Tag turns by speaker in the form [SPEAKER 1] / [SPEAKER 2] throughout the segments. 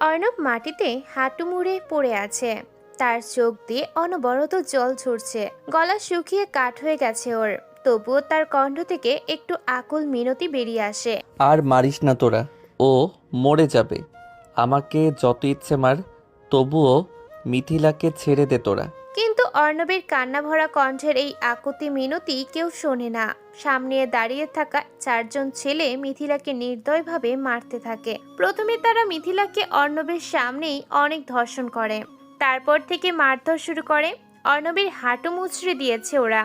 [SPEAKER 1] অর্ণব মাটিতে হাঁটু মুড়ে পড়ে আছে। তার চোখ দিয়ে অনবরত জল ঝরছে, গলা শুকিয়ে কাঠ হয়ে গেছে ওর। তবুও তার কণ্ঠ থেকে একটু আকুল মিনতি বেরিয়ে আসে।
[SPEAKER 2] আর মারিস না তোরা, ও মরে যাবে। আমাকে যত ইচ্ছে মার, তবুও মিথিলাকে ছেড়ে দে তোরা।
[SPEAKER 1] কিন্তু অর্ণবের কান্না ভরা কণ্ঠের এই আকুতি মিনতি কেউ শোনে না। সামনে দাঁড়িয়ে থাকা চারজন ছেলে মিথিলাকে নির্দয়ভাবে মারতে থাকে। প্রথমে তারা মিথিলাকে অর্ণবের সামনেই অনেক ধর্ষণ করে, তারপর থেকে মারধর শুরু করে। অর্ণবের হাঁটু মুচড়ে দিয়েছে ওরা,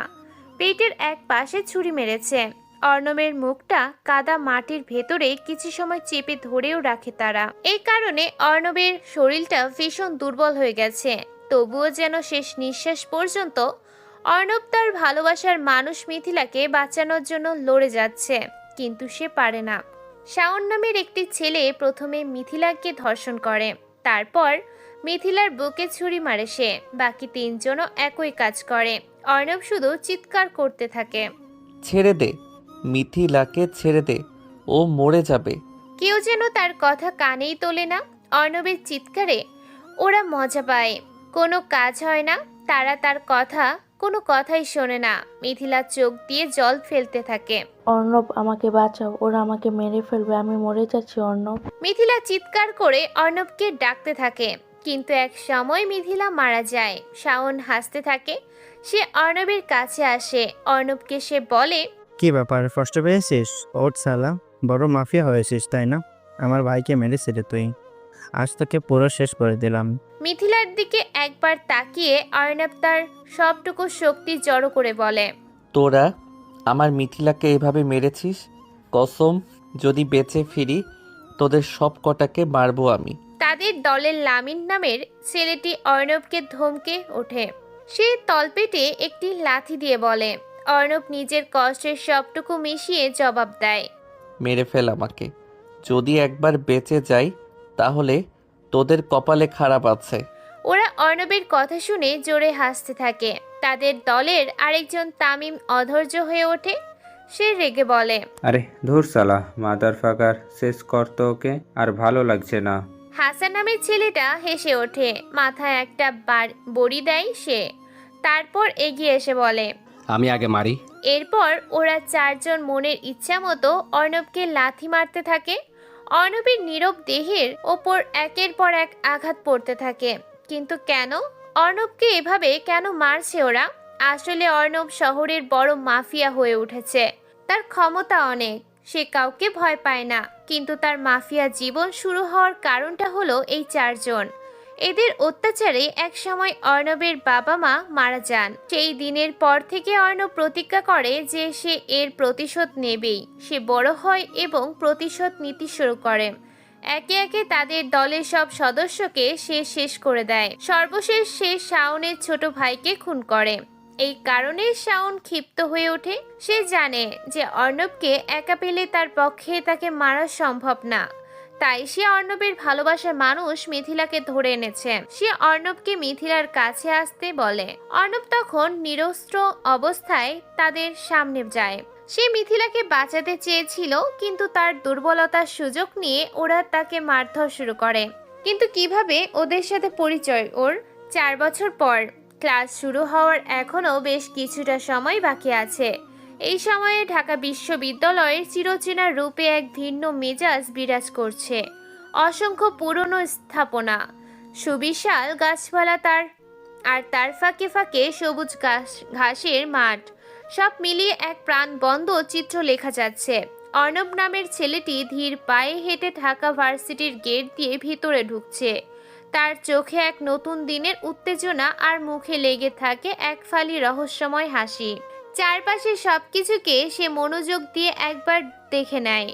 [SPEAKER 1] পেটের এক পাশে ছুরি মেরেছে। অর্ণবের মুখটা কাদা মাটির ভেতরে কিছু সময় চেপে ধরেও রাখে তারা। এই কারণে অর্ণবের শরীরটা ভীষণ দুর্বল হয়ে গেছে। তবুও যেন শেষ নিঃশ্বাস পর্যন্ত অর্ণব তার ভালোবাসার মানুষ মিথিলাকে বাঁচানোর জন্য লড়ে যাচ্ছে, কিন্তু সে পারে না। শাওন নামের একটি ছেলে প্রথমে মিথিলাকে ধর্ষণ করে, তারপর মিথিলার বুকে ছুরি মারে সে। বাকি তিনজনও একই কাজ করে। অর্ণব শুধু চিৎকার করতে থাকে,
[SPEAKER 2] ছেড়ে দে, মিথিলাকে ছেড়ে দে, ও মরে যাবে।
[SPEAKER 1] কেউ যেন তার কথা কানেই তোলে না। অর্ণবের চিৎকারে ওরা মজা পায়। কোনো কাজ হয় না, তারা তার কোনো কথাই শোনে না। মিথিলা চোখ দিয়ে জল ফেলতে থাকে।
[SPEAKER 3] অর্ণব, আমাকে বাঁচাও, ওরা আমাকে মেরে ফেলবে, আমি মরে যাচ্ছি অর্ণব।
[SPEAKER 1] মিথিলা চিৎকার করে অর্ণবকে ডাকতে থাকে, কিন্তু এক সময় মিথিলা মারা যায়। শাওন হাসতে থাকে। সে অর্ণবের কাছে আসে। অর্ণবকে সে বলে,
[SPEAKER 4] কি ব্যাপার, কষ্ট পেয়েছিস? ওঠ সালা, বড় মাফিয়া হয়েছিস তাই না? আমার ভাইকে মেরেছিলে তুই, আজ তোকে পুরো শেষ করে দিলাম।
[SPEAKER 1] মিথিলার দিকে একবার তাকিয়ে অর্ণব তার সবটুকু শক্তি জড়ো করে বলে,
[SPEAKER 2] তোরা আমার মিথিলাকে এভাবে মেরেছিস, কসম যদি বেঁচে ফিরি তোদের সব কটাকে মারবো আমি।
[SPEAKER 1] তাদের দলের লামিন নামের ছেলেটি অর্ণবকে ধমকে ওঠে। সে তলপেটে একটি লাথি দিয়ে বলে। অর্ণব নিজের কষ্টের সবটুকু মিশিয়ে জবাব দেয়,
[SPEAKER 2] মেরে ফেল আমাকে, যদি একবার বেঁচে যাই তাহলে তোদের কপালে খারাপ আছে।
[SPEAKER 1] ওরা অর্ণবের কথা শুনে জোরে হাসতে থাকে। তাদের দলের আরেকজন তামিম অধৈর্য হয়ে ওঠে। সে রেগে বলে,
[SPEAKER 5] আরে ধুর সালা, মাদার ফাকার, শেষ কর তো ওকে, আর ভালো লাগছে না।
[SPEAKER 1] হাসান নামের ছেলেটা হেসে ওঠে। মাথায় একটা বড়ি দেয় সে। তারপর এগিয়ে এসে বলে,
[SPEAKER 6] আমি আগে মারি।
[SPEAKER 1] এরপর ওরা চারজন মনের ইচ্ছা মতো অর্ণবকে লাথি মারতে থাকে। অর্ণবের নীরব দেহের ওপর একের পর এক আঘাত পড়তে থাকে। কিন্তু কেন? অর্ণবকে এভাবে কেন মারছে ওরা? আসলে অর্ণব শহরের বড় মাফিয়া হয়ে উঠেছে। তার ক্ষমতা অনেক, সে কাউকে ভয় পায় না। কিন্তু তার মাফিয়া জীবন শুরু হওয়ার কারণটা হলো এই চারজন। এদের অত্যাচারে একসময় অর্ণবের বাবা মা মারা যান। সেই দিনের পর থেকে অর্ণব প্রতিজ্ঞা করে যে সে এর প্রতিশোধ নেবেই। সে বড় হয় এবং প্রতিশোধ নিতে শুরু করে। একে একে তাদের দলের সব সদস্যকে সে শেষ করে দেয়। সর্বশেষ সে শাওনের ছোট ভাইকে খুন করে। এই কারণে শাওন ক্ষিপ্ত হয়ে ওঠে। সে জানে যে অর্ণবকে একা পেলে তার পক্ষে তাকে মারা সম্ভব না। তাই সে অর্ণবের ভালোবাসার মানুষ মিথিলাকে ধরে এনেছে। সে অর্ণবকে মিথিলার কাছে আসতে বলে। অর্ণব তখন নিরস্ত্র অবস্থায় তাদের সামনে যায়। সে মিথিলাকে বাঁচাতে চেয়েছিল, কিন্তু তার দুর্বলতার সুযোগ নিয়ে ওরা তাকে মারধর শুরু করে। কিন্তু কিভাবে ওদের সাথে পরিচয় ওর? 4 বছর পর ক্লাস শুরু হওয়ার এখনো বেশ কিছুটা সময় বাকি আছে। এই সময়ে ঢাকা বিশ্ববিদ্যালয়ের চিরচেনা রূপে এক ভিন্ন মেজাজ বিরাজ করছে। অসংখ্য পুরনো স্থাপনা, সুবিশাল গাছপালা, তার ফাঁকে ফাঁকে সবুজ ঘাসের মাঠ, সব মিলিয়ে এক প্রাণবন্ত চিত্র লেখা যাচ্ছে। অর্ণব নামের ছেলেটি ধীর পায়ে হেঁটে ঢাকা ভার্সিটির গেট দিয়ে ভিতরে ঢুকছে। তার চোখে এক নতুন দিনের উত্তেজনা, আর মুখে লেগে থাকে এক ফালি রহস্যময় হাসি। চারপাশে সবকিছুকে সে মনোযোগ দিয়ে একবার দেখে নেয়।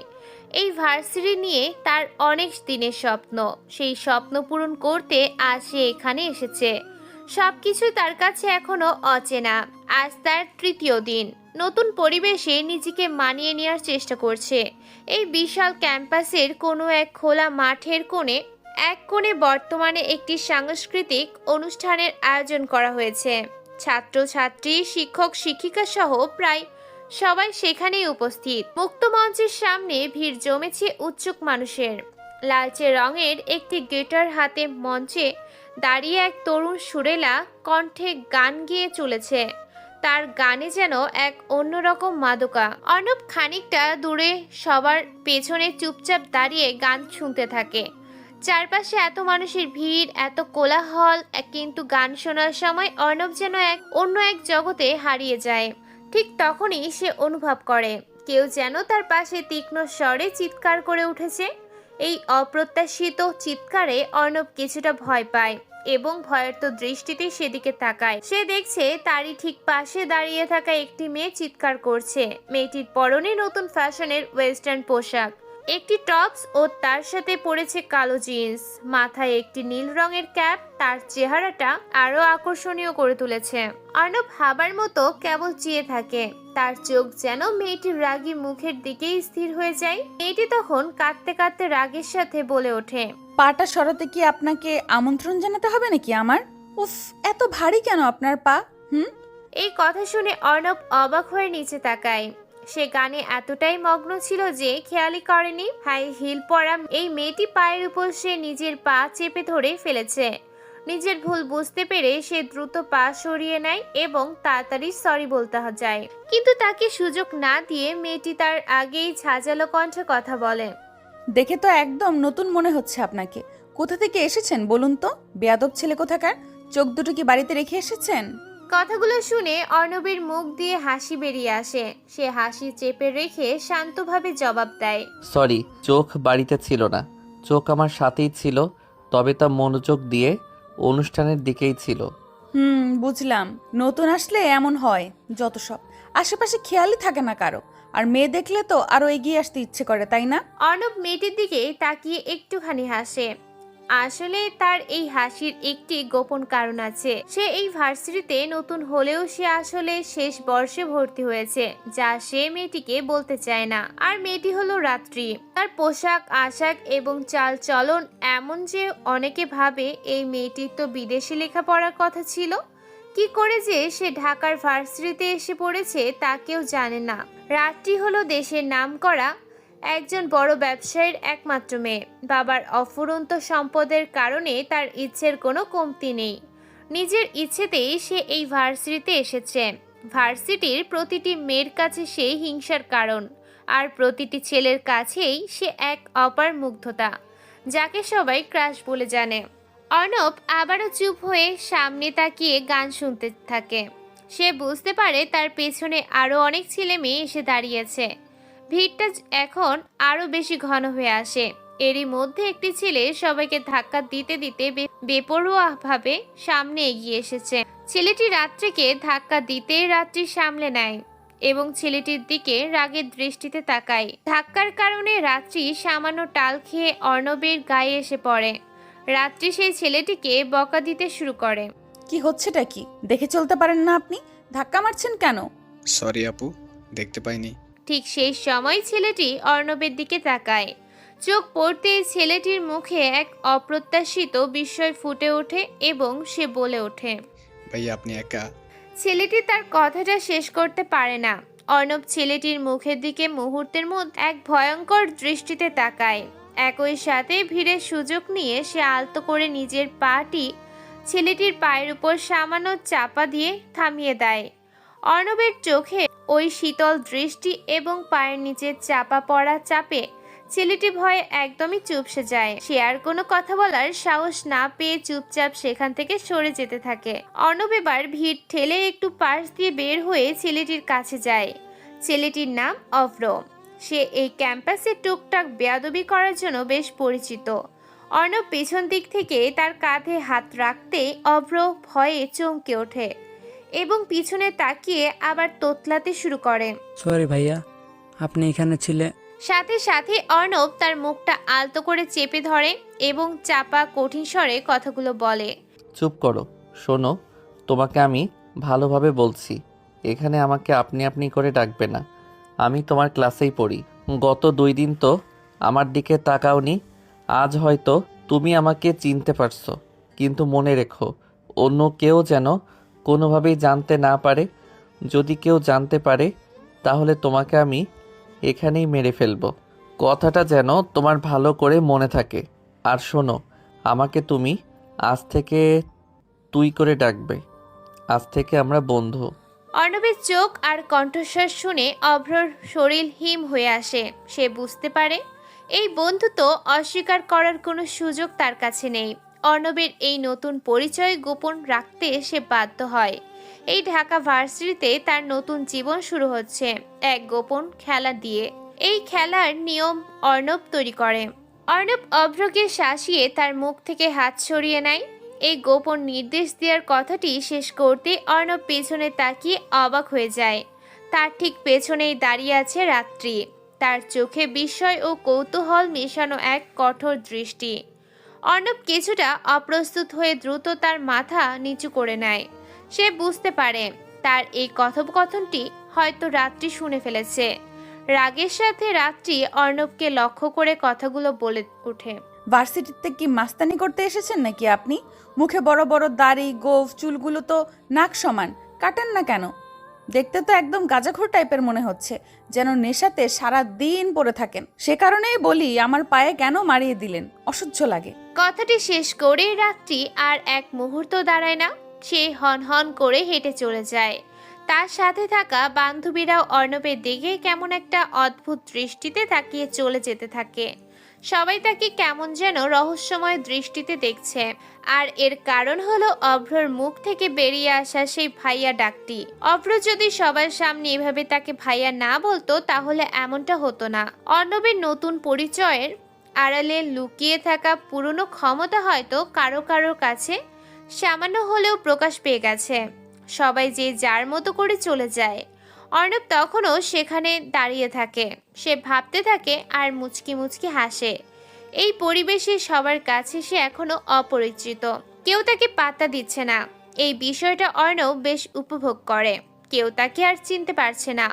[SPEAKER 1] এই ভার্সিটি নিয়ে তার অনেক দিনের স্বপ্ন, সেই স্বপ্ন পূরণ করতে আজ সে এখানে এসেছে। সবকিছু তার কাছে এখনো অচেনা। আজ তার 3য় দিন। নতুন পরিবেশে নিজেকে মানিয়ে নেওয়ার চেষ্টা করছে। এই বিশাল ক্যাম্পাসের কোনো এক খোলা মাঠের এক কোণে বর্তমানে একটি সাংস্কৃতিক অনুষ্ঠানের আয়োজন করা হয়েছে। ছাত্রছাত্রী, শিক্ষক শিক্ষিকা সহ প্রায় সবাই সেখানেই উপস্থিত। মুক্ত মঞ্চের সামনে ভিড় জমেছে উৎসুক মানুষের। লালচে রঙের একটি গিটার হাতে মঞ্চে দাঁড়িয়ে এক তরুণ সুরেলা কণ্ঠে গান গেয়ে চলেছে। তার গানে যেন এক অন্যরকম মাদকা। অর্ণব খানিকটা দূরে সবার পেছনে চুপচাপ দাঁড়িয়ে গান শুনতে থাকে। চারপাশে এত মানুষের ভিড়, এত কোলাহল, কিন্তু গান শোনার সময় অর্ণব যেন অন্য এক জগতে হারিয়ে যায়। ঠিক তখনই সে অনুভব করে কেউ যেন তার পাশে তীক্ষ্ণ স্বরে চিৎকার করে উঠেছে। এই অপ্রত্যাশিত চিৎকারে অর্ণব কিছুটা ভয় পায় এবং ভয়ার্ত দৃষ্টিতে সেদিকে তাকায়। সে দেখছে তারই ঠিক পাশে দাঁড়িয়ে থাকা একটি মেয়ে চিৎকার করছে। মেয়েটির পরনে নতুন ফ্যাশনের ওয়েস্টার্ন পোশাক, একটি টপস ও তার সাথে পরেছে কালো জিন্স, মাথায় একটি নীল রঙের ক্যাপ। তার চেহারাটা আরো আকর্ষণীয় করে তুলেছে। অর্ণব হাবার মতো কেবল চেয়ে থাকে। তার চোখ যেন মেয়েটির রাগী মুখের দিকেই স্থির হয়ে যায়। মেয়েটি তখন কাঁদতে কাঁদতে রাগের সাথে বলে ওঠে,
[SPEAKER 6] পাটা সরাতে কি আপনাকে আমন্ত্রণ জানাতে হবে নাকি আমার? উফ, এত ভারী কেন আপনার পা?
[SPEAKER 1] এই কথা শুনে অর্ণব অবাক হয়ে নিচে তাকায়। সে গানে এতটাই মগ্ন ছিল যে খেয়ালই করেনি হাই হিল পরা এই মেয়েটি পায়ের উপর সে নিজের পা চেপে ধরে ফেলেছে। নিজের ভুল বুঝতে পেরে সে দ্রুত পা সরিয়ে নেয় এবং তাড়াতাড়ি সরি বলতে যায়। কিন্তু তাকে সুযোগ না দিয়ে মেয়েটি তার আগেই ঝাঁঝালো কণ্ঠে কথা বলে,
[SPEAKER 6] দেখে তো একদম নতুন মনে হচ্ছে আপনাকে। কোথা থেকে এসেছেন বলুন তো, বেয়াদব ছেলে কোথাকার? চোখ দুটো কি বাড়িতে রেখে এসেছেন?
[SPEAKER 1] কথাগুলো শুনে অর্ণবের মুখ দিয়ে হাসি বেরিয়ে আসে। সে হাসি চেপে রেখে শান্তভাবে জবাব দেয়,
[SPEAKER 2] সরি, চোখ বাড়িতে ছিল না, চোখ আমার সাথেই ছিল, তবে তা মনোযোগ দিয়ে অনুষ্ঠানের দিকেই ছিল।
[SPEAKER 6] বুঝলাম। নতুন আসলে এমন হয় যত সব। আশেপাশে খেয়ালই থাকে না কারো, আর মেয়ে দেখলে তো আরো এগিয়ে আসতে ইচ্ছে করে, তাই না?
[SPEAKER 1] অর্ণব মেয়েটির দিকে তাকিয়ে একটুখানি হাসে। আসলে তার এই হাসির একটি গোপন কারণ আছে। সে এই ভার্সিটিতে নতুন হলেও সে আসলে শেষ বর্ষে ভর্তি হয়েছে, যা সে মেয়েটিকে বলতে চায় না। আর মেয়েটি হলো রাত্রি। তার পোশাক আশাক এবং চাল চলন এমন যে অনেকে ভাবে এই মেয়েটির তো বিদেশে লেখাপড়ার কথা ছিল। কি করে যে সে ঢাকার ভার্সিটিতে এসে পড়েছে তা কেউ জানে না। রাত্রি হলো দেশের নামকরা একজন বড় ব্যবসায়ীর একমাত্র মেয়ে। বাবার অফুরন্ত সম্পদের কারণে তার ইচ্ছের কোনো কমতি নেই। নিজের ইচ্ছেতেই সে এই ভার্সিটিতে এসেছে। ভার্সিটির প্রতিটি মেয়ের কাছে সে হিংসার কারণ, আর প্রতিটি ছেলের কাছেই সে এক অপার মুগ্ধতা, যাকে সবাই ক্রাশ বলে জানে। অর্ণব আবারও চুপ হয়ে সামনে তাকিয়ে গান শুনতে থাকে। সে বুঝতে পারে তার পেছনে আরো অনেক ছেলে মেয়ে এসে দাঁড়িয়েছে। ভিড়টা এখন আরো বেশি ঘন হয়ে আসে। এরই মধ্যে একটি ছেলে সবাইকে ধাক্কা দিতে দিতে বেপরোয়া ভাবে সামনে এগিয়ে এসেছে। ছেলেটি রাত্রিকে ধাক্কা দিতেই রাত্রি সামলে নেয় এবং ছেলেটির দিকে রাগের দৃষ্টিতে তাকায়। ধাক্কার কারণে রাত্রি সামান্য টাল খেয়ে অর্ণবের গায়ে এসে পড়ে। রাত্রি সেই ছেলেটিকে বকা দিতে শুরু করে।
[SPEAKER 6] কি হচ্ছেটা কি? দেখে চলতে পারেন না আপনি? ধাক্কা মারছেন কেন?
[SPEAKER 7] সরি আপু, দেখতে পাইনি।
[SPEAKER 1] ঠিক সেই সময় ছেলেটি অর্ণবের দিকে তাকায়। চোখ পড়তেই ছেলেটির মুখে এক অপ্রত্যাশিত বিস্ময় ফুটে ওঠে এবং সে বলে ওঠে,
[SPEAKER 7] ভাইয়া আপনি একা?
[SPEAKER 1] ছেলেটি তার কথাটা শেষ করতে পারে না। অর্ণব ছেলেটির মুখের দিকে মুহূর্তের মধ্যে এক ভয়ঙ্কর দৃষ্টিতে তাকায়। একই সাথে ভিড়ের সুযোগ নিয়ে সে আলতো করে নিজের পাটি ছেলেটির পায়ের উপর সামান্য চাপা দিয়ে থামিয়ে দেয়। অর্ণবের চোখে ওই শীতল দৃষ্টি এবং পায়ের নিচে চাপা পড়া চাপে ছেলেটি ভয়ে একদমই চুপসে যায়। সে আর কোনো কথা বলার সাহস না পেয়ে চুপচাপ সেখান থেকে সরে যেতে থাকে। অর্ণব এবার ভিড় ঠেলে একটু পাশ দিয়ে বের হয়ে ছেলেটির কাছে যায়। ছেলেটির নাম অভ্র। সে এই ক্যাম্পাসে টুকটাক বেয়াদবি করার জন্য বেশ পরিচিত। অর্ণব পেছন দিক থেকে তার কাঁধে হাত রাখতেই অভ্র ভয়ে চমকে ওঠে এবং পিছনে তাকিয়ে আবার তোতলাতে শুরু করে।
[SPEAKER 8] সরি ভাইয়া, আপনি এখানে ছিলে?
[SPEAKER 1] সাথে সাথে অর্ণব তার মুখটা আলতো করে চেপে ধরে এবং চাপা কঠিন স্বরে কথাগুলো বলে।
[SPEAKER 2] চুপ করো, শোনো, তোমাকে আমি ভালোভাবে বলছি, এখানে আমাকে আপনি আপনি করে ডাকবে না। আমি তোমার ক্লাসেই পড়ি। গত 2 দিন তো আমার দিকে তাকাওনি। আজ হয়তো তুমি আমাকে চিনতে পারছো, কিন্তু মনে রেখো, অন্য কেউ যেন কোনোভাবেই জানতে না পারে। যদি কেউ জানতে পারে তাহলে তোমাকে আমি এখানেই মেরে ফেলবো। কথাটা যেন তোমার ভালো করে মনে থাকে। আর শোনো, আমাকে তুমি আজ থেকে তুই করে ডাকবে। আজ থেকে আমরা বন্ধু।
[SPEAKER 1] অর্ণবের চোখ আর কণ্ঠস্বর শুনে অভ্রর শরীর হিম হয়ে আসে। সে বুঝতে পারে এই বন্ধুত্ব অস্বীকার করার কোনো সুযোগ তার কাছে নেই। অর্ণবের এই নতুন পরিচয় গোপন রাখতে সে বাধ্য হয়। এই ঢাকা ভার্সিটিতে তার নতুন জীবন শুরু হচ্ছে এক গোপন খেলা দিয়ে। এই খেলার নিয়ম অর্ণব তৈরি করে। অর্ণব অভ্রকে শাসিয়ে তার মুখ থেকে হাত সরিয়ে নেয়। এই গোপন নির্দেশ দেওয়ার কথাটি শেষ করতে অর্ণব পেছনে তাকিয়ে অবাক হয়ে যায়। তার ঠিক পেছনেই দাঁড়িয়ে আছে রাত্রি। তার চোখে বিস্ময় ও কৌতূহল মেশানো এক কঠোর দৃষ্টি। অর্ণব কিছুটা অপ্রস্তুত হয়ে দ্রুত তার মাথা নিচু করে নেয়। সে বুঝতে পারে তার এই কথোপকথনটি হয়তো রাত্রি শুনে ফেলেছে। রাগের সাথে রাত্রি অর্ণবকে লক্ষ্য করে কথাগুলো বলে ওঠে।
[SPEAKER 6] ভার্সিটিতে কি মাস্তানি করতে এসেছেন নাকি আপনি? মুখে বড় বড় দাড়ি, গোঁফ, চুলগুলো তো নাক সমান, কাটেন না কেন? দেখতে তো একদম গাঁজাখোর টাইপের মনে হচ্ছে, যেন নেশাতে সারা দিন পড়ে থাকেন। সে কারণেই বলি, আমার পায়ে কেন মারিয়ে দিলেন? অসহ্য লাগে।
[SPEAKER 1] কথাটি শেষ করে রাত্রি আর এক মুহূর্ত দাঁড়ায় না। সে হন হন করে হেঁটে চলে যায়। তার সাথে থাকা বান্ধবীরাও অর্ণবের দিকে কেমন একটা অদ্ভুত দৃষ্টিতে তাকিয়ে চলে যেতে থাকে। সবাই তাকে কেমন যেন রহস্যময় দৃষ্টিতে দেখছে। আর এর কারণ হলো অভ্রর মুখ থেকে বেরিয়ে আসা সেই ভাইয়া ডাকটি। অভ্র যদি সবার সামনে এভাবে তাকে ভাইয়া না বলতো তাহলে এমনটা হতো না। অর্ণবের নতুন পরিচয়ের আড়ালে লুকিয়ে থাকা পুরনো ক্ষমতা হয়তো কারো কারোর কাছে সামান্য হলেও প্রকাশ পেয়ে গেছে। সবাই যে যার মতো করে চলে যায়। অর্ণব তখনও সেখানে দাঁড়িয়ে থাকে। সে ভাবতে থাকে আর মুচকি মুচকি হাসে। এই পরিবেশে সবার কাছে সে এখনো অপরিচিত। কেউ তাকে পাত্তা দিচ্ছে না। এই বিষয়টা অর্ণব বেশ উপভোগ করে। কেউ তাকে আর চিনতে পারছে না।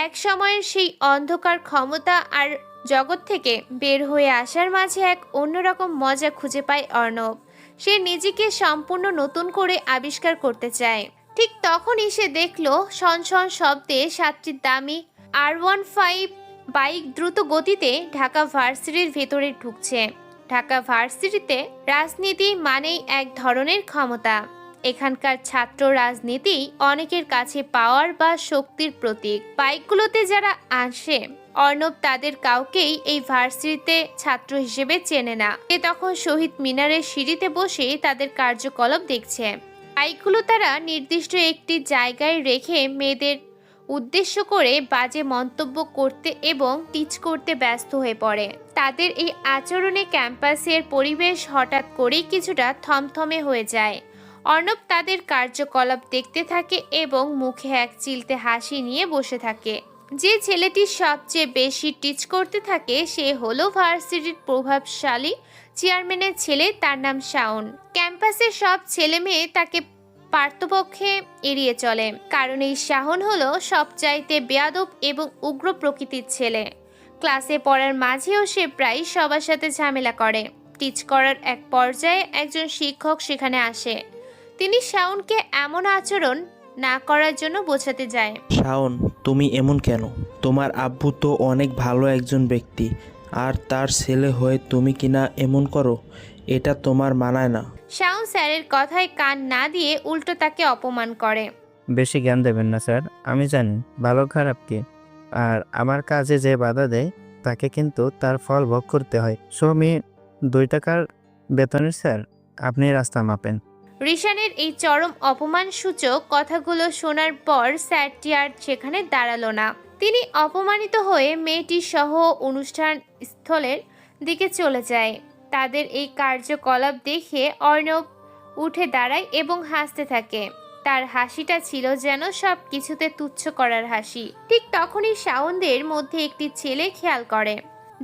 [SPEAKER 1] এক সময়ের সেই অন্ধকার ক্ষমতা আর জগৎ থেকে বের হয়ে আসার মাঝে এক অন্যরকম মজা খুঁজে পায় অর্ণব। সে নিজেকে সম্পূর্ণ নতুন করে আবিষ্কার করতে চায়। ঠিক তখনই সে দেখল সনসন শব্দে 7টি দামি R15 বাইক দ্রুত গতিতে ঢাকা ভার্সিটির ভেতরে ঢুকছে। ঢাকা ভার্সিটিতে রাজনীতি মানেই এক ধরনের ক্ষমতা। এখানকার ছাত্র রাজনীতি অনেকের কাছে পাওয়ার বা শক্তির প্রতীক। বাইকগুলোতে যারা আসে অর্ণব তাদের কাউকেই এই ভার্সিটিতে ছাত্র হিসেবে চেনে না। সে তখন শহীদ মিনারের সিঁড়িতে বসে তাদের কার্যকলাপ দেখছে। বাইকগুলো তারা নির্দিষ্ট একটি জায়গায় রেখে মেয়েদের উদ্দেশ্য করে বাজে মন্তব্য করতে এবং টিচ করতে ব্যস্ত হয়ে পড়ে। তাদের এই আচরণে ক্যাম্পাসের পরিবেশ হঠাৎ করেই কিছুটা থমথমে হয়ে যায়। অর্ণব তাদের কার্যকলাপ দেখতে থাকে এবং মুখে এক চিলতে হাসি নিয়ে বসে থাকে। যে ছেলেটি সবচেয়ে বেশি টিচ করতে থাকে সে হলো ভার্সিটির প্রভাবশালী চেয়ারম্যানের ছেলে। তার নাম শাওন। ক্যাম্পাসের সব ছেলে মেয়ে তাকে পার্থপক্ষে এড়িয়ে চলে, কারণ এই শাওন হলো সবচাইতে বেয়াদব এবং উগ্র প্রকৃতির ছেলে। ক্লাসে পড়ার মাঝেও সে প্রায় সবার সাথে ঝামেলা করে। টিচ করার এক পর্যায়ে একজন শিক্ষক সেখানে আসে। তিনি শাওনকে এমন আচরণ না করার জন্য বোঝাতে যায়।
[SPEAKER 9] শাওন, তুমি এমন কেন? তোমার আব্বু তো অনেক ভালো একজন ব্যক্তি, আর তার ছেলে হয়ে তুমি কিনা এমন করো, এটা তোমার মানায় না।
[SPEAKER 1] শাওন স্যারের কথায় কান না দিয়ে উল্টো তাকে অপমান করে।
[SPEAKER 4] বেশি জ্ঞান দেবেন না স্যার, আমি জানি ভালো খারাপ কি। আর আমার কাজে যে বাধা দেয় তাকে কিন্তু তার ফল ভোগ করতে হয়। সো আমি 2 টাকার বেতনের স্যার, আপনি রাস্তা মাপেন।
[SPEAKER 1] রিশানের এই চরম অপমানসূচক কথাগুলো শোনার পর স্যারটি আর সেখানে দাঁড়ালো না। তিনি অপমানিত হয়ে মেয়েটি সহ অনুষ্ঠান স্থলের দিকে চলে যায়। তাদের এই কার্যকলাপ দেখে অর্ণব উঠে দাঁড়ায় এবং হাসতে থাকে। তার হাসিটা ছিল যেন সব কিছুতে তুচ্ছ করার হাসি। ঠিক তখনই শাওনদের মধ্যে একটি ছেলে খেয়াল করে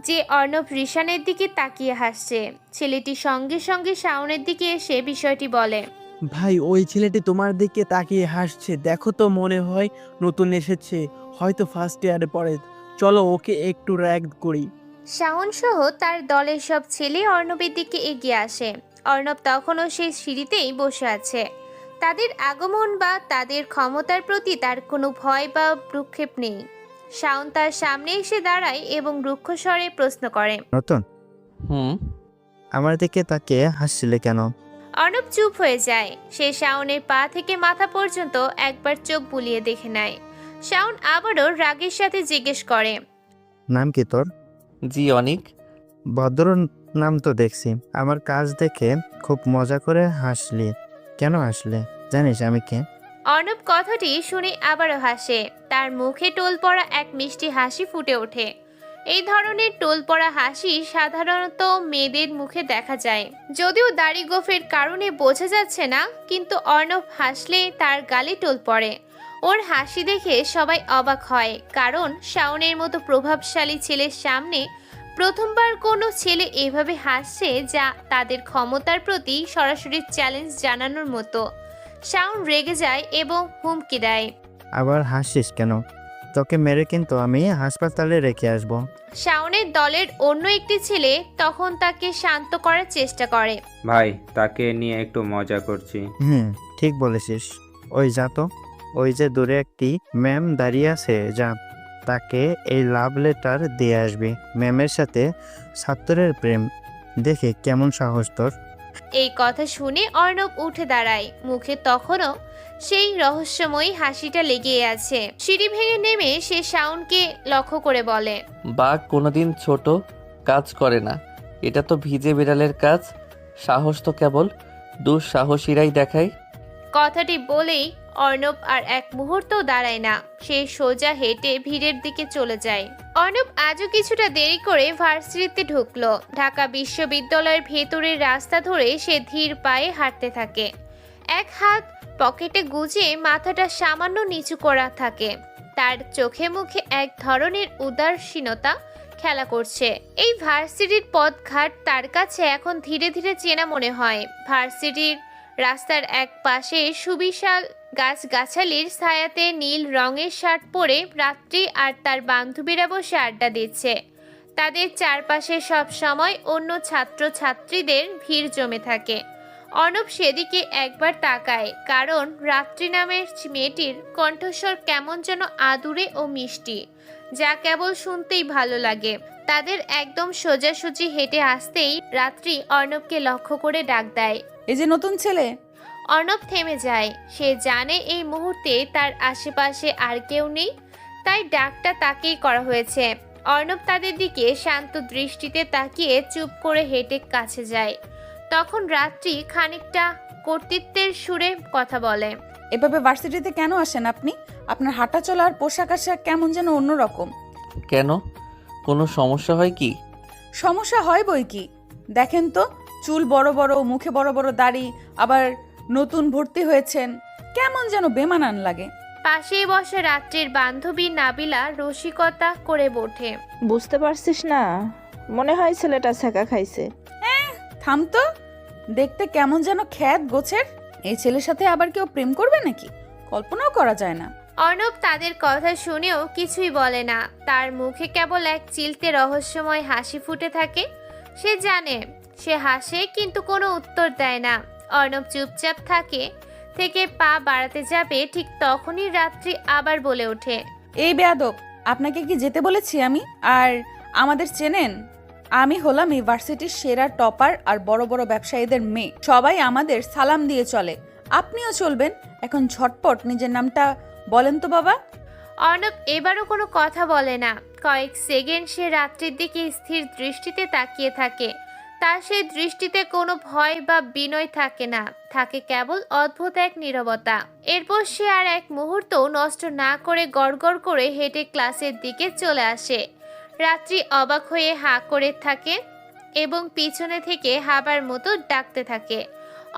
[SPEAKER 1] যে অর্ণব রিশানের দিকে তাকিয়ে হাসছে। ছেলেটি সঙ্গে সঙ্গে শাওনের দিকে এসে বিষয়টি বলে।
[SPEAKER 10] ভাই, ওই ছেলেটি তোমার দিকে তাকিয়ে হাসছে, দেখো তো, মনে হয় নতুন এসেছে, হয়তো ফার্স্ট ইয়ারে পড়ে। চলো ওকে একটু র্যাগ করি।
[SPEAKER 1] শাওন সহ তার দলের সব ছেলে অর্ণবের দিকে এগিয়ে আসে। অর্ণব তখনও সেই সিঁড়িতেই বসে আছে। তাদের আগমন বা তাদের ক্ষমতার প্রতি তার কোনো ভয় বা ভ্রুক্ষেপ নেই। শাওন তার সামনে এসে দাঁড়ায় এবং রুক্ষ স্বরে প্রশ্ন করে।
[SPEAKER 4] নতুন,
[SPEAKER 2] হুম।
[SPEAKER 4] আমার দিকে তাকিয়ে হাসছিলে কেন?
[SPEAKER 1] অর্ণব চুপ হয়ে যায়। সে শাওনের পা থেকে মাথা পর্যন্ত একবার চোখ বুলিয়ে দেখে নেয়। শাওন আবারও রাগের সাথে জিজ্ঞেস করে।
[SPEAKER 4] নাম কি তোর?
[SPEAKER 2] জি অনিক।
[SPEAKER 4] ভদ্র নাম তো দেখছি। আমার কাজ দেখে খুব মজা করে হাসলি। কেন হাসলে? জানিস আমি কে?
[SPEAKER 1] অর্ণব কথাটি শুনে আবারও হাসে। তার মুখে টোল পড়া এক মিষ্টি হাসি ফুটে ওঠে। এই ধরনের টোল পড়া হাসি সাধারণত মেয়েদের মুখে দেখা যায়, যদিও দাড়ি গোফের কারণে বোঝা যাচ্ছে না, কিন্তু অর্ণব হাসলে তার গালে টোল পড়ে। ওর হাসি দেখে সবাই অবাক হয়, কারণ শাওনের মতো প্রভাবশালী ছেলের সামনে প্রথমবার কোনো ছেলে এভাবে হাসছে, যা তাদের ক্ষমতার প্রতি সরাসরি চ্যালেঞ্জ জানানোর মতো। শাওন রেগে যায় এবং হুমকি দেয়।
[SPEAKER 4] আবার হাসিস কেন? তোকে মেরে কিন্তু আমি হাসপাতালে রেখে আসবো।
[SPEAKER 1] শাওনের দলের অন্য একটি ছেলে তখন তাকে শান্ত করার চেষ্টা করে।
[SPEAKER 5] ভাই, তাকে নিয়ে একটু মজা করছি।
[SPEAKER 4] ঠিক বলেছিস। ওই যা তো, ওই যে দূরে একটি ম্যাম দাঁড়িয়ে আছে, যা তাকে এই লাভ লেটার দিয়ে আসবি। ম্যামের সাথে ছাত্রের প্রেম দেখে কেমন সাহস তোর?
[SPEAKER 1] এই কথা শুনে অর্ণব উঠে দাঁড়ায়। মুখে তখনও সেই রহস্যময়ী হাসিটা লেগেই আছে। সিঁড়ি ভেঙে নেমে সে শাওনকে লক্ষ্য করে বলে।
[SPEAKER 2] বাঘ কোনোদিন ছোট কাজ করে না, এটা তো ভিজে বিড়ালের কাজ। সাহস তো কেবল দুঃসাহসীরাই দেখায়।
[SPEAKER 1] কথাটি বলেই অর্ণব আর এক মুহূর্তও দাঁড়ায় না। সে সোজা হেঁটে ভিড়ের দিকে চলে যায়। অর্ণব আজও কিছুটা দেরি করে ভার্সিটিতে ঢুকলো। ঢাকা বিশ্ববিদ্যালয়ের ভেতরের রাস্তা ধরে সে ধীর পায়ে হাঁটতে থাকে। এক হাত পকেটে গুজে মাথাটা সামান্য নিচু করা থাকে। তার চোখে মুখে এক ধরনের উদাসীনতা খেলা করছে। এই ভার্সিটির পথঘাট তার কাছে এখন ধীরে ধীরে চেনা মনে হয়। ভার্সিটির রাস্তার এক পাশে সুবিশাল গাছগাছালির ছায়াতে নীল রঙের শার্ট পরে রাত্রি আর তার বান্ধবীরা বসে আড্ডা দিচ্ছে। তাদের চারপাশে সব সময় অন্য ছাত্র ছাত্রীদের ভিড় জমে থাকে। অর্ণব সেদিকে একবার তাকায়, কারণ রাত্রি নামের মেয়েটির কণ্ঠস্বর কেমন যেন আদুরে ও মিষ্টি, যা কেবল শুনতেই ভালো লাগে। তাদের একদম সোজাসুজি হেঁটে আসতেই রাত্রি অর্ণবকে লক্ষ্য করে ডাক দেয়।
[SPEAKER 6] এই যে নতুন ছেলে।
[SPEAKER 1] অর্ণব থেমে যায়। সে জানে এই মুহূর্তে তার আশেপাশে আর কেউ নেই, তাই ডাকটা তাকেই করা হয়েছে। অর্ণব তাদের দিকে শান্ত দৃষ্টিতে তাকিয়ে চুপ করে হেঁটে কাছে যায়। তখন রাত্রি খানিকটা কর্তৃত্বের সুরে কথা বলে।
[SPEAKER 6] এভাবে ভার্সিটিতে কেন আসেন আপনি? আপনার হাঁটা চলার পোশাক আশাক কেমন যেন অন্যরকম।
[SPEAKER 2] কেন, কোনো সমস্যা হয় কি?
[SPEAKER 6] সমস্যা হয় বই কি। দেখেন তো, চুল বড় বড়, মুখে বড় বড় দাড়ি, আবার নতুন ভর্তি হয়েছেন, কেমন যেন বেমানান লাগে।
[SPEAKER 1] পাশেই বসে রাত্রির বান্ধবী নাবিলা রসিকতা করে ওঠে।
[SPEAKER 11] বুঝতে পারছিস না? মনে হয় ছেলেটা ছেঁকা খাইছে।
[SPEAKER 6] থাম তো, দেখতে কেমন যেন খ্যাত গোছের। এই ছেলের সাথে আবার কেউ প্রেম করবে নাকি? কল্পনাও করা যায় না।
[SPEAKER 1] অর্ণব তাদের কথা শুনেও কিছুই বলে না। তার মুখে কেবল এক চিলতে রহস্যময় হাসি ফুটে থাকে। সে জানে সে হাসে, কিন্তু কোনো উত্তর দেয় না। অর্ণব চুপচাপ থেকে পা বাড়াতে যাবে, ঠিক তখনই রাত্রি আবার বলে ওঠে।
[SPEAKER 6] এই বেয়াদব, আপনাকে কি যেতে বলেছি আমি? আর আমাদের চেনেন? আমি হলাম এই ভার্সিটির সেরা টপার আর বড় বড় ব্যবসায়ীদের মেয়ে। সবাই আমাদের সালাম দিয়ে চলে, আপনিও চলবেন। এখন ঝটপট নিজের নামটা বলেন তো বাবা।
[SPEAKER 1] অর্ণব এবারও কোনো কথা বলে না। কয়েক সেকেন্ড সে রাত্রির দিকে স্থির দৃষ্টিতে তাকিয়ে থাকে। তার সেই দৃষ্টিতে কোনো ভয় বা বিনয় থাকে না, থাকে কেবল অদ্ভুত এক নীরবতা। এরপর সে আর এক মুহূর্ত নষ্ট না করে গড়গড় করে হেঁটে ক্লাসের দিকে চলে আসে। রাত্রি অবাক হয়ে হাঁ করে থাকে এবং পিছনে থেকে হাবার মতো ডাকতে থাকে।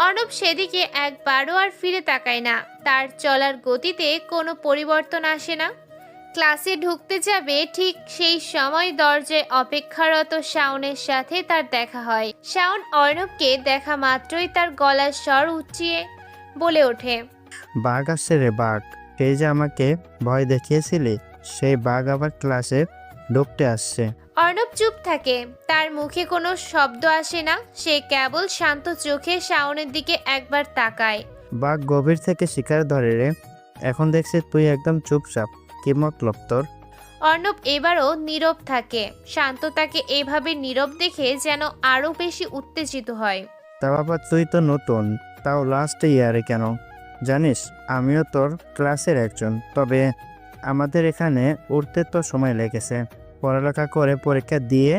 [SPEAKER 1] অর্ণব সেদিকে একবারও আর ফিরে তাকায় না। তার চলার গতিতে কোনো পরিবর্তন আসে না। ক্লাসে ঢুকতে যাবে, ঠিক সেই সময় দরজায় অপেক্ষারত শাওনের সাথে তার দেখা হয়। শাওন অর্ণবকে দেখা মাত্রই তার গলার স্বর উঁচিয়ে বলে ওঠে।
[SPEAKER 4] বাঘ আসছে রে বাঘ। সেই যে আমাকে ভয় দেখিয়েছিলি, সেই বাঘ আবার ক্লাসে ঢুকতে আসছে।
[SPEAKER 1] অর্ণব চুপ থাকে। তার মুখে কোনো শব্দ আসে না। সে কেবল শান্ত চোখে শাওনের দিকে একবার তাকায়।
[SPEAKER 4] বাঘ গভীর থেকে শিকার ধরে রে। এখন দেখছি তুই একদম চুপচাপ। কি মতলব তোর?
[SPEAKER 1] অর্ণব এবারও নীরব থাকে। শান্ত তাকে এভাবে নীরব দেখে যেন আরো বেশি উত্তেজিত হয়।
[SPEAKER 4] তা বাবা তুই তো নতুন, তাও লাস্ট ইয়ারে কেন? জানিস আমিও তোর ক্লাসের একজন, তবে আমাদের এখানে উঠতে তো সময় লেগেছে। পড়ালেখা করে পরীক্ষা দিয়ে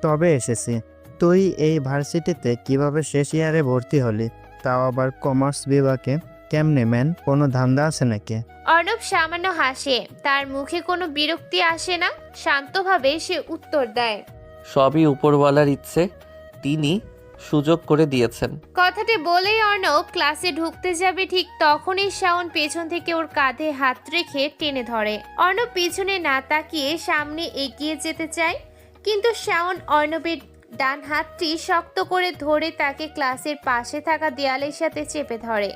[SPEAKER 4] তবে এসেছি। তুই এই ভার্সিটিতে কিভাবে শেষ ইয়ারে ভর্তি হলি, তাও আবার কমার্স বিভাগে? কেমনে ম্যান, কোনো ধান্দা আছে নাকি?
[SPEAKER 1] অর্ণব সামান্য হাসে, তার মুখে কোনো বিরক্তি আসে না। শান্তভাবে সে উত্তর দেয়,
[SPEAKER 2] সবই উপরওয়ালার ইচ্ছে, তিনি সুযোগ করে দিয়েছেন।
[SPEAKER 1] কথাটি বলেই অর্ণব ক্লাসে ঢুকতে যাবে, ঠিক তখনই শাওন পেছন থেকে ওর কাঁধে হাত রেখে টেনে ধরে। অর্ণব পিছনে না তাকিয়ে সামনে এগিয়ে যেতে চায়, কিন্তু শাওন অর্ণবের ডান হাতটি শক্ত করে ধরে তাকে ক্লাসের পাশে থাকা দেয়ালের সাথে চেপে ধরে।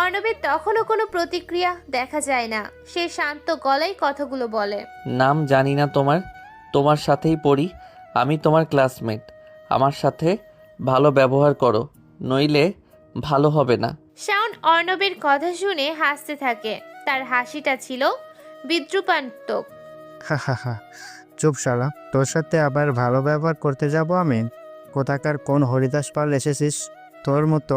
[SPEAKER 1] অর্ণবের তখনও কোনো প্রতিক্রিয়া দেখা যায় না। সে শান্ত গলায় কথাগুলো বলে,
[SPEAKER 2] নাম জানি না তোমার সাথেই পড়ি, আমি তোমার ক্লাসমেট। আমার সাথে ভালো ব্যবহার করো, নইলে ভালো হবে না।
[SPEAKER 1] শাওন অর্ণবের কথা শুনে হাসতে থাকে। তার হাসিটা ছিল বিদ্রুপাত্মক।
[SPEAKER 4] হা হা হা, চুপ শালা, তোর সাথে আবার ভালো ব্যবহার করতে যাব আমি? কোথাকার কোন হরিদাস পাল এসেছিস? তোর মতো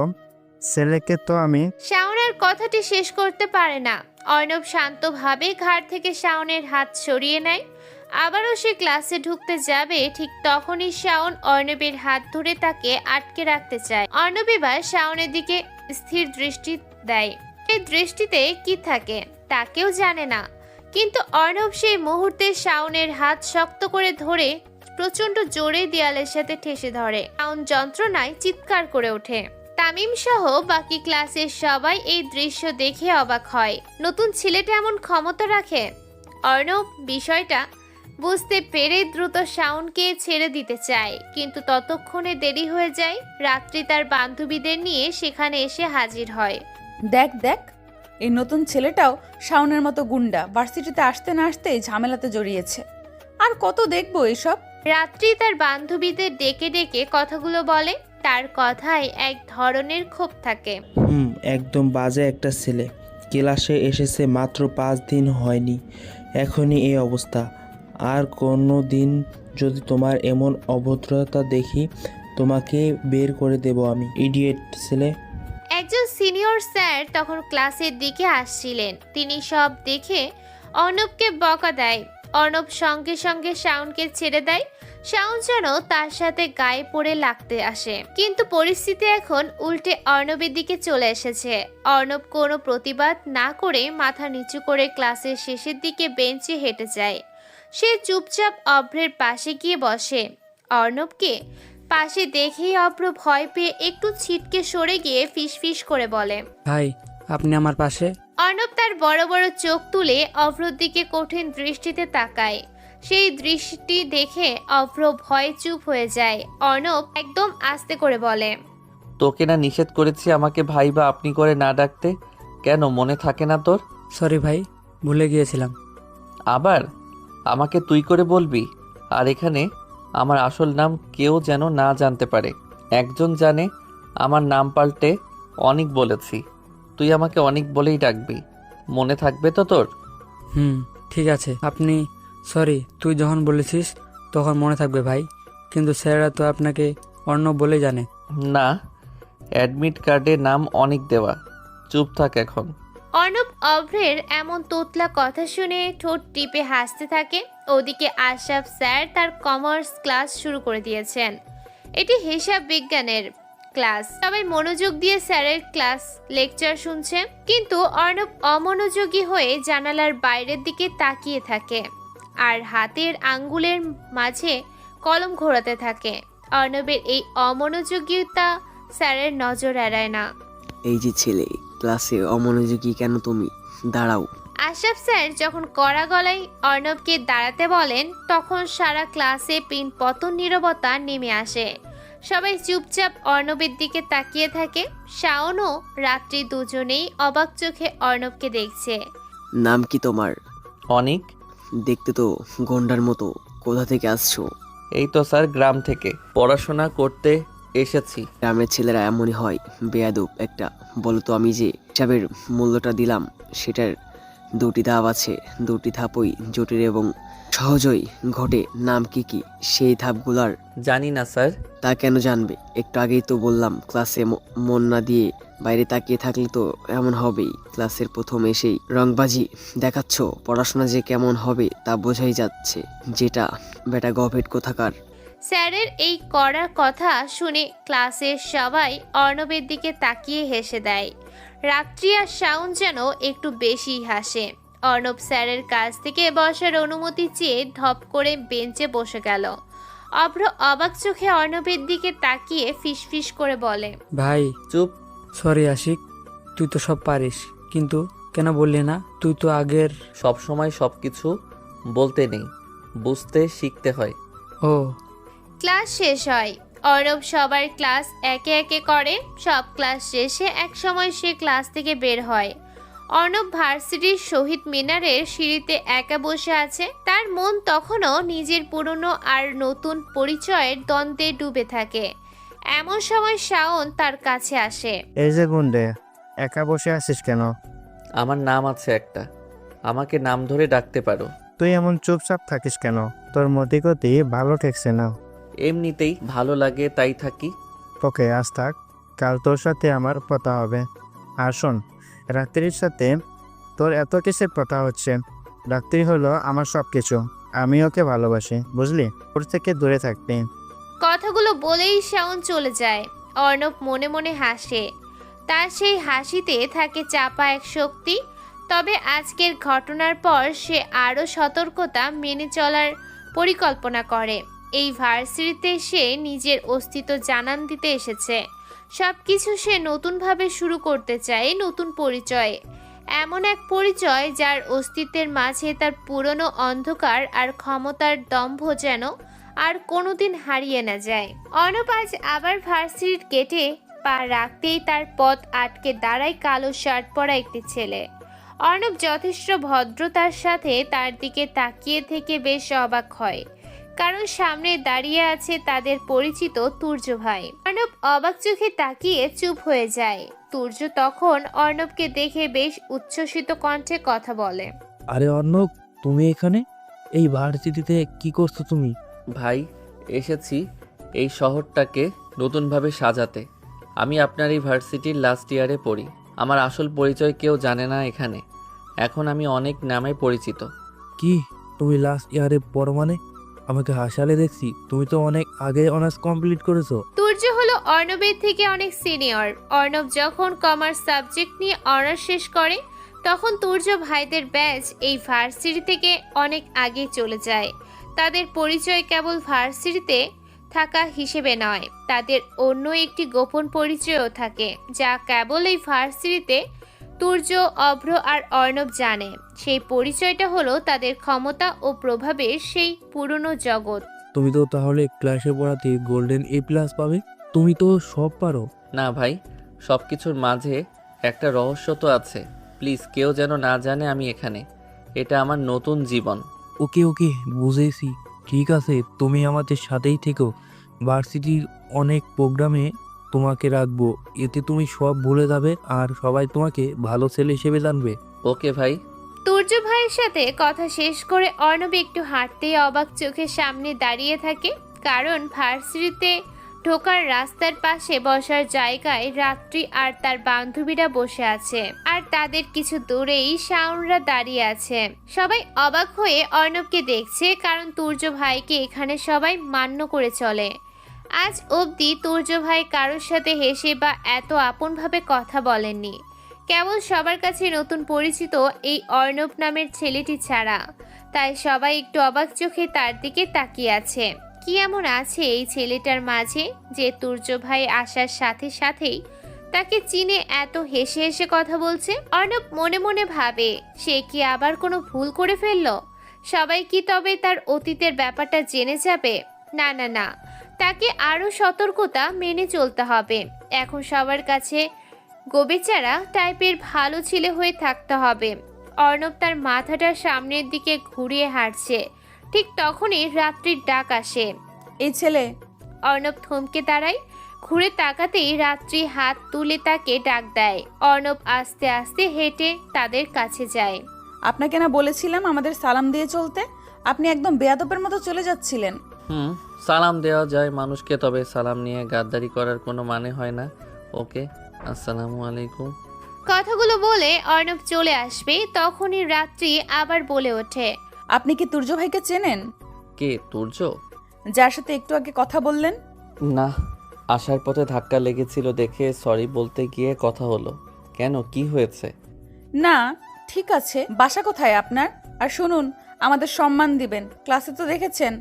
[SPEAKER 4] ছেলেকে তো আমি।
[SPEAKER 1] শাওনের কথাটি শেষ করতে পারে না। অর্ণব শান্তভাবে ঘাড় থেকে শাওনের হাত সরিয়ে নেয়। আবারও সে ক্লাসে ঢুকতে যাবে, ঠিক তখনই শাওন অর্ণবের হাত ধরে তাকে আটকে রাখতে চায়। অর্ণব এবার শাওনের দিকে স্থির দৃষ্টি দেয়। এই দৃষ্টিতে কি থাকে তাকেও জানে না, কিন্তু অর্ণব সেই মুহূর্তে শাওনের হাত শক্ত করে ধরে প্রচন্ড জোরে দেয়ালের সাথে ঠেসে ধরে। শাওন যন্ত্রণায় চিৎকার করে ওঠে। তামিম সহ বাকি ক্লাসের সবাই এই দৃশ্য দেখে অবাক হয়। নতুন ছেলেটা এমন ক্ষমতা রাখে? অর্ণব বিষয়টা বুঝতে পেরে দ্রুত শাওনকে ছেড়ে দিতে চায়, কিন্তু ততক্ষণে দেরি হয়ে যায়। রাত্রি তার বান্ধবীদের নিয়ে সেখানে এসে হাজির হয়।
[SPEAKER 6] দেখ দেখ, এই নতুন ছেলেটাও শাওনের মতো গুন্ডা, ভার্সিটিতে আসতে না আসতেই ঝামেলাতে জড়িয়েছে। আর কত দেখবো এসব?
[SPEAKER 1] রাত্রি তার বান্ধবীদের ডেকে ডেকে কথাগুলো বলে। তার কথায় এক ধরনের ক্ষোভ থাকে।
[SPEAKER 9] একদম বাজে একটা ছেলে। ক্লাসে এসেছে মাত্র 5 দিন হয়নি, এখনই এই অবস্থা। আর কোনো দিন যদি তোমার এমন অভদ্রতা দেখি, তোমাকে বের করে দেব আমি, ইডিয়েট ছেলে।
[SPEAKER 1] একজন সিনিয়র স্যার তখন ক্লাসের দিকে আসছিলেন। তিনি সব দেখে অর্ণবকে বকা দেয়। অর্ণব সঙ্গে সঙ্গে শাওনকে ছেড়ে দেয়। শাওন যেন তার সাথে গায়ে পড়ে লাগতে আসে, কিন্তু পরিস্থিতি এখন উল্টে অর্ণবের দিকে চলে এসেছে। অর্ণব কোনো প্রতিবাদ না করে মাথা নিচু করে ক্লাসের শেষের দিকে বেঞ্চে হেঁটে যায়। সে চুপচাপ অভ্রের পাশে গিয়ে বসে। অর্ণবকে পাশে দেখেই অভ্র ভয় পেয়ে একটু ছিটকে সরে গিয়ে ফিসফিস করে বলে,
[SPEAKER 8] ভাই আপনি আমার পাশে।
[SPEAKER 1] অর্ণব তার বড় বড় চোখ তুলে অভ্রর দিকে কঠিন দৃষ্টিতে তাকায়। সেই দৃষ্টি দেখে অভ্র ভয়ে চুপ হয়ে যায়। অর্ণব একদম আস্তে করে বলে,
[SPEAKER 2] তোকে না নিষেধ করেছি আমাকে ভাই বা আপনি করে না ডাকতে? কেন মনে থাকে না তোর?
[SPEAKER 8] সরি ভাই, ভুলে গিয়েছিলাম।
[SPEAKER 2] আবার আমাকে তুই করে বলবি? আর এখানে আমার আসল নাম কেউ যেন না জানতে পারে। একজন জানে আমার নাম পাল্টে অনিক বলেছি, তুই আমাকে অনিক বলেই ডাকবি, মনে থাকবে তো তোর?
[SPEAKER 8] ঠিক আছে, আপনি সরি তুই যখন বলেছিস তখন মনে থাকবে ভাই, কিন্তু স্যাররা তো আপনাকে অর্ণব বলে জানে।
[SPEAKER 2] না, অ্যাডমিট কার্ডে নাম অনিক দেওয়া। চুপ থাক এখন।
[SPEAKER 1] অর্ণব অভ্রের এমন তোতলা কথা শুনে ঠোঁট টিপে হাসতে থাকে। ওদিকে আশরাফ স্যার তার কমার্স ক্লাস শুরু করে দিয়েছেন। এটি হিসাব বিজ্ঞানের ক্লাস। সবাই মনোযোগ দিয়ে স্যারের ক্লাস লেকচার শুনছে, কিন্তু অর্ণব অমনোযোগী হয়ে জানালার বাইরের দিকে তাকিয়ে থাকে আর হাতের আঙ্গুলের মাঝে কলম ঘোরাতে থাকে। অর্ণবের এই অমনোযোগিতা স্যারের নজর এড়ায় না।
[SPEAKER 12] এই যে ছেলে, ক্লাসে অমনোযোগী কেন তুমি? দাঁড়াও।
[SPEAKER 1] আশরাফ স্যার যখন কড়া গলায় অর্ণবকে দাঁড়াতে বলেন, তখন সারা ক্লাসে পিনপতন নীরবতা নেমে আসে। সবাই চুপচাপ অর্ণবের দিকে তাকিয়ে থাকে। শাওন ও রাত্রি দুজনেই অবাক চোখে অর্ণবকে দেখছে।
[SPEAKER 12] নাম কি তোমার?
[SPEAKER 2] অনিক।
[SPEAKER 12] দেখতে তো গন্ডার মতো। কোথা থেকে আসছো?
[SPEAKER 2] এই তো স্যার, গ্রাম থেকে পড়াশোনা করতে এসেছি।
[SPEAKER 12] গ্রামের ছেলেরা এমনই হয়, বেয়াদব একটা। বলো তো, আমি যে হিসাবের মূল্যটা দিলাম সেটার দুটি ধাপ আছে, দুটি ধাপই জটিল এবং সহজই ঘটে। নাম কি কি সেই ধাপগুলার?
[SPEAKER 2] জানি না স্যার।
[SPEAKER 12] তা কেন জানবে? একটু আগেই তো বললাম ক্লাসে মন না দিয়ে বাইরে তাকিয়ে থাকলে তো এমন হবেই। ক্লাসের প্রথম এসেই রংবাজি দেখাচ্ছ, পড়াশোনা যে কেমন হবে তা বোঝাই যাচ্ছে। যেটা বেটা গভীর কোথাকার।
[SPEAKER 1] স্যারের এই কড়া কথা শুনে ক্লাসের সবাই অর্ণবের দিকে তাকিয়ে হেসে দেয়। রাত্রি আর শাওন যেন একটু বেশি হাসে। অর্ণব স্যারের কাছ থেকে বসার অনুমতি চেয়ে ধপ করে বেঞ্চে বসে গেল। অভ্র অবাক চোখে অর্ণবের দিকে তাকিয়ে ফিসফিস করে বলে,
[SPEAKER 8] ভাই
[SPEAKER 2] চুপ।
[SPEAKER 8] সরি আশিক, তুই তো সব পারিস, কিন্তু কেন বললি না? তুই তো আগের।
[SPEAKER 2] সব সময় সব কিছু বলতে নেই, বুঝতে শিখতে হয়।
[SPEAKER 8] ও
[SPEAKER 1] ক্লাস শেষ হয়। অর্ণব সবার ক্লাস একে একে করে। সব ক্লাস শেষে এক সময় সে ক্লাস থেকে বের হয়। অর্ণব ভার্সিটির শহীদ মিনারের সিঁড়িতে একা বসে আছে। তার মন তখনও নিজের পুরনো আর নতুন পরিচয়ের দ্বন্দ্বে ডুবে থাকে। এমন সময় শাওন তার কাছে আসে।
[SPEAKER 4] এই যে গুন্ডে, একা বসে আছিস কেন?
[SPEAKER 2] আমার নাম আছে একটা, আমাকে নাম ধরে ডাকতে পারো।
[SPEAKER 4] তুই এমন চুপচাপ থাকিস কেন? তোর মতিগতি ভালো ঠেকছে না।
[SPEAKER 2] এমনিতেই ভালো লাগে তাই থাকি।
[SPEAKER 4] ওকে, আজ থাক, কাল তোর সাথে আমার কথা হবে। আর শোন, রাত্রির সাথে তোর এত কিসের কথা হচ্ছে? রাত্রি হলো আমার সব কিছু। আমি ওকে ভালোবাসি, বুঝলি? ওর থেকে দূরে থাকবি।
[SPEAKER 1] কথাগুলো বলেই শাওন চলে যায়। অর্ণব মনে মনে হাসে। তার সেই হাসিতে থাকে চাপা এক শক্তি। তবে আজকের ঘটনার পর সে আরও সতর্কতা মেনে চলার পরিকল্পনা করে। এই ভার্সিটিতে সে নিজের অস্তিত্ব জানান দিতে এসেছে। সব কিছু সে নতুনভাবে শুরু করতে চায়, নতুন পরিচয়ে। এমন এক পরিচয় যার অস্তিত্বের মাঝে তার পুরনো অন্ধকার আর ক্ষমতার দম্ভ যেন আর কোনোদিন হারিয়ে না যায়। অর্ণব আজ আবার ভার্সিটির গেটে পা রাখতেই তার পথ আটকে দাঁড়ায় কালো শার্ট পরা একটি ছেলে। অর্ণব যথেষ্ট ভদ্রতার সাথে তার দিকে তাকিয়ে থেকে বেশ অবাক হয়, কারণ সামনে দাঁড়িয়ে আছে তাদের পরিচিত তুর্য ভাই। অর্ণব অবাক চোখে তাকিয়ে চুপ হয়ে যায়। তুর্য তখন অর্ণবকে দেখে বেশ উচ্ছ্বসিত কণ্ঠে কথা বলে।
[SPEAKER 9] আরে অর্ণব, তুমি এখানে? এই ভার্সিটিতে কি করছো তুমি?
[SPEAKER 2] ভাই, এসেছি এই শহরটাকে নতুনভাবে সাজাতে। আমি আপনার এই ভার্সিটির লাস্ট ইয়ারে পড়ি। আমার আসল পরিচয় কেউ জানে না এখানে। এখন আমি অনেক নামে পরিচিত।
[SPEAKER 9] কি, তুমি লাস্ট ইয়ারে পড়ো মানে? আমাকে হাসালে দেখছি। তুমি তো অনেক আগে অনার্স কমপ্লিট করেছো।
[SPEAKER 1] তুর্য হলো অর্ণবের থেকে অনেক সিনিয়র। অর্ণব যখন কমার্স সাবজেক্ট নিয়ে অনার্স শেষ করে, তখন তুর্য ভাইদের ব্যাচ এই ভার্সিটি থেকে অনেক আগে চলে যায়। তাদের পরিচয় কেবল ভার্সিটিতে থাকা হিসেবে নয়, তাদের অন্য একটি গোপন পরিচয়ও থাকে, যা কেবল এই ভার্সিটিতে তুর্য, অভ্র আর অর্ণব জানে। সেই পরিচয়টা হলো তাদের ক্ষমতা ও প্রভাবের সেই পুরনো জগৎ।
[SPEAKER 9] তুমি তো তাহলে ক্লাসে পড়াতে গোল্ডেন A+ পাবে। তুমি তো সব পারো।
[SPEAKER 2] না ভাই, সব কিছুর মাঝে একটা রহস্য তো আছে। প্লিজ কেউ যেন না জানে আমি এখানে। এটা আমার নতুন জীবন।
[SPEAKER 9] ওকে ওকে, বুঝেছি। ঠিক আছে, তুমি আমাদের সাথেই থেকো। ভার্সিটির অনেক প্রোগ্রামে তোমাকে রাখবো। এতে তুমি সব ভুলে যাবে আর সবাই তোমাকে ভালো ছেলে হিসেবে জানবে।
[SPEAKER 2] ওকে ভাই।
[SPEAKER 1] তুর্য ভাইয়ের সাথে কথা শেষ করে অর্ণব একটু হাঁটতেই অবাক চোখে সামনে দাঁড়িয়ে থাকে, কারণ ভার্সিটিতে ঢোকার রাস্তার পাশে বসার জায়গায় রাত্রি আর তার বান্ধবীরা বসে আছে, আর তাদের কিছু দূরেই শাওনরা দাঁড়িয়ে আছে। সবাই অবাক হয়ে অর্ণবকে দেখছে, কারণ তুর্য ভাইকে এখানে সবাই মান্য করে চলে। আজ অবধি তুর্য ভাই কারোর সাথে হেসে বা এত আপনভাবে কথা বলেননি, কেবল সবার কাছে নতুন পরিচিত এই অর্ণব নামের ছেলেটি ছাড়া। তাই সবাই একটু অবাক চোখে তার দিকে তাকিয়ে আছে। কি এমন আছে এই ছেলেটার মাঝে যে তুর্য ভাই আসার সাথে সাথেই তাকে চিনে এত হেসে হেসে কথা বলছে? অর্ণব মনে মনে ভাবে, সে কি আবার কোনো ভুল করে ফেললো? সবাই কি তবে তার অতীতের ব্যাপারটা জেনে যাবে? না না না, তাকে আরও সতর্কতা মেনে চলতে হবে। এখন সবার কাছে গোবেচারা টাইপের ভালো ছেলে হয়ে থাকতে হবে। অর্ণব তার মাথাটা সামনের দিকে ঘুরিয়ে হাঁটছে। ঠিক তখনই রাত্রির ডাক আসে।
[SPEAKER 6] এই ছেলে।
[SPEAKER 1] অর্ণব থমকে দাঁড়ায়। ঘুরে তাকাতেই রাত্রি হাত তুলে তাকে ডাক দেয়। অর্ণব আস্তে আস্তে হেঁটে তাদের কাছে যায়।
[SPEAKER 6] আপনাকে না বলেছিলাম আমাদের সালাম দিয়ে চলতে? আপনি একদম বেয়াদবের মতো চলে যাচ্ছিলেন।
[SPEAKER 2] সালাম দেওয়া যায় মানুষকে, তবে সালাম নিয়ে গাদ্দারি করার কোনো মানে হয় না। ওকে, আসসালামু আলাইকুম।
[SPEAKER 1] কথাগুলো বলে অর্ণব চলে আসবে, তখনই রাত্রি আবার বলে ওঠে,
[SPEAKER 6] আপনি কি তুর্য ভাইকে চেনেন?
[SPEAKER 2] কে তুর্য?
[SPEAKER 6] যার সাথে একটু আগে কথা বললেন?
[SPEAKER 2] না, আসার পথে ধাক্কা লেগেছিল দেখে সরি বলতে গিয়ে কথা হলো। কেন, কি হয়েছে?
[SPEAKER 6] না, ঠিক আছে। বাসা কোথায় আপনার? আর শুনুন, আমাদের সম্মান দিবেন। ক্লাসে তো দেখেছেন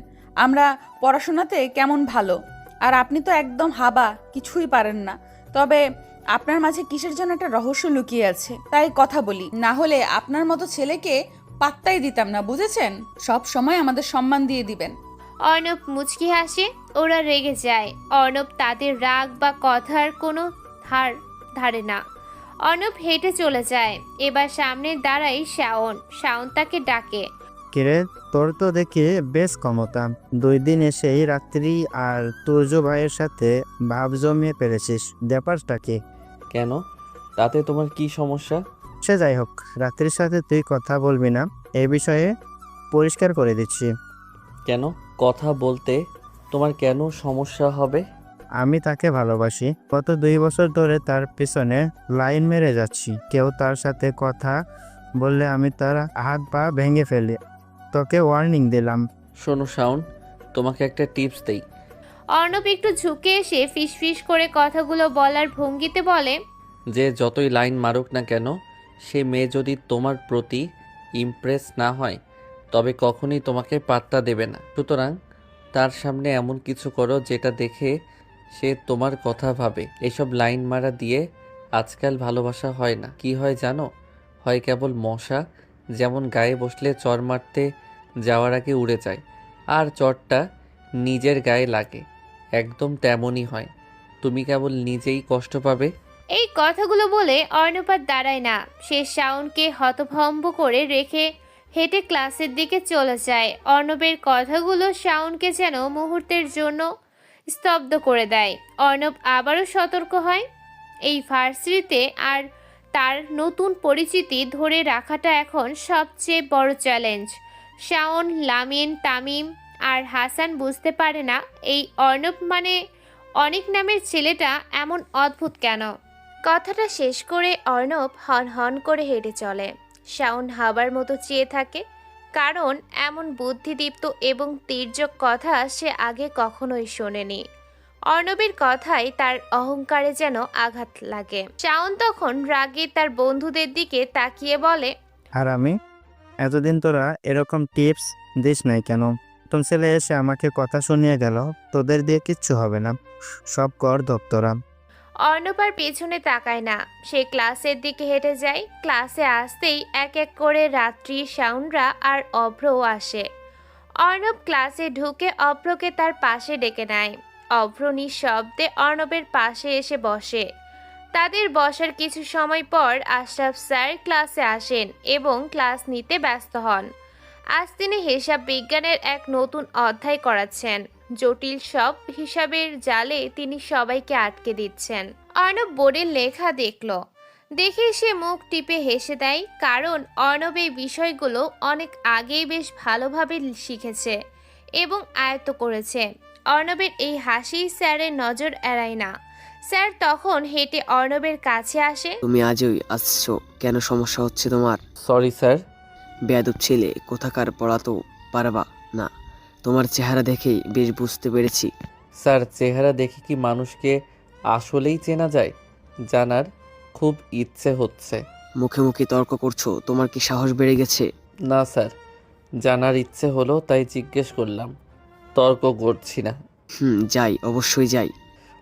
[SPEAKER 6] আমরা পড়াশোনাতে কেমন ভালো, আর আপনি তো একদম হাবা, কিছুই পারেন না। তবে আপনার মাঝে কিসের জন্য একটা রহস্য লুকিয়ে আছে, তাই কথা বলি। না হলে আপনার মতো ছেলেকে পাত্তাই দিতাম না, বুঝেছেন? সব সময় আমাদের সম্মান দিয়ে দিবেন।
[SPEAKER 1] অর্ণব মুচকি হাসে। ওরা রেগে যায়। অর্ণব তাদের রাগ বা কথার কোনো ধারে না। অর্ণব হেঁটে চলে যায়। এবার সামনে দাঁড়ায় শাওন। শাওন তাকে ডাকে,
[SPEAKER 4] কিরে, তোর তো দেখি বেশ ক্ষমতা। 2 দিন এসেই রাত্রি আর তুর্য ভাইয়ের সাথে ভাব জমিয়ে পেরেছিস, ব্যাপারটা কি?
[SPEAKER 2] কেন, তাতে তোমার কি সমস্যা?
[SPEAKER 4] সে যাই হোক, রাত্রির সাথে তুই কথা বলবি না, এই বিষয়ে পরিষ্কার করে দিচ্ছি।
[SPEAKER 2] কেন কথা বলতে তোমার কেন সমস্যা হবে?
[SPEAKER 4] আমি তাকে ভালোবাসি। গত 2 বছর ধরে তার পিছনে লাইন মেরে যাচ্ছি। কেউ তার সাথে কথা বললে আমি তার হাত পা ভেঙে ফেলি। তোকে ওয়ার্নিং দিলাম।
[SPEAKER 2] শোনো শাওন, তোমাকে একটা টিপস দেই।
[SPEAKER 1] অর্ণব একটু ঝুঁকে এসে ফিসফিস করে কথাগুলো বলার ভঙ্গিতে বলে,
[SPEAKER 2] যে যতই লাইন মারুক না কেন, সে মেয়ে যদি তোমার প্রতি ইমপ্রেস না হয় তবে কখনোই তোমাকে পাত্তা দেবে না। সুতরাং তার সামনে এমন কিছু করো যেটা দেখে সে তোমার কথা ভাবে। এসব লাইন মারা দিয়ে আজকাল ভালোবাসা হয় না। কি হয় জানো? হয় কেবল মশা যেমন গায়ে বসলে চর মারতে যাওয়ার আগে উড়ে যায়, আর চরটা নিজের গায়ে লাগে, একদম তেমনই হয়। তুমি কেবল নিজেই কষ্ট পাবে।
[SPEAKER 1] এই কথাগুলো বলে অর্ণব আর দাঁড়ায় না। সে শাওনকে হতভম্ব করে রেখে হেঁটে ক্লাসের দিকে চলে যায়। অর্ণবের কথাগুলো শাওনকে যেন মুহূর্তের জন্য স্তব্ধ করে দেয়। অর্ণব আবারও সতর্ক হয়। এই ভার্সিটিতে আর তার নতুন পরিচিতি ধরে রাখাটা এখন সবচেয়ে বড় চ্যালেঞ্জ। শাওন, লামিন, তামিম আর হাসান বুঝতে পারে না এই অর্ণব মানে অনেক নামের ছেলেটা এমন অদ্ভুত কেন। কথাটা শেষ করে অর্ণব হন হন করে হেঁটে চলে। শাওন হাবার মতো চেয়ে থাকে, কারণ এমন বুদ্ধিদীপ্ত এবং তীর্যক কথা সে আগে কখনোই শোনেনি। অর্ণবের কথায় তার অহংকারে যেন আঘাত লাগে। শাওন তখন রাগে তার বন্ধুদের দিকে তাকিয়ে বলে,
[SPEAKER 4] আর আমি এতদিন তোরা এরকম টিপস দিস নাই কেন? তোম ছেলে এসে আমাকে কথা শুনিয়ে গেল, তোদের দিয়ে কিচ্ছু হবে না, সব কর দপ্তরা।
[SPEAKER 1] অর্ণব আর পেছনে তাকায় না। সে ক্লাসের দিকে হেঁটে যায়। ক্লাসে আসতেই এক এক করে রাত্রি, শাওনরা আর অভ্রও আসে। অর্ণব ক্লাসে ঢুকে অভ্রকে তার পাশে ডেকে নেয়। অভ্র নিঃশব্দে অর্ণবের পাশে এসে বসে। তাদের বসার কিছু সময় পর আশরাফ স্যার ক্লাসে আসেন এবং ক্লাস নিতে ব্যস্ত হন। আজ তিনি হিসাব বিজ্ঞানের এক নতুন অধ্যায় করাচ্ছেন। জটিল সব হিসাবের জালে তিনি সবাইকে আটকে দিচ্ছেন। অর্ণব বোর্ডের লেখা দেখে সে মুখ টিপে হেসে দেয়, কারণ অর্ণব এই বিষয়গুলো অনেক আগেই বেশ ভালোভাবে শিখেছে এবং আয়ত্ত করেছে। অর্ণবের এই হাসি স্যারের নজর এড়ায় না। স্যার তখন হেঁটে অর্ণবের কাছে আসে।
[SPEAKER 12] তুমি আজই আসছো কেন? সমস্যা হচ্ছে তোমার?
[SPEAKER 2] Sorry sir.
[SPEAKER 12] বেয়াদব ছেলে কোথাকার, পড়াতো পারবা না? তোমার চেহারা দেখেই বেশ বুঝতে পেরেছি।
[SPEAKER 2] স্যার, চেহারা দেখে কি মানুষকে আসলেই চেনা যায়? জানার খুব ইচ্ছে হচ্ছে।
[SPEAKER 12] মুখে মুখে তর্ক করছো, তোমার কি সাহস বেড়ে গেছে?
[SPEAKER 2] না স্যার, জানার ইচ্ছে হলো তাই জিজ্ঞেস করলাম, তর্ক করছি না।
[SPEAKER 12] যাই, অবশ্যই যাই।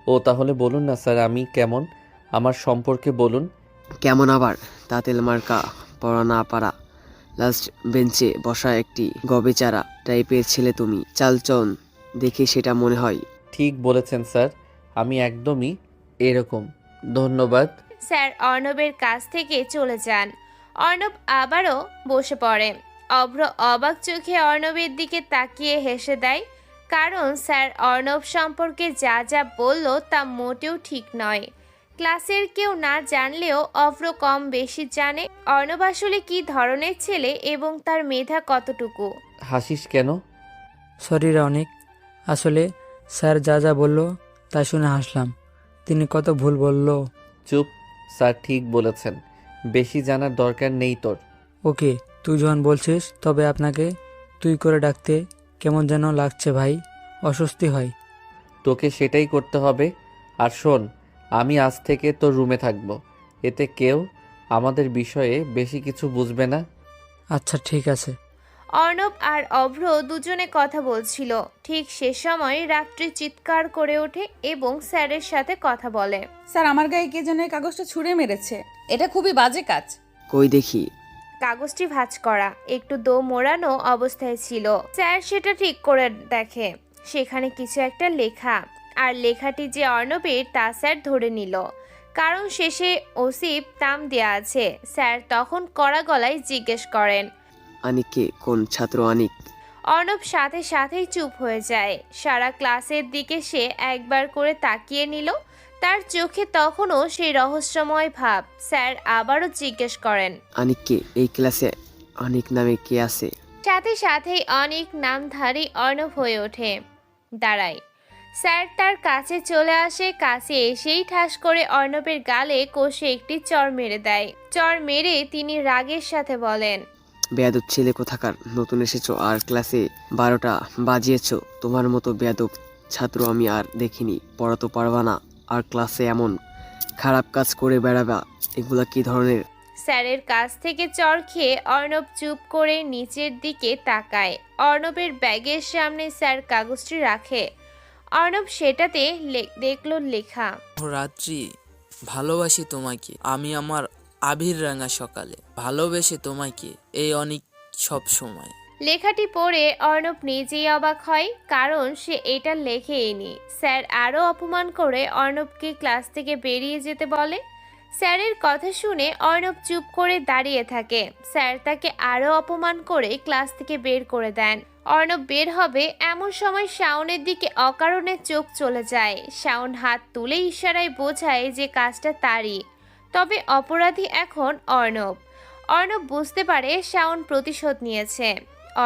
[SPEAKER 2] ও তাহলে বলুন না স্যার, আমি কেমন, আমার সম্পর্কে বলুন।
[SPEAKER 12] কেমন আবার? তাতেল মার্কা, পড়া না পারা, লাস্ট বেঞ্চে বসা একটি গবেচারা টাইপের ছেলে তুমি। চালচন দেখে সেটা মনে হয়।
[SPEAKER 2] ঠিক বলেছেন স্যার, আমি একদমই এরকম। ধন্যবাদ।
[SPEAKER 1] স্যার অর্ণবের কাছ থেকে চলে যান। অর্ণব আবারও বসে পড়ে। অভ্র অবাক চোখে অর্ণবের দিকে তাকিয়ে হেসে দেয়, কারণ স্যার অর্ণব সম্পর্কে যা যা বলল তা মোটেও ঠিক নয়। ক্লাসের কেউ না জানলেও অভ্র কম বেশি জানে অর্ণব আসলে কি ধরনের ছেলে এবং তার মেধা কতটুকু।
[SPEAKER 2] হাসিস কেন?
[SPEAKER 8] সরি অনেক, আসলে স্যার যা যা বললো তা শুনে হাসলাম। তিনি কত ভুল বললো।
[SPEAKER 2] চুপ, স্যার ঠিক বলেছেন, বেশি জানার দরকার নেই তোর।
[SPEAKER 8] ওকে, তুই যখন বলছিস, তবে আপনাকে তুই করে ডাকতে কেমন যেন লাগছে ভাই, অস্বস্তি হয়।
[SPEAKER 2] তোকে সেটাই করতে হবে। আর শোন, আমি আজ থেকে তোর রুমে থাকবো, এতে কেউ আমাদের বিষয়ে বেশি কিছু বুঝবে না।
[SPEAKER 8] আচ্ছা ঠিক আছে।
[SPEAKER 1] অর্ণব আর অভ্র দুজনে কথা বলছিল, ঠিক সে সময় রাত্রি চিৎকার করে ওঠে এবং স্যারের সাথে কথা বলে।
[SPEAKER 6] স্যার, আমার গায়ে কে যেন এই কাগজটা ছুঁড়ে মেরেছে। এটা খুবই বাজে কাজ।
[SPEAKER 12] কই দেখি।
[SPEAKER 1] কাগজটি ভাঁজ করা, একটু দো মোড়ানো অবস্থায় ছিল। স্যার সেটা ঠিক করে দেখে, সেখানে কিছু একটা লেখা, আর লেখাটি যে অর্ণবের তা স্যার ধরে নিল, কারণ শেষে ওসিফ নাম দেয়া আছে। স্যার তখন কড়া গলায় জিজ্ঞেস করেন,
[SPEAKER 12] আনিককে? কোন ছাত্র আনিক?
[SPEAKER 1] অর্ণব সাথে সাথেই চুপ হয়ে যায়। সারা ক্লাসের দিকে সে একবার করে তাকিয়ে নিল, তার চোখে তখনও সেই রহস্যময় ভাব। স্যার আবারও জিজ্ঞেস করেন,
[SPEAKER 12] আনিককে? এই ক্লাসে আনিক নামে কে আছে?
[SPEAKER 1] সাথে সাথেই অনেক নামধারী অর্ণব হয়ে ওঠে, দাঁড়ায়। স্যার তার কাছে চলে আসে, কাছে এসেই ঠাস করে অর্ণবের গালে কষে একটি চড় মেরে দেয়। চড় মেরে তিনি রাগের সাথে বলেন,
[SPEAKER 12] বেয়াদব ছেলে কোথাকার, নতুন এসেছো আর ক্লাসে 12টা বাজিয়েছো। তোমার মতো বেয়াদব ছাত্র আমি আর দেখিনি। পড়াতে পারবা না আর ক্লাসে এমন খারাপ কাজ করে বেড়াবা, এগুলা কি ধরনের?
[SPEAKER 1] স্যারের কাছ থেকে চড় খেয়ে অর্ণব চুপ করে নিচের দিকে তাকায়। অর্ণবের ব্যাগের সামনে স্যার কাগজটি রাখে। অর্ণব সেটাতে দেখল লেখা,
[SPEAKER 13] রাত্রি, ভালোবাসি তোমাকে আমি আমার আবির রাঙা সকালে, ভালোবেসে তোমাকে এই অনেক সব সময়।
[SPEAKER 1] লেখাটি পড়ে অর্ণব নিজেই অবাক হয়, কারণ সে এটা লেখেইনি। স্যার আরও অপমান করে অর্ণবকে ক্লাস থেকে বেরিয়ে যেতে বলে। স্যারের কথা শুনে অর্ণব চুপ করে দাঁড়িয়ে থাকে। স্যার তাকে আরও অপমান করে ক্লাস থেকে বের করে দেন। অর্ণব বের হবে এমন সময় শাওনের দিকে অকারণে চোখ চলে যায়। শাওন হাত তুলে ইশারায় বোঝায় যে কাজটা তারই, তবে অপরাধী এখন অর্ণব। অর্ণব বুঝতে পারে শাওন প্রতিশোধ নিয়েছে।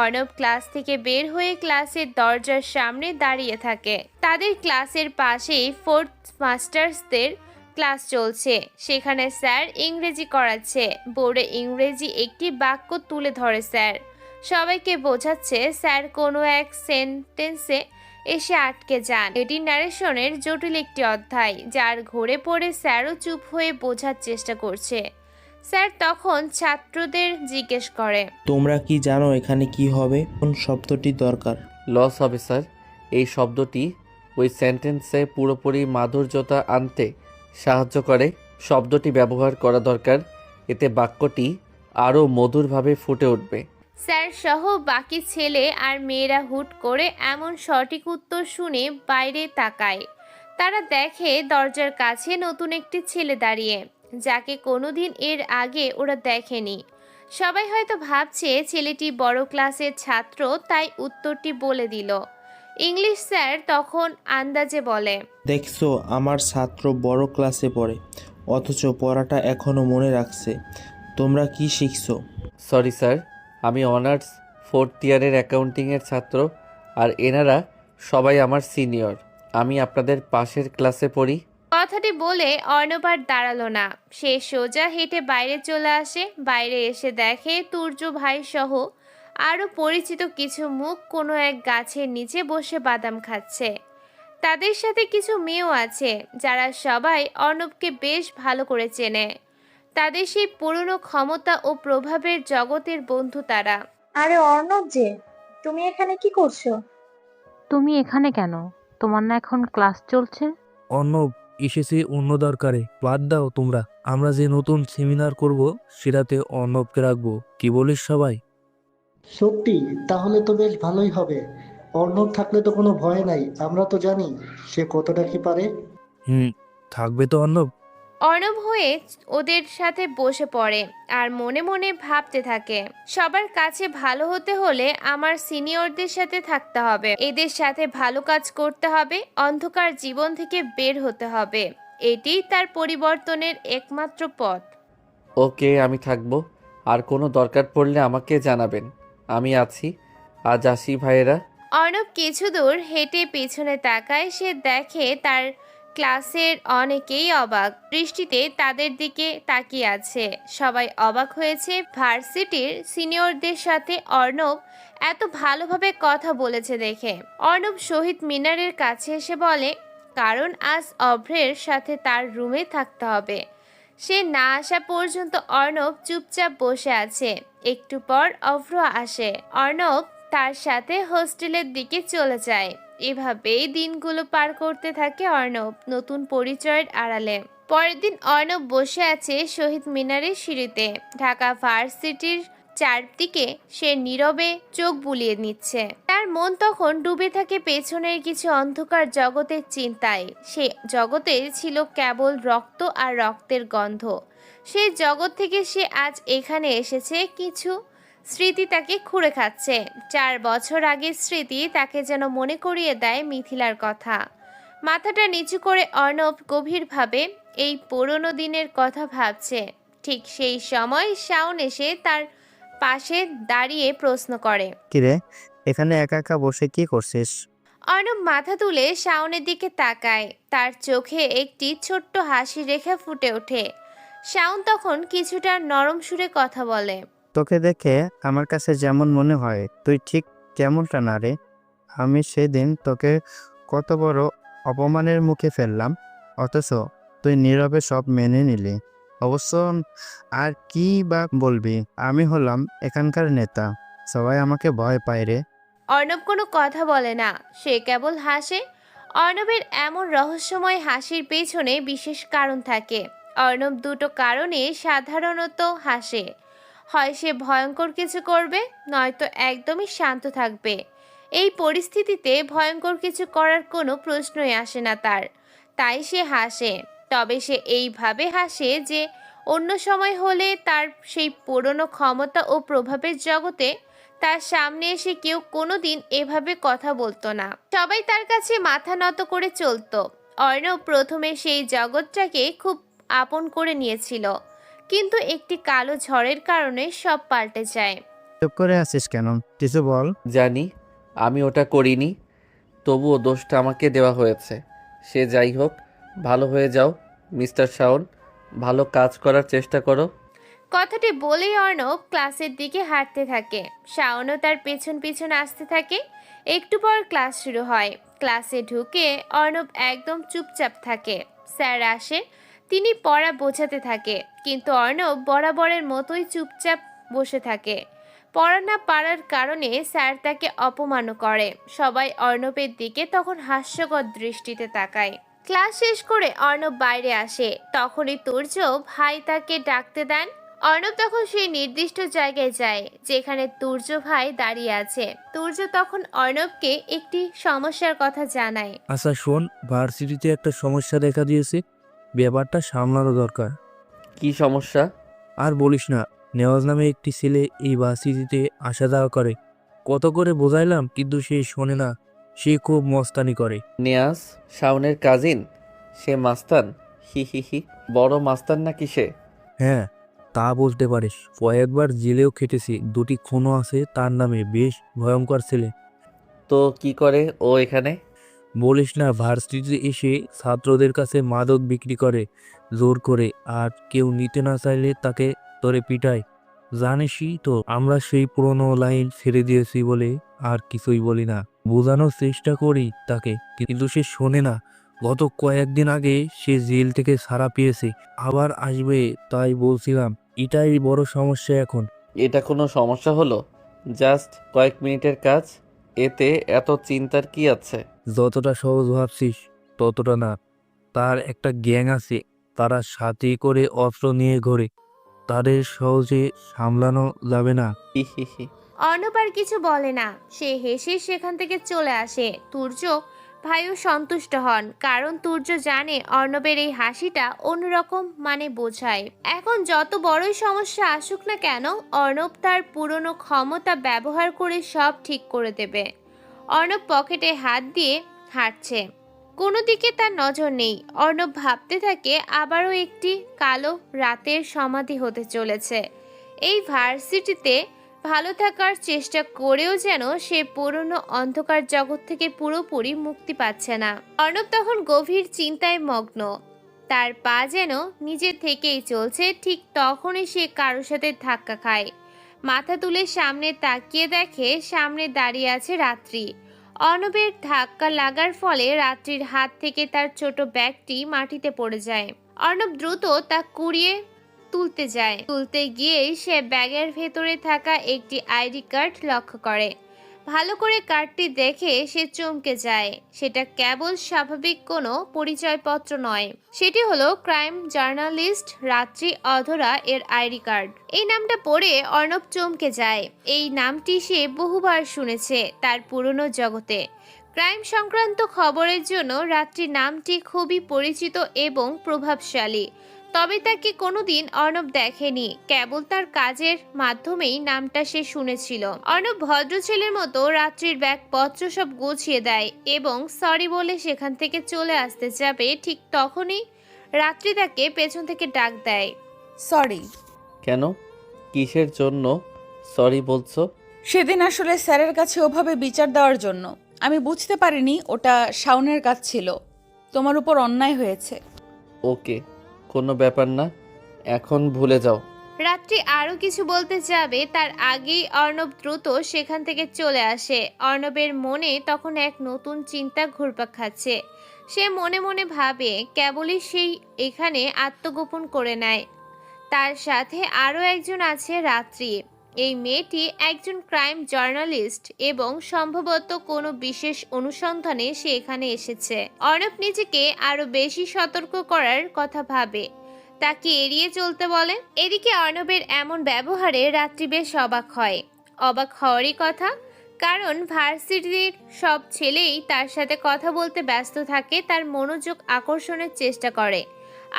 [SPEAKER 1] অর্ণব ক্লাস থেকে বের হয়ে ক্লাসের দরজার সামনে দাঁড়িয়ে থাকে। তাদের ক্লাসের পাশেই ফোর্থ মাস্টার্সদের ক্লাস চলছে। সেখানে স্যার ইংরেজি করাচ্ছে। বোর্ডে ইংরেজি একটি বাক্য তুলে ধরে স্যার, সবাইকে বোঝাচ্ছে। স্যার কোনো এক সেন্টেন্সে এসে আটকে যান। এটি ন্যারেশনের জটিল একটি অধ্যায়, যার ঘুরে পড়ে স্যারও চুপ হয়ে বোঝার চেষ্টা করছে। স্যার তখন ছাত্রদের জিজ্ঞেস করে,
[SPEAKER 9] তোমরা কি জানো এখানে কি হবে? কোন শব্দটি দরকার?
[SPEAKER 2] লস হবে স্যার। এই শব্দটি ওই সেন্টেন্সে পুরোপুরি মাধুর্যতা আনতে সাহায্য করে। শব্দটি ব্যবহার করা দরকার, এতে বাক্যটি আরও মধুরভাবে ফুটে উঠবে।
[SPEAKER 1] স্যার সহ বাকি ছেলে আর মেয়েরা হুট করে এমন সঠিক উত্তর শুনে বাইরে তাকায়। তারা দেখে দরজার কাছে নতুন একটি ছেলে দাঁড়িয়ে, যাকে কোনোদিন এর আগে ওরা দেখেনি। সবাই হয়তো ভাবছে ছেলেটি বড় ক্লাসের ছাত্র, তাই উত্তরটি বলে দিল। ইংলিশ স্যার তখন আন্দাজে বলে,
[SPEAKER 9] দেখছো, আমার ছাত্র বড় ক্লাসে পড়ে, অথচ পড়াটা এখনো মনে রাখছে। তোমরা কি শিখছো?
[SPEAKER 2] সরি স্যার, আমি অনার্স 4th ইয়ারের অ্যাকাউন্টিংয়ের ছাত্র, আর এনারা সবাই আমার সিনিয়র। আমি আপনাদের পাশের ক্লাসে পড়ি।
[SPEAKER 1] কথাটি বলে অর্ণব আর দাঁড়ালো না, সে সোজা হেঁটে বাইরে চলে আসে। বাইরে এসে দেখে তুর্য ভাই সহ আরও পরিচিত কিছু মুখ কোনো এক গাছের নিচে বসে বাদাম খাচ্ছে। তাদের সাথে কিছু মেয়েও আছে, যারা সবাই অর্ণবকে বেশ ভালো করে চেনে। তাদের সেই পুরনো ক্ষমতা ও প্রভাবের জগতের বন্ধু তারা।
[SPEAKER 3] আরে অর্ণব যে, তুমি এখানে কি করছো?
[SPEAKER 14] তুমি এখানে কেন? তোমার না এখন ক্লাস চলছে?
[SPEAKER 15] অর্ণব এসেছে অন্য দরকারে, বাদ দাও তোমরা। আমরা যে নতুন সেমিনার করব সেটাতে অর্ণবকে রাখবো, কি বলিস সবাই?
[SPEAKER 16] সত্যি? তাহলে তো বেশ ভালোই হবে। অর্ণব থাকলে তো কোনো ভয় নাই, আমরা তো জানি সে কতটা কি পারে।
[SPEAKER 15] থাকবে তো অর্ণব?
[SPEAKER 1] অর্ণব হয়ে ওদের সাথে বসে পড়ে আর মনে মনে ভাবতে থাকে, সবার কাছে ভালো হতে হলে আমার সিনিয়রদের সাথে থাকতে হবে, এদের সাথে ভালো কাজ করতে হবে, অন্ধকার জীবন থেকে বের হতে হবে। এটিই তার পরিবর্তনের একমাত্র পথ।
[SPEAKER 2] ওকে, আমি থাকবো। আর কোনো দরকার পড়লে আমাকে জানাবেন, আমি আছি। আজ আসি ভাইয়েরা।
[SPEAKER 1] অর্ণব কিছু দূর হেঁটে পিছনে তাকায়। সে দেখে তার ক্লাসের অনেকেই অবাক দৃষ্টিতে তাদের দিকে তাকিয়ে আছে। সবাই অবাক হয়েছে ভার্সিটির সিনিয়রদের সাথে অর্ণব এত ভালোভাবে কথা বলেছে দেখে। অর্ণব শহীদ মিনারের কাছে এসে বলে, কারণ আজ অভ্রের সাথে তার রুমে থাকতে হবে। সে না আসা পর্যন্ত অর্ণব চুপচাপ বসে আছে। একটু পর অভ্র আসে। অর্ণব তার সাথে হোস্টেলের দিকে চলে যায়। এভাবেই দিনগুলো পার করতে থাকে অর্ণব নতুন পরিচয়ের আড়ালে। পরের দিন অর্ণব বসে আছে শহীদ মিনারের সিঁড়িতে। ঢাকা ভার্সিটির চারদিকে সে নীরবে চোখ বুলিয়ে নিচ্ছে। তার মন তখন ডুবে থাকে পেছনের কিছু অন্ধকার জগতের চিন্তায়। সে জগতে ছিল কেবল রক্ত আর রক্তের গন্ধ। সেই জগৎ থেকে সে আজ এখানে এসেছে। কিছু স্মৃতি তাকে খুঁড়ে খাচ্ছে। 4 বছর আগের স্মৃতি তাকে যেন মনে করিয়ে দেয় মিথিলার কথা। মাথাটা নিচু করে অর্ণব গভীরভাবে এই পুরনো দিনের কথা ভাবছে। ঠিক সেই সময় শাওন এসে তার পাশে দাঁড়িয়ে প্রশ্ন করে,
[SPEAKER 4] কিরে, এখানে একা একা বসে কি করছিস?
[SPEAKER 1] অর্ণব মাথা তুলে শাওনের দিকে তাকায়। তার চোখে একটি ছোট্ট হাসি রেখা ফুটে ওঠে। শাওন তখন কিছুটা নরম সুরে কথা বলে,
[SPEAKER 4] তোকে দেখে আমার কাছে যেমন মনে হয় তুই ঠিক তেমনটা না রে। আমি সেদিন তোকে কত বড় অপমানের মুখে ফেললাম, অথচ তুই নীরবে সব মেনে নিলি। অবশ্য আর কি বা বলবি, আমি হলাম এখানকার নেতা, সবাই আমাকে ভয় পায় রে।
[SPEAKER 1] অর্ণব কোনো কথা বলে না, সে কেবল হাসে। অর্ণবের এমন রহস্যময় হাসির পেছনে বিশেষ কারণ থাকে। অর্ণব দুটো কারণে সাধারণত হাসে। হয় সে ভয়ঙ্কর কিছু করবে, নয়তো একদমই শান্ত থাকবে। এই পরিস্থিতিতে ভয়ঙ্কর কিছু করার কোনো প্রশ্নই আসে না তার, তাই সে হাসে। তবে সে এইভাবে হাসে যে অন্য সময় হলে তার সেই পুরনো ক্ষমতা ও প্রভাবের জগতে তার সামনে এসে কেউ কোনোদিন এভাবে কথা বলতো না। সবাই তার কাছে মাথা নত করে চলতো। অর্ণব প্রথমে সেই জগৎটাকে খুব আপন করে নিয়েছিল, কিন্তু একটি কালো ঝড়ের কারণে সব পাল্টে যায়।
[SPEAKER 4] চুপ করে আছিস কেন, কিছু বল।
[SPEAKER 2] জানি আমি ওটা করিনি, তবুও দোষটা আমাকে দেওয়া হয়েছে। সে যাই হোক, ভালো হয়ে যাও মিস্টার শাওন, ভালো কাজ করার চেষ্টা করো।
[SPEAKER 1] কথাটি বলেই অর্ণব ক্লাসের দিকে হাঁটতে থাকে। শাওনও তার পেছন পিছন আসতে থাকে। একটু পর ক্লাস শুরু হয়। ক্লাসে ঢুকে অর্ণব একদম চুপচাপ থাকে। স্যার আসে, তিনি পড়া বোঝাতে থাকে, কিন্তু অর্ণব বরাবরের মতোই চুপচাপ বসে থাকে। পড়া না পারার কারণে স্যার তাকে অপমানও করে। সবাই অর্ণবের দিকে তখন হাস্যকর দৃষ্টিতে তাকায়। ক্লাস শেষ করে অর্ণব বাইরে আসে। তখনই তুর্য ভাই তাকে ডাকতে দেন। অর্ণব তখন সেই নির্দিষ্ট জায়গায় যায় যেখানে তুর্য ভাই দাঁড়িয়ে আছে। তুর্য তখন অর্ণবকে একটি সমস্যার কথা জানায়।
[SPEAKER 15] আচ্ছা শোন, ভার্সিটিতে একটা সমস্যা দেখা দিয়েছে, ব্যাপারটা সামলানো দরকার।
[SPEAKER 2] কি সমস্যা?
[SPEAKER 15] আর বলিস না, নেওয়াজ নামে একটি ছেলে এই ভার্সিটিতে আসা যাওয়া করে। কত করে বোঝাইলাম কিন্তু সে শোনে না, সে খুব মস্তানি করে।
[SPEAKER 2] নিয়াজ শাওনের কাজিন, সে মাস্তান? হি হি হি, বড় মাস্তান নাকি সে?
[SPEAKER 15] হ্যাঁ, তা বলতে পারিস। কয়েকবার জেলেও খেটেছি, 2টি খুনও আছে তার নামে, বেশ ভয়ঙ্কর ছেলে।
[SPEAKER 2] তো কি করে ও এখানে?
[SPEAKER 15] বলিস না, ভার্সিটিতে এসে ছাত্রদের কাছে মাদক বিক্রি করে জোর করে, আর কেউ নিতে না চাইলে তাকে ধরে পিটায়। জানিসই তো, আমরা সেই পুরনো লাইন ছেড়ে দিয়েছি বলে আর কিছুই বলি না, বোঝানোর চেষ্টা করি তাকে, কিন্তু সে শোনে না। গত কয়েকদিন আগে সে জেল থেকে ছাড়া পেয়েছে, আবার আসবে। তাই বলছিলাম, এটাই বড় সমস্যা এখন।
[SPEAKER 2] এটা কোনো সমস্যা হলো? জাস্ট কয়েক মিনিটের কাজ, এতে এত চিন্তার কি আছে?
[SPEAKER 15] যতটা সহজ ভাবছিস ততটা না। তার একটা গ্যাং আছে, তারা সাথে করে অস্ত্র নিয়ে ঘোরে, তাদের সহজে সামলানো যাবে না।
[SPEAKER 2] হি হি হি।
[SPEAKER 1] অর্ণব আর কিছু বলে না, সে হেসে সেখান থেকে চলে আসে। তুর্য ভাইও সন্তুষ্ট হন, কারণ তুর্য জানে অর্ণবের এই হাসিটা অন্যরকম মানে বোঝায়। এখন যত বড়ই সমস্যা আসুক না কেন, অর্ণব তার পুরনো ক্ষমতা ব্যবহার করে সব ঠিক করে দেবে। অর্ণব পকেটে হাত দিয়ে হাঁটছে। কোনো দিকে তার নজর নেই। অর্ণব ভাবতে থাকে আবারও একটি কালো রাতের সমাধি হতে চলেছে। এই ভার্সিটিতে ভালো থাকার চেষ্টা করেও যেন সে পুরনো অন্ধকার জগৎ থেকে পুরোপুরি মুক্তি পাচ্ছে না। অর্ণব তখন গভীর চিন্তায় মগ্ন। তার পা যেন নিজে থেকেই চলছে। ঠিক তখনই সে কারোর সাথে ধাক্কা খায়। মাথা তুলে সামনে তাকিয়ে দেখে সামনে দাঁড়িয়ে আছে রাত্রি। অর্ণবের ধাক্কা লাগার ফলে রাত্রির হাত থেকে তার ছোট ব্যাগটি মাটিতে পড়ে যায়। অর্ণব দ্রুত তা কুড়িয়ে তুলতে গিয়েই সে ব্যাগের ভেতরে থাকা একটি আইডি কার্ড লক্ষ্য করে। ভালো করে কার্ডটি দেখে সে চমকে যায়। সেটা কেবল স্বাভাবিক কোনো পরিচয়পত্র নয়, সেটি হলো ক্রাইম জার্নালিস্ট রাত্রি অধরা এর আইডি কার্ড। এই নামটা পড়ে অর্ণব চমকে যায়। এই নামটি সে বহুবার শুনেছে তার পুরনো জগতে। ক্রাইম সংক্রান্ত খবরের জন্য রাত্রি নামটি খুবই পরিচিত এবং প্রভাবশালী। তবে তাকে কোনোদিন অর্ণব দেখেনি, কেবল তার কাজের মাধ্যমেই নামটা সে শুনেছিল। অর্ণব ভদ্র ছেলের মতো রাত্রির ব্যাগপত্র সব গুছিয়ে দেয় এবং সরি বলে সেখান থেকে চলে আসতে যাবে। ঠিক তখনই রাত্রি তাকে পেছন থেকে ডাক দেয়।
[SPEAKER 6] সরি।
[SPEAKER 2] কেন? কিসের জন্য সরি বলছো?
[SPEAKER 6] সেদিন আসলে স্যারের কাছে ওভাবে বিচার দেওয়ার জন্য। আমি বুঝতে পারিনি ওটা শাওনের কাজ ছিল। তোমার উপর অন্যায় হয়েছে।
[SPEAKER 2] ওকে, কোনো ব্যাপার না, এখন ভুলে যাও।
[SPEAKER 1] রাত্রি আরো কিছু বলতে যাবে তার আগেই অর্ণব দ্রুত সেখান থেকে চলে আসে। অর্ণবের মনে তখন এক নতুন চিন্তা ঘুরপাক খাচ্ছে। সে মনে মনে ভাবে কেবলই সেই এখানে আত্মগোপন করে নেয়। তার সাথে আরও একজন আছে রাত্রি। এই মেয়েটি একজন ক্রাইম জার্নালিস্ট এবং সম্ভবত কোনো বিশেষ অনুসন্ধানে সে এখানে এসেছে। অর্ণব নিজেকে আরো বেশি সতর্ক করার কথা ভাবে, তাকে এড়িয়ে চলতে বলে। এদিকে অর্ণবের এমন ব্যবহারে রাত্রি বেশ অবাক হয়। অবাক হওয়ারই কথা, কারণ ভার্সিটির সব ছেলেই তার সাথে কথা বলতে ব্যস্ত থাকে, তার মনোযোগ আকর্ষণের চেষ্টা করে।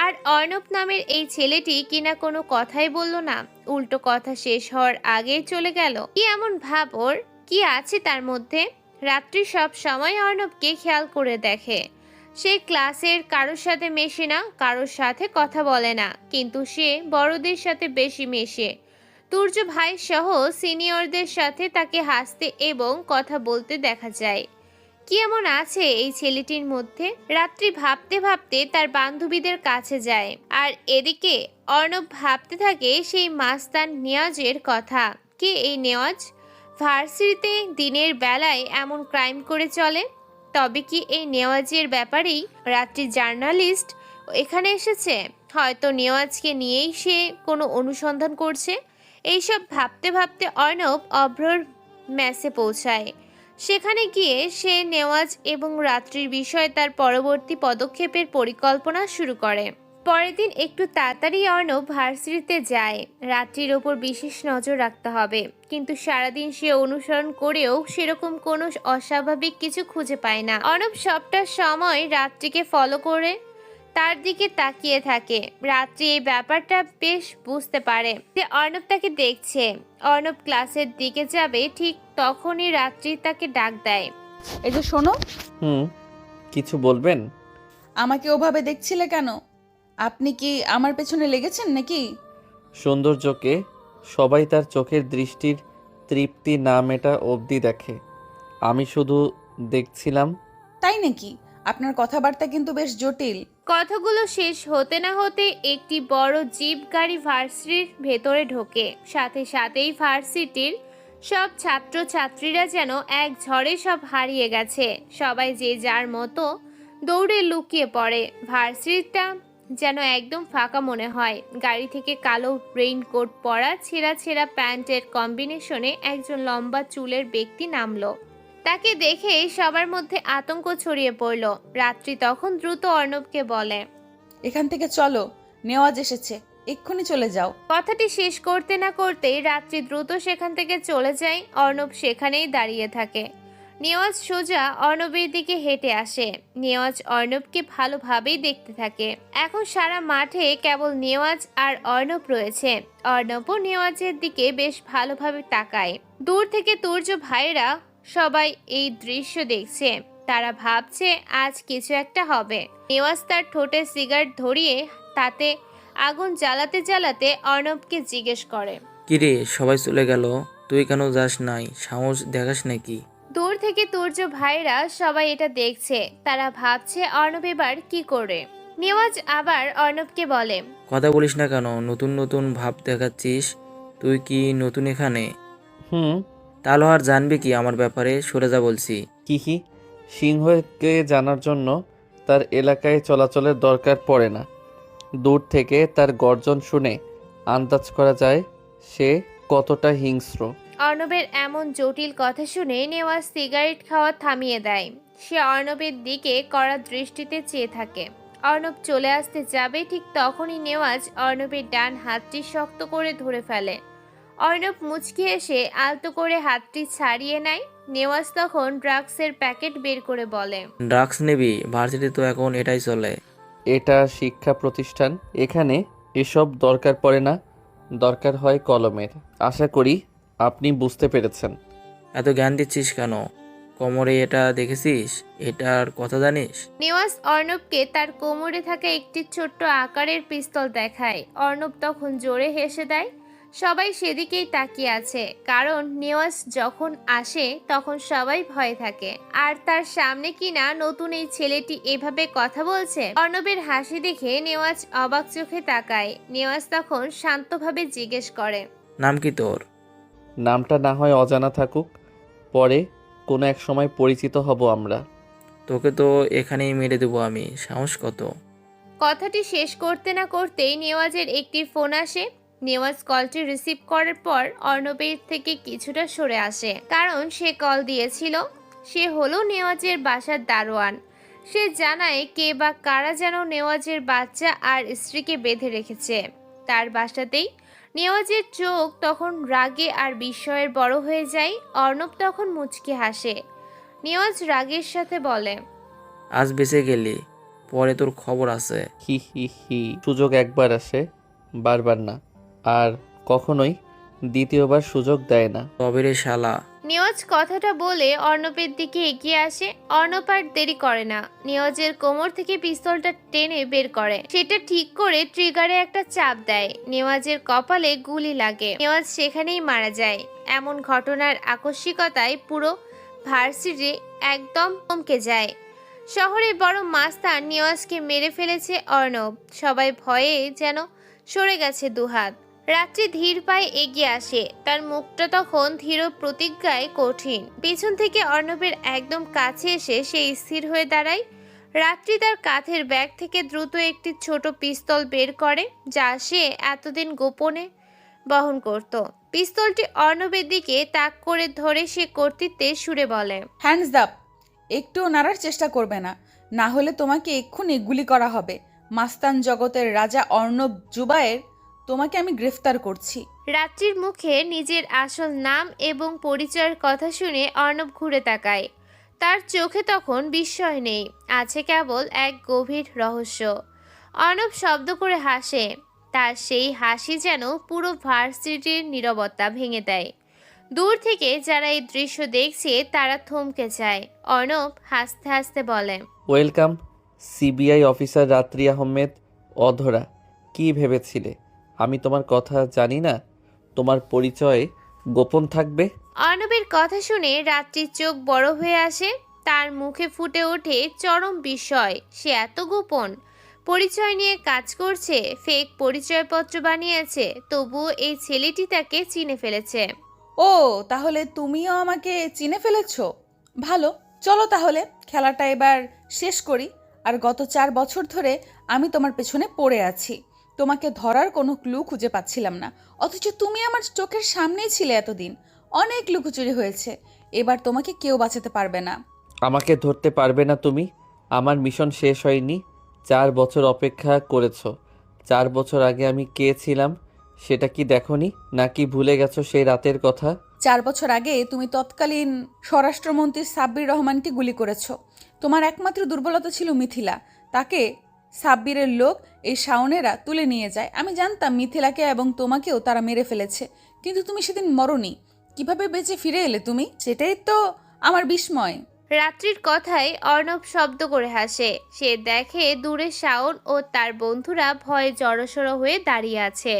[SPEAKER 1] আর অর্ণব নামের এই ছেলেটি কিনা কোনো কথাই বলল না, উল্টো কথা শেষ হওয়ার আগেই চলে গেল। কি এমন ভাব ওর? কি আছে তার মধ্যে? রাত্রি সব সময় অর্ণবকে খেয়াল করে দেখে। সে ক্লাসের কারোর সাথে মেশে না, কারোর সাথে কথা বলে না, কিন্তু সে বড়দের সাথে বেশি মেশে। তুর্য ভাই সহ সিনিয়রদের সাথে তাকে হাসতে এবং কথা বলতে দেখা যায়। কি এমন আছে এই ছেলেটির মধ্যে? রাত্রি ভাবতে ভাবতে তার বান্ধবীদের কাছে যায়। আর এদিকে অর্ণব ভাবতে থাকে সেই মাস্তান নেওয়াজের কথা। কে এই নেওয়াজ? ভার্সিটিতে দিনের বেলায় এমন ক্রাইম করে চলে। তবে কি এই নেওয়াজের ব্যাপারেই রাত্রি জার্নালিস্ট এখানে এসেছে? হয়তো নেওয়াজকে নিয়েই সে কোনো অনুসন্ধান করছে। এইসব ভাবতে ভাবতে অর্ণব অভ্রর মেসে পৌঁছায়। সেখানে গিয়ে সে নেওয়াজ এবং রাত্রির বিষয়ে তার পরবর্তী পদক্ষেপের পরিকল্পনা শুরু করে। পরের দিন একটু তাড়াতাড়ি অর্ণব ভার্সিটিতে যায়। রাত্রির ওপর বিশেষ নজর রাখতে হবে, কিন্তু সারাদিন সে অনুসরণ করেও সেরকম কোনো অস্বাভাবিক কিছু খুঁজে পায় না। অর্ণব সবটা সময় রাত্রিকে ফলো করে তার দিকে তাকিয়ে থাকে। রাত্রি এই ব্যাপারটা বেশ বুঝতে পারে যে অর্ণব তাকে দেখছে। অর্ণব ক্লাসের দিকে যাবে, ঠিক তখনই রাত্রি তাকে ডাক দেয়।
[SPEAKER 6] এই যে শোনো।
[SPEAKER 2] কিছু বলবেন?
[SPEAKER 6] আমাকে ওভাবে দেখছিলে কেন? আপনি কি আমার পেছনে লেগেছেন নাকি?
[SPEAKER 2] সৌন্দর্যকে সবাই তার চোখের দৃষ্টির তৃপ্তি না মেটা অবধি দেখে। আমি শুধু দেখছিলাম।
[SPEAKER 6] তাই নাকি? আপনার কথাবার্তা কিন্তু বেশ জটিল।
[SPEAKER 1] কথাগুলো শেষ হতে না হতে একটি বড় জিপ গাড়ি ভার্সিটির ভেতরে ঢোকে। সাথে সাথেই ভার্সিটির সব ছাত্র ছাত্রীরা যেন এক ঝড়ে সব হারিয়ে গেছে। সবাই যে যার মতো দৌড়ে লুকিয়ে পড়ে। ভার্সিটিটা যেন একদম ফাঁকা মনে হয়। গাড়ি থেকে কালো রেইনকোট পরা ছেঁড়া ছেঁড়া প্যান্টের কম্বিনেশনে একজন লম্বা চুলের ব্যক্তি নামলো। তাকে দেখে সবার মধ্যে আতঙ্ক ছড়িয়ে পড়ল। রাত্রি তখন দ্রুত অর্ণবকে বলে,
[SPEAKER 6] এখান থেকে চলো, নেওয়াজ এসেছে, এক্ষুনি চলে যাও।
[SPEAKER 1] কথাটি শেষ করতে না করতেই রাত্রি দ্রুত সেখান থেকে চলে যায়। অর্ণব সেখানেই দাঁড়িয়ে থাকে। নেওয়াজ সোজা অর্ণবের দিকে হেঁটে আসে। নেওয়াজ অর্ণবকে ভালোভাবেই দেখতে থাকে। এখন সারা মাঠে কেবল নেওয়াজ আর অর্ণব রয়েছে। অর্ণবও নেওয়াজের দিকে বেশ ভালোভাবে তাকায়। দূর থেকে তুর্য ভাইরা সবাই এই দৃশ্য দেখছে। তারা ভাবছে আজ কিছু একটা হবে। নেওয়াজ তার ঠোঁটে সিগারেট ধরিয়ে তাতে আগুন জ্বালাতে জ্বালাতে অর্ণবকে জিজ্ঞেস করে,
[SPEAKER 13] কিরে সবাই চলে গেল, তুই কেন যাস নাই? সাহস দেখাস নাকি?
[SPEAKER 1] দূর থেকে তুর্য ভাইরা সবাই এটা দেখছে। তারা ভাবছে অর্ণব এবার কি করে। নেওয়াজ আবার অর্ণবকে বলে,
[SPEAKER 13] কথা বলিস না কেন? নতুন নতুন ভাব দেখাচ্ছিস। তুই কি নতুন এখানে?
[SPEAKER 2] হুম।
[SPEAKER 13] তাহলে আর জানবে কি আমার ব্যাপারে? সরে যা বলছি।
[SPEAKER 2] কি সিংহকে জানার জন্য তার এলাকায় চলাচলের দরকার পড়ে না। দূর থেকে তার গর্জন শুনে আন্দাজ করা যায় সে কতটা হিংস্র।
[SPEAKER 1] অর্ণবের এমন জটিল কথা শুনে নেওয়াজ সিগারেট খাওয়া থামিয়ে দেয়। সে অর্ণবের দিকে কড়া দৃষ্টিতে চেয়ে থাকে। অর্ণব চলে আসতে যাবে, ঠিক তখনই নেওয়াজ অর্ণবের ডান হাতটি শক্ত করে ধরে ফেলে। অর্ণব মুচকি এসে আলতো করে হাতটি ছাড়িয়ে নেয়। নেওয়াজ তখন ড্রাগসের প্যাকেট বের করে বলে,
[SPEAKER 13] ড্রাগস নিবি? ভার্সিটি তো এখন এটাই চলে।
[SPEAKER 2] এটা শিক্ষা প্রতিষ্ঠান, এখানে এসব দরকার পড়ে না, দরকার হয় কলমের। আশা করি আপনি বুঝতে পেরেছেন।
[SPEAKER 13] এত জ্ঞান দিচ্ছিস কেন? কোমরে এটা দেখেছিস? এটার কথা জানিস?
[SPEAKER 1] নেওয়াজ অর্ণবকে তার কোমরে থাকা একটি ছোট্ট আকারের পিস্তল দেখায়। অর্ণব তখন জোরে হেসে দেয়। সবাই সেদিকেই তাকিয়ে আছে, কারণ নেওয়াজ যখন আসে তখন সবাই ভয়ে থাকে। আর তার সামনে কিনা নতুন এই ছেলেটি এভাবে কথা বলছে। অর্ণবের হাসি দেখে নেওয়াজ অবাক চোখে তাকায়। নেওয়াজ তখন শান্তভাবে জিজ্ঞেস করে,
[SPEAKER 13] নাম কি তোর?
[SPEAKER 2] নামটা না হয় অজানা থাকুক, পরে কোনো এক সময় পরিচিত হব আমরা।
[SPEAKER 13] তোকে তো এখানেই মেরে দেবো আমি। সাহস কত?
[SPEAKER 1] কথাটি শেষ করতে না করতেই নেওয়াজের একটি ফোন আসে। নেওয়াজ কলটি রিসিভ করার পর অর্ণবের থেকে কিছুটা সরে আসে, কারণ সে কল দিয়েছিল। সে হলো নেওয়াজের বাসার দারোয়ান। সে জানায় কে বা কারা যেন নেওয়াজের বাচ্চা আর স্ত্রীকে বেঁধে রেখেছে তার বাসাতেই। নেওয়াজের চোখ তখন রাগে আর বিস্ময়ের বড় হয়ে যায়। অর্ণব তখন মুচকি হাসে। নেওয়াজ রাগের সাথে বলে,
[SPEAKER 13] আজ বেঁচে গেলি, পরে তোর খবর আছে।
[SPEAKER 2] হি। সুযোগ একবার আসে, বারবার না, আর কখনোই দ্বিতীয়বার সুযোগ দেয় না।
[SPEAKER 13] তবে রে শালা।
[SPEAKER 1] নেওয়াজ কথাটা বলে অর্ণবের দিকে এগিয়ে আসে। অর্ণব আর দেরি করে না, নেওয়াজের কোমর থেকে পিস্তলটা টেনে বের করে। সেটা ঠিক করে ট্রিগারে একটা চাপ দেয়। নেওয়াজের কপালে গুলি লাগে। নেওয়াজ সেখানেই মারা যায়। এমন ঘটনার আকস্মিকতায় পুরো ভার্সিটি একদম থমকে যায়। শহরে বড় মাস্তান নেওয়াজকে মেরে ফেলেছে অর্ণব। সবাই ভয়ে যেন সরে গেছে দুহাত। রাত্রি ধীর পায়ে এগিয়ে আসে। তার মুখটা তখন ধীর প্রতিজ্ঞায় কঠিন। পেছন থেকে অর্ণবের একদম কাছে এসে সে স্থির হয়ে দাঁড়ায়। রাত্রি তার কাঁধের ব্যাগ থেকে দ্রুত একটি ছোট পিস্তল বের করে, যা সে এতদিন গোপনে বহন করত। পিস্তলটি অর্ণবের দিকে তাক করে ধরে সে কর্তৃত্বের সুরে বলে,
[SPEAKER 6] হ্যান্ডস আপ। একটুও নাড়ার চেষ্টা করবে না, না হলে তোমাকে এক্ষুনি গুলি করা হবে। মাস্তান জগতের রাজা অর্ণব জুবায়ের, তোমাকে আমি গ্রেফতার করছি।
[SPEAKER 1] রাত্রির মুখে নিজের আসল নাম এবং পরিচয়ের কথা শুনে অর্ণব ঘুরে তাকায়। তার চোখে তখন বিস্ময় নেই, আছে কেবল এক গভীর রহস্য। অর্ণব শব্দ করে হাসে। তার সেই হাসি যেন পুরো ভার্সিটির নীরবতা ভেঙে দেয়। দূর থেকে যারা এই দৃশ্য দেখছে তারা থমকে যায়। অর্ণব হাসতে হাসতে বলে,
[SPEAKER 2] ওয়েলকাম সিবিআই অফিসার রাত্রি আহমেদ। অধরা, কি ভেবেছিলে আমি তোমার কথা জানি না? তোমার পরিচয় গোপন থাকবে?
[SPEAKER 1] অর্ণবের কথা শুনে রাত্রির চোখ বড় হয়ে আসে। তার মুখে ফুটে ওঠে চরম বিস্ময়। সে এত গোপন পরিচয় নিয়ে কাজ করছে, ফেক পরিচয়পত্র বানিয়েছে, তবুও এই ছেলেটি তাকে চিনে ফেলেছে।
[SPEAKER 6] ও, তাহলে তুমিও আমাকে চিনে ফেলেছো? ভালো, চলো তাহলে খেলাটা এবার শেষ করি। আর গত 4 বছর ধরে আমি তোমার পেছনে পড়ে আছি। তোমাকে ধরার কোনো ক্লু খুঁজে পাচ্ছিলাম না, অথচ তুমি আমার চোখের সামনেই ছিলে এতদিন। অনেক লুকোচুরি হয়েছে, এবার তোমাকে কেউ বাঁচাতে পারবে না।
[SPEAKER 2] আমাকে ধরতে পারবে না তুমি। আমার মিশন শেষ হয়নি। 4 বছর অপেক্ষা করেছো। 4 বছর আগে আমি কে ছিলাম সেটা কি দেখোনি, নাকি ভুলে গেছো সেই রাতের কথা?
[SPEAKER 6] 4 বছর আগে তুমি তৎকালীন স্বরাষ্ট্রমন্ত্রী সাব্বির রহমানকে গুলি করেছো। তোমার একমাত্র দুর্বলতা ছিল মিথিলা। তাকে সাব্বিরের লোক এই শাওনেরা তুলে নিয়ে যায়। আমি জানতাম মিথিলাকে এবং তোমাকেও তারা মেরে ফেলেছে, কিন্তু তুমি সেদিন মরনি। কিভাবে বেঁচে ফিরে এলে তুমি? সেটাই তো আমার বিস্ময়।
[SPEAKER 1] রাত্রির কথায় অর্ণব শব্দ করে হাসে। সে দেখে দূরে শাওন ও তার বন্ধুরা ভয়ে জড়সড় হয়ে দাঁড়িয়ে আছে।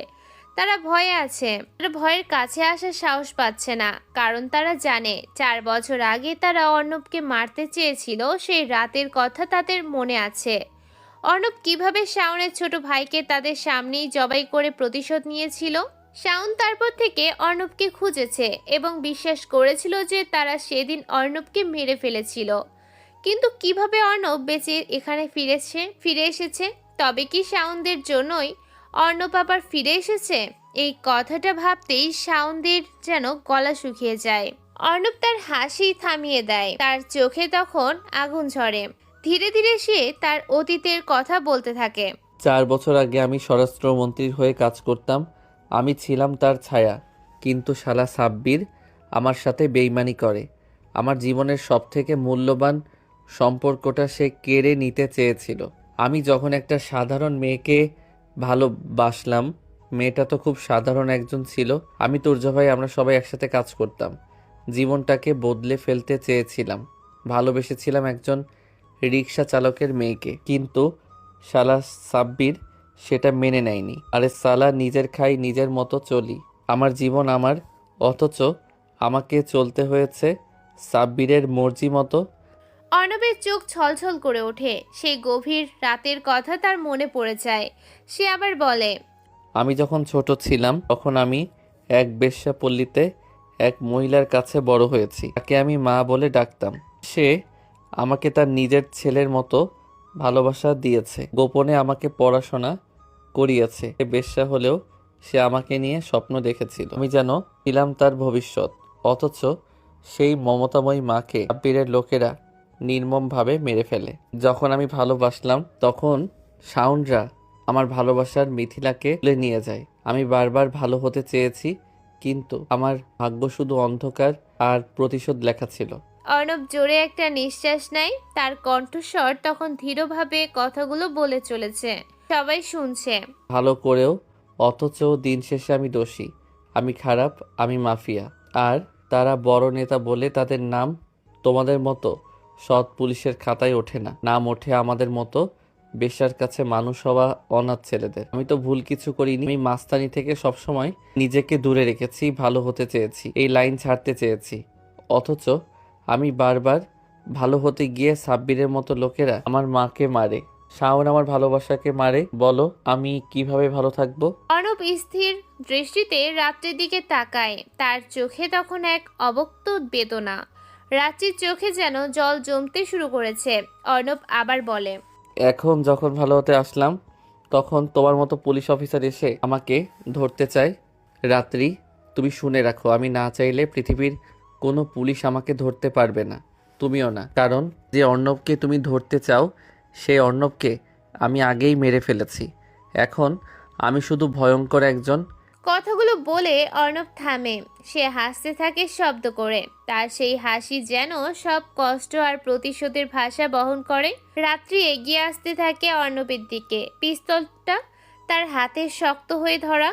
[SPEAKER 1] তারা ভয়ে আছে, তারা ভয়ের কাছে আসার সাহস পাচ্ছে না, কারণ তারা জানে 4 বছর আগে তারা অর্ণবকে মারতে চেয়েছিল। সেই রাতের কথা তাদের মনে আছে। অর্ণব কিভাবে শাওনের ছোট ভাইকে তাদের সামনেই জবাই করে প্রতিশোধ নিয়েছিল। শাওন তারপর থেকে অর্ণবকে খুঁজেছে এবং বিশ্বাস করেছিল যে তারা সেদিন অর্ণবকে মেরে ফেলেছিল। কিন্তু কিভাবে অর্ণব বেঁচে এখানে ফিরে এসেছে? তবে কি শাওনদের জন্যই অর্ণব আবার ফিরে এসেছে? এই কথাটা ভাবতেই শাওনদের যেন গলা শুকিয়ে যায়। অর্ণব তার হাসি থামিয়ে দেয়, তার চোখে তখন আগুন ঝরে। ধীরে ধীরে সে তার অতীতের কথা বলতে থাকে।
[SPEAKER 2] 4 বছর আগে আমি স্বরাষ্ট্রমন্ত্রীর হয়ে কাজ করতাম। আমি ছিলাম তার ছায়া, কিন্তু শালা সাব্বির আমার সাথে বেইমানি করে। আমার জীবনের সবথেকে মূল্যবান সম্পর্কটা সে কেড়ে নিতে চেয়েছিল। আমি যখন একটা সাধারণ মেয়েকে ভালোবাসলাম, মেয়েটা তো খুব সাধারণ একজন ছিল। আমি তুর্য ভাই, আমরা সবাই একসাথে কাজ করতাম। জীবনটাকে বদলে ফেলতে চেয়েছিলাম। ভালোবেসেছিলাম একজন রিক্সা চালকের মেয়েকে, কিন্তু শালা সাব্বির সেটা মেনে নেয়নি। আরে সালা, নিজের খাই নিজের মতো চলি, আমার জীবন আমার, অথচ আমাকে চলতে হয়েছে সাব্বিরের মর্জি মতো।
[SPEAKER 1] অর্ণবের চোখ ছলছল করে ওঠে। সেই গভীর রাতের কথা তার মনে পড়ে যায়। সে আবার বলে,
[SPEAKER 2] আমি যখন ছোট ছিলাম তখন আমি এক বেশ্যাপল্লীতে এক মহিলার কাছে বড় হয়েছি। তাকে আমি মা বলে ডাকতাম। সে আমাকে তার নিজের ছেলের মতো ভালোবাসা দিয়েছে, গোপনে আমাকে পড়াশোনা করিয়েছে। সে বেশ্যা হলেও সে আমাকে নিয়ে স্বপ্ন দেখেছিল, আমি যেন ছিলাম তার ভবিষ্যৎ। অথচ সেই মমতাময়ী মাকে সাব্বিরের লোকেরা নির্মমভাবে মেরে ফেলে। যখন আমি ভালোবাসলাম তখন শাওনরা আমার ভালোবাসার মিথিলাকে তুলে নিয়ে যায়। আমি বারবার ভালো হতে চেয়েছি, কিন্তু আমার ভাগ্য শুধু অন্ধকার আর প্রতিশোধ লেখা ছিল।
[SPEAKER 1] অর্ণব জোরে একটা নিঃশ্বাস নেয়। তার কণ্ঠস্বর তখন ধীরভাবে কথাগুলো বলে চলেছে। সবাই শুনছে।
[SPEAKER 2] ভালো করেও, অথচ দিন শেষে আমি দোষী, আমি খারাপ, আমি মাফিয়া। আর তারা বড় নেতা বলে তাদের নাম তোমাদের মতো সৎ পুলিশের খাতায় ওঠে না। নাম ওঠে আমাদের মতো বেশ্যার কাছে মানুষ হওয়া অনাথ ছেলেদের। আমি তো ভুল কিছু করিনি। আমি মাস্তানি থেকে সবসময় নিজেকে দূরে রেখেছি, ভালো হতে চেয়েছি, এই লাইন ছাড়তে চেয়েছি। অথচ আমি বারবার ভালো হতে গিয়ে সাব্বিরের মতো লোকেরা আমার মাকে মারে, শাওন আমার ভালোবাসাকে মারে। বলো আমি কিভাবে ভালো থাকবো?
[SPEAKER 1] অর্ণব স্থির দৃষ্টিতে রাত্রির দিকে তাকায়। তার চোখে তখন এক অব্যক্ত বেদনা। রাত্রির চোখে যেন জল জমতে শুরু করেছে। অর্ণব আবার বলে,
[SPEAKER 2] এখন যখন ভালো হতে আসলাম, তখন তোমার মতো পুলিশ অফিসার এসে আমাকে ধরতে চায়। রাত্রি, তুমি শুনে রাখো, আমি না চাইলে পৃথিবীর কোনো পুলিশ আমাকে ধরতে পারবে না, তুমিও না। কারণ যে অর্ণবকে তুমি ধরতে চাও, সেই অর্ণবকে আমি আগেই মেরে ফেলেছি। এখন আমি শুধু ভয়ঙ্কর একজন।
[SPEAKER 1] কথাগুলো বলে অর্ণব থামে। সে হাসতে থাকে শব্দ করে। তার সেই হাসি যেন সব কষ্ট আর প্রতিশোধের ভাষা বহন করে। রাত্রি এগিয়ে আসতে থাকে অর্ণবের দিকে, পিস্তলটা তার হাতে শক্ত হয়ে ধরা।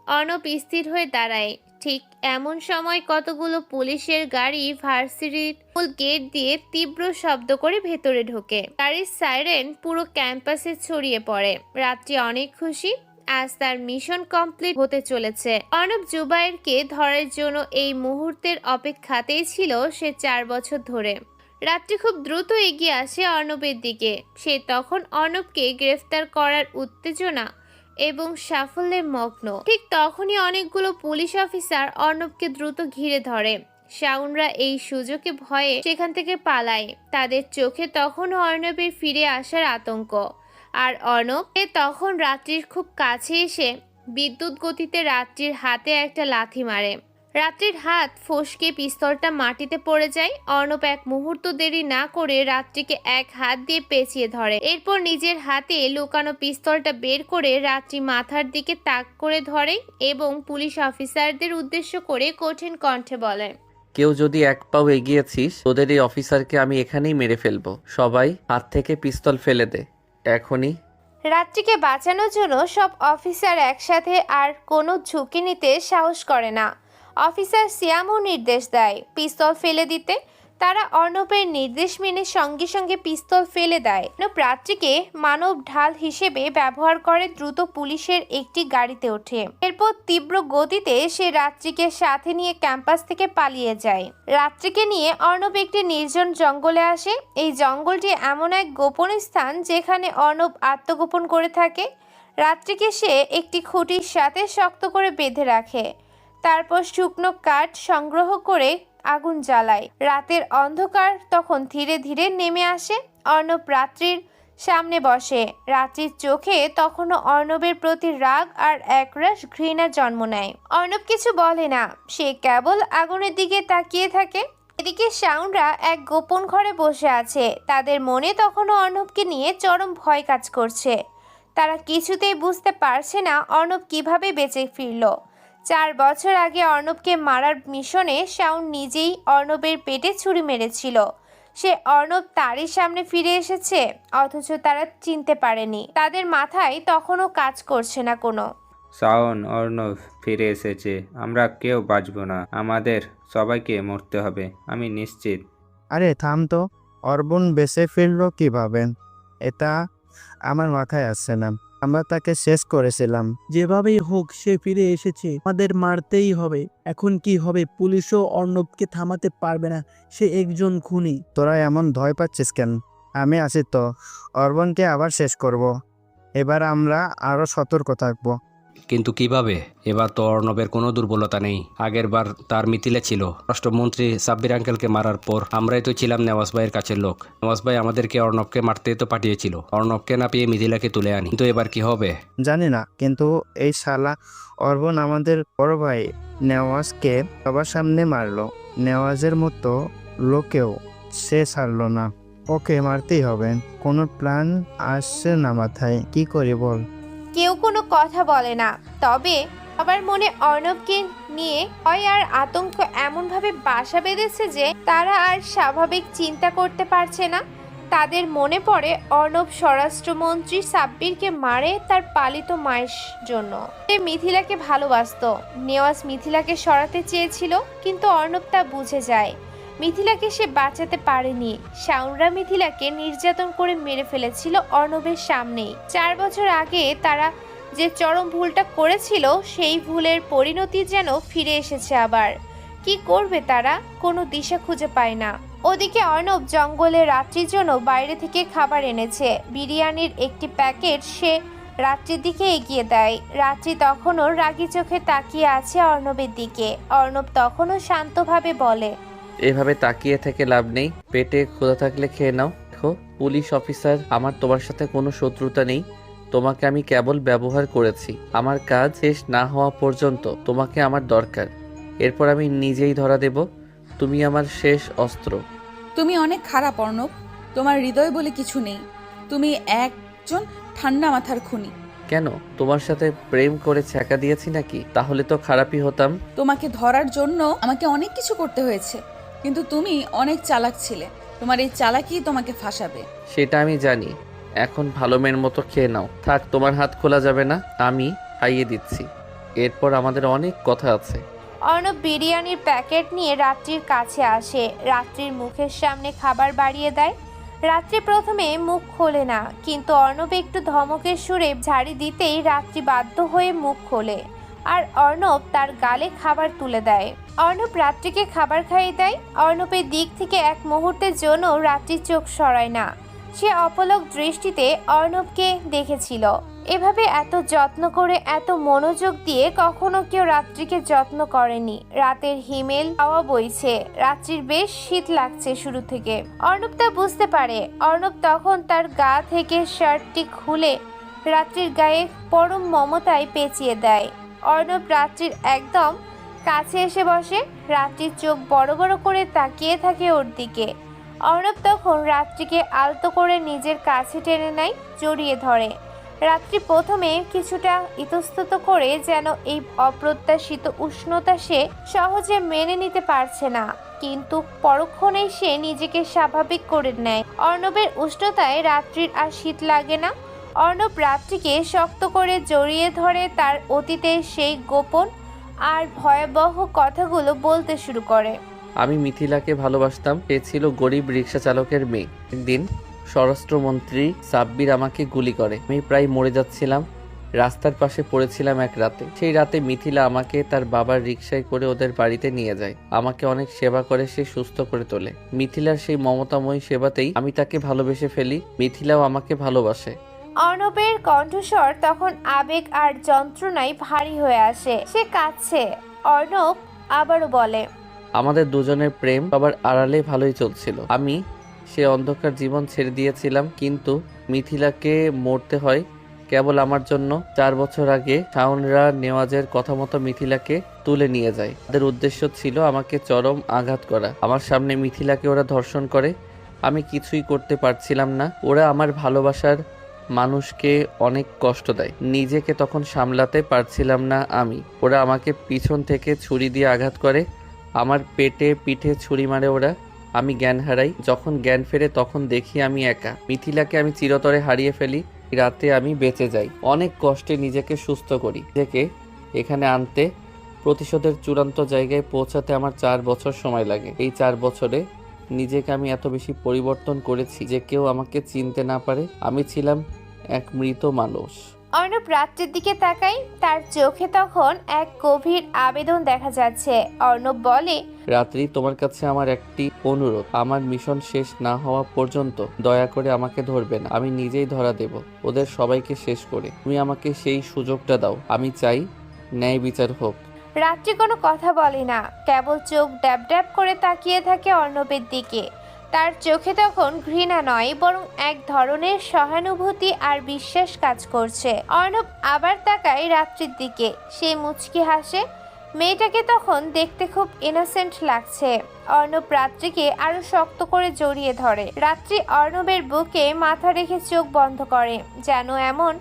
[SPEAKER 1] অর্ণব স্থির হয়ে দাঁড়ায়। ঠিক এমন সময় কতগুলো পুলিশের গাড়ি ভার্সিটির মূল গেট দিয়ে তীব্র শব্দ করে ভেতরে ঢোকে। গাড়ির সাইরেন পুরো ক্যাম্পাসে ছড়িয়ে পড়ে। রাত্রি অনেক খুশি, আজ তার মিশন কমপ্লিট হতে চলেছে। অর্ণব জুবাইরকে ধরার জন্য এই মুহূর্তের অপেক্ষাতেই ছিল সে 4 বছর ধরে। রাত্রি খুব দ্রুত এগিয়ে আসে অর্ণবের দিকে। সে তখন অর্ণবকে গ্রেফতার করার উত্তেজনা এবং সাফল্যে মগ্ন। ঠিক তখনই অনেকগুলো পুলিশ অফিসার অর্ণবকে দ্রুত ঘিরে ধরে। শাওনরা এই সুযোগে ভয়ে সেখান থেকে পালায়। তাদের চোখে তখনও অর্ণবের ফিরে আসার আতঙ্ক। আর অর্ণব তখন রাত্রির খুব কাছে এসে বিদ্যুৎ গতিতে রাত্রির হাতে একটা লাথি মারে। রাত্রির হাত ফসকে পিস্তলটা মাটিতে পড়ে যায়। অর্ণব এক মুহূর্ত দেরি না করে রাত্রিকে এক হাত দিয়ে পেঁচিয়ে ধরে। এরপর নিজের হাতে লুকানো পিস্তলটা বের করে রাত্রি মাথার দিকে তাক করে ধরে এবং পুলিশ অফিসারদের উদ্দেশ্য করে কঠিন কণ্ঠে বলে,
[SPEAKER 2] কেউ যদি এক পাও এগিয়েছিস, তোদের এই অফিসারকে আমি এখানেই মেরে ফেলবো। সবাই হাত থেকে পিস্তল ফেলে দে এখনই।
[SPEAKER 1] রাত্রিকে বাঁচানোর জন্য সব অফিসার একসাথে আর কোনো ঝুঁকি নিতে সাহস করে না। অফিসার সিয়ামও নির্দেশ দেয় পিস্তল ফেলে দিতে। তারা অর্ণবের নির্দেশ মেনে সঙ্গে সঙ্গে পিস্তল ফেলে দেয়। অর্ণব রাত্রিকে মানব ঢাল হিসেবে ব্যবহার করে দ্রুত পুলিশের একটি গাড়িতে ওঠে। এরপর তীব্র গতিতে সে রাত্রিকে সাথে নিয়ে ক্যাম্পাস থেকে পালিয়ে যায়। রাত্রিকে নিয়ে অর্ণব একটি নির্জন জঙ্গলে আসে। এই জঙ্গলটি এমন এক গোপন স্থান যেখানে অর্ণব আত্মগোপন করে থাকে। রাত্রিকে সে একটি খুঁটির সাথে শক্ত করে বেঁধে রাখে। তারপর শুকনো কাঠ সংগ্রহ করে আগুন জ্বালায়। রাতের অন্ধকার তখন ধীরে ধীরে নেমে আসে। অর্ণব রাত্রির সামনে বসে। রাত্রির চোখে তখনও অর্ণবের প্রতি রাগ আর একরাশ ঘৃণা জন্ম নেয়। অর্ণব কিছু বলে না, সে কেবল আগুনের দিকে তাকিয়ে থাকে। এদিকে শাওনরা এক গোপন ঘরে বসে আছে। তাদের মনে তখনও অর্ণবকে নিয়ে চরম ভয় কাজ করছে। তারা কিছুতেই বুঝতে পারছে না অর্ণব কিভাবে বেঁচে ফিরল। 4 বছর আগে অর্ণবকে মারার মিশনে শাওন নিজেই অর্ণবের পেটে ছুরি মেরেছিল। সে অর্ণব তারই সামনে ফিরে এসেছে, অথচ তারা চিনতে পারেনি। তাদের মাথায় তখনও কাজ করছে না কোনো।
[SPEAKER 5] শাওন, অর্ণব ফিরে এসেছে। আমরা কেউ বাঁচব না, আমাদের সবাইকে মরতে হবে, আমি নিশ্চিত।
[SPEAKER 4] আরে থাম তো, অর্বন বেঁচে ফিরলো কিভাবে? এটা আমার মাথায় আসছে না। আমরা তাকে শেষ করেছিলাম।
[SPEAKER 10] যেভাবেই হোক সে ফিরে এসেছে, আমাদের মারতেই হবে। এখন কি হবে? পুলিশও অর্ণবকে থামাতে পারবে না, সে একজন খুনি।
[SPEAKER 4] তোরা এমন ভয় পাচ্ছিস কেন? আমি আছি তো, অর্বনকে আবার শেষ করব। এবার আমরা আরো সতর্ক থাকবো।
[SPEAKER 17] কিন্তু কিভাবে? এবার তো অর্ণবের কোনো দুর্বলতা নেই। আগের বার তার মিছিলে ছিল। রাষ্ট্রমন্ত্রী সাব্বির আঙ্কেলকে মারার পর আমরাই তো ছিলাম নেওয়াজ ভাইয়ের কাছের লোক। নেওয়াজ ভাই আমাদেরকে অর্ণবকে মারতে তো পাঠিয়েছিল। অর্ণবকে না পেয়ে মিথিলাকে তুলে আনি। কিন্তু এবার কি হবে
[SPEAKER 4] জানি না, কিন্তু এই শালা অর্বন আমাদের বড় ভাই নেওয়াজকে সবার সামনে মারলো। নেওয়াজের মতো লোকেও সে ছাড়লো না। ওকে মারতেই হবে। কোনো প্ল্যান আসছে না মাথায়, কি করি বল?
[SPEAKER 1] কেউ কোনো কথা বলে না। তবে সবার মনে অর্ণবকে নিয়ে ভয় আর আতঙ্ক এমনভাবে বাসা বেঁধেছে যে তারা আর স্বাভাবিক চিন্তা করতে পারছে না। তাদের মনে পড়ে অর্ণব স্বরাষ্ট্রমন্ত্রী সাব্বিরকে মারে তার পালিত মায়ের জন্য। সে মিথিলাকে ভালোবাসতো। নেওয়াজ মিথিলাকে সরাতে চেয়েছিল, কিন্তু অর্ণব তা বুঝে যায়। মিথিলাকে সে বাঁচাতে পারেনি। শাওনরা মিথিলাকে নির্যাতন করে মেরে ফেলেছিল অর্ণবের সামনেই। 4 বছর আগে তারা যে চরম ভুলটা করেছিল, সেই ভুলের পরিণতি যেন ফিরে এসেছে আবার। কি করবে তারা? কোনো দিশা খুঁজে পায় না। ওদিকে অর্ণব জঙ্গলে রাত্রির জন্য বাইরে থেকে খাবার এনেছে। বিরিয়ানির একটি প্যাকেট সে রাত্রির দিকে এগিয়ে দেয়। রাত্রি তখনও রাগী চোখে তাকিয়ে আছে অর্ণবের দিকে। অর্ণব তখনও শান্তভাবে বলে,
[SPEAKER 2] এভাবে তাকিয়ে থেকে লাভ নেই। পেটে ক্ষুধা থাকলে খেয়ে নাও। দেখো পুলিশ অফিসার, আমার তোমার সাথে কোনো শত্রুতা নেই। তোমাকে আমি কেবল ব্যবহার করেছি। আমার কাজ শেষ না হওয়া পর্যন্ত তোমাকে আমার দরকার। এরপর আমি নিজেই ধরা দেব। তুমি আমার শেষ অস্ত্র।
[SPEAKER 6] তুমি অনেক খারাপ অর্ণব। তোমার হৃদয় বলে কিছু নেই। তুমি একজন ঠান্ডা মাথার খুনি।
[SPEAKER 2] কেন? তোমার সাথে প্রেম করে ছ্যাঁকা দিয়েছি নাকি? তাহলে তো খারাপই হতাম।
[SPEAKER 6] তোমাকে ধরার জন্য আমাকে অনেক কিছু করতে হয়েছে, কিন্তু তুমি অনেক চালাক ছিলে। তোমার এই চালাকি তোমাকে ফাঁসাবে।
[SPEAKER 2] সেটা আমি জানি। এখন ভালো মেয়ের মতো খেয়ে নাও। থাক, তোমার হাত খোলা যাবে না। আমি খাইয়ে দিচ্ছি। এরপর আমাদের অনেক কথা আছে।
[SPEAKER 1] অর্ণব বিরিয়ানির প্যাকেট নিয়ে রাত্রির কাছে আসে। রাত্রির মুখের সামনে খাবার বাড়িয়ে দেয়। রাত্রি প্রথমে মুখ খোলে না, কিন্তু অর্ণব একটু ধমকের সুরে ঝাড়ি দিতেই রাত্রি বাধ্য হয়ে মুখ খোলে আর অর্ণব তার গালে খাবার তুলে দেয়। অর্ণব রাত্রিকে খাবার খাইয়ে দেয়। অর্ণবের দিক থেকে এক মুহূর্তের জন্য রাত্রির চোখ সরায় না। সে অপলক দৃষ্টিতে অর্ণবকে দেখেছিল। এভাবে এত যত্ন করে, এত মনোযোগ দিয়ে কখনো কেউ রাত্রিকে যত্ন করেনি। রাতের হিমেল হাওয়া বইছে। রাত্রির বেশ শীত লাগছে শুরু থেকে। অর্ণব তা বুঝতে পারে। অর্ণব তখন তার গা থেকে শার্টটি খুলে রাত্রির গায়ে পরম মমতায় পেঁচিয়ে দেয়। অর্ণব রাত্রির একদম কাছে এসে বসে। রাত্রির চোখ বড় বড় করে তাকিয়ে থাকে ওর দিকে। অর্ণব তখন রাত্রিকে আলতো করে নিজের কাছে টেনে নেয়, জড়িয়ে ধরে। রাত্রি প্রথমে কিছুটা ইতস্তত করে, যেন এই অপ্রত্যাশিত উষ্ণতা সে সহজে মেনে নিতে পারছে না, কিন্তু পরক্ষণেই সে নিজেকে স্বাভাবিক করে নেয়। অর্ণবের উষ্ণতায় রাত্রির আর শীত লাগে না। অর্ণব রাত্রিকে শক্ত করে জড়িয়ে ধরে তার অতীতের সেই গোপন আর ভয়াবহ কথাগুলো বলতে শুরু করে।
[SPEAKER 2] আমি মিথিলাকে ভালোবাসতাম। সে ছিল গরিব রিক্সা চালকের মেয়ে। একদিন স্বরাষ্ট্রমন্ত্রী সাব্বির আমাকে গুলি করে। আমি প্রায় মরে যাচ্ছিলাম। রাস্তার পাশে পড়েছিলাম এক রাতে। সেই রাতে মিথিলা আমাকে তার বাবার রিকশায় করে ওদের বাড়িতে নিয়ে যায়। আমাকে অনেক সেবা করে, সে সুস্থ করে তোলে। মিথিলার সেই মমতাময়ী সেবাতেই আমি তাকে ভালোবেসে ফেলি। মিথিলাও আমাকে ভালোবাসে।
[SPEAKER 1] অর্ণবের কণ্ঠস্বর তখন আবেগ আর যন্ত্রণায় ভারী হয়ে আসে। সে কাঁদছে। অর্ণব আবারও বলে,
[SPEAKER 2] আমাদের দুজনের প্রেম সবার আড়ালে ভালোই চলছিল। আমি সে অন্ধকার জীবন ছেড়ে দিয়েছিলাম, কিন্তু মিথিলাকে মরতে হয় কেবল আমার জন্য। 4 বছর আগে শাওনরা নেওয়াজের কথা মতো মিথিলাকে তুলে নিয়ে যায়। তাদের উদ্দেশ্য ছিল আমাকে চরম আঘাত করা। আমার সামনে মিথিলাকে ওরা ধর্ষণ করে। আমি কিছুই করতে পারছিলাম না। ওরা আমার ভালোবাসার মানুষকে অনেক কষ্ট দেয়। নিজেকে তখন সামলাতে পারছিলাম না আমি। ওরা আমাকে পিছন থেকে ছুরি দিয়ে আঘাত করে। আমার পেটে পিঠে ছুরি মারে ওরা। আমি জ্ঞান হারাই। যখন জ্ঞান ফেরে তখন দেখি আমি একা। মিথিলাকে আমি চিরতরে হারিয়ে ফেলি। রাতে আমি বেঁচে যাই। অনেক কষ্টে নিজেকে সুস্থ করি। নিজেকে এখানে আনতে, প্রতিশোধের চূড়ান্ত জায়গায় পৌঁছাতে আমার 4 বছর সময় লাগে। এই 4 বছরে নিজেকে আমি এত বেশি পরিবর্তন করেছি যে কেউ আমাকে চিনতে না পারে। আমি ছিলাম এক মৃত মানুষ।
[SPEAKER 1] অর্ণব রাত্রির দিকে তাকায়। তার চোখে তখন এক গভীর আবেদন দেখা যাচ্ছে। অর্ণব বলে,
[SPEAKER 2] রাত্রি, তোমার কাছে আমার একটি অনুরোধ। আমার মিশন শেষ না হওয়া পর্যন্ত দয়া করে আমাকে ধরবে না। আমি নিজেই ধরা দেব ওদের সবাইকে শেষ করে। তুমি আমাকে সেই সুযোগটা দাও। আমি চাই ন্যায় বিচার হোক।
[SPEAKER 1] রাত্রি কোনো কথা বলে না, কেবল চোখ ড্যাব ড্যাব করে তাকিয়ে থাকে অর্ণবের দিকে। তার চোখে তখন ঘৃণা নয়, বরং এক ধরনের সহানুভূতি আর বিশ্বাস কাজ করছে। অর্ণব আবার তাকায় রাত্রির দিকে। সে মুচকি হাসে। মেয়েটাকে তখন দেখতে খুব ইনোসেন্ট লাগছে। অর্ণব রাত্রিকে আরো শক্ত করে জড়িয়ে ধরে। রাত্রি অর্ণবের বুকে মাথা রেখে চোখ বন্ধ করে, যেন এমন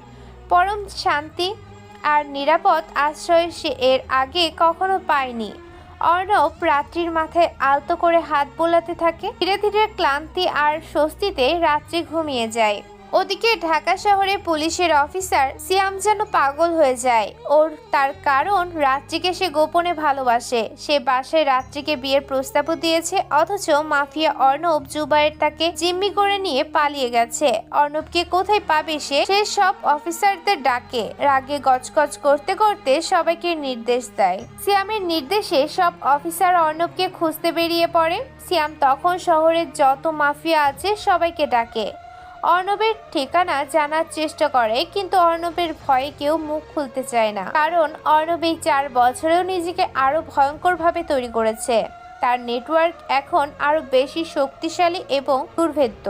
[SPEAKER 1] পরম শান্তি আর নিরাপদ আশ্রয় সে এর আগে কখনো পায়নি। অর্ণব রাত্রির মাথায় আলতো করে হাত বোলাতে থাকে। ধীরে ধীরে ক্লান্তি আর স্বস্তিতে রাত্রি ঘুমিয়ে যায়। ওদিকে ঢাকা শহরে পুলিশের অফিসার সিয়াম যেন পাগল হয়ে যায়। তার কারণ রাত্রিকে সে গোপনে ভালোবাসে। সে বাসায় রাত্রিকে বিয়ের প্রস্তাবও দিয়েছে, অথচ মাফিয়া অর্ণব জুবাইর তাকে জিম্মি করে নিয়ে পালিয়ে গেছে। অর্ণবকে কোথায় পাবে সে সব অফিসারদের ডাকে। রাগে গজগজ করতে করতে সবাইকে নির্দেশ দেয়। সিয়ামের নির্দেশে সব অফিসার অর্ণবকে খুঁজতে বেরিয়ে পড়ে। সিয়াম তখন শহরের যত মাফিয়া আছে সবাইকে ডাকে। অর্ণবের ঠিকানা জানার চেষ্টা করে, কিন্তু অর্ণবের ভয়ে কেউ মুখ খুলতে চায় না। কারণ অর্ণব এই 4 বছরেও নিজেকে আরো ভয়ঙ্করভাবে তৈরি করেছে। তার নেটওয়ার্ক এখন আরো বেশি শক্তিশালী এবং দুর্ভেদ্য।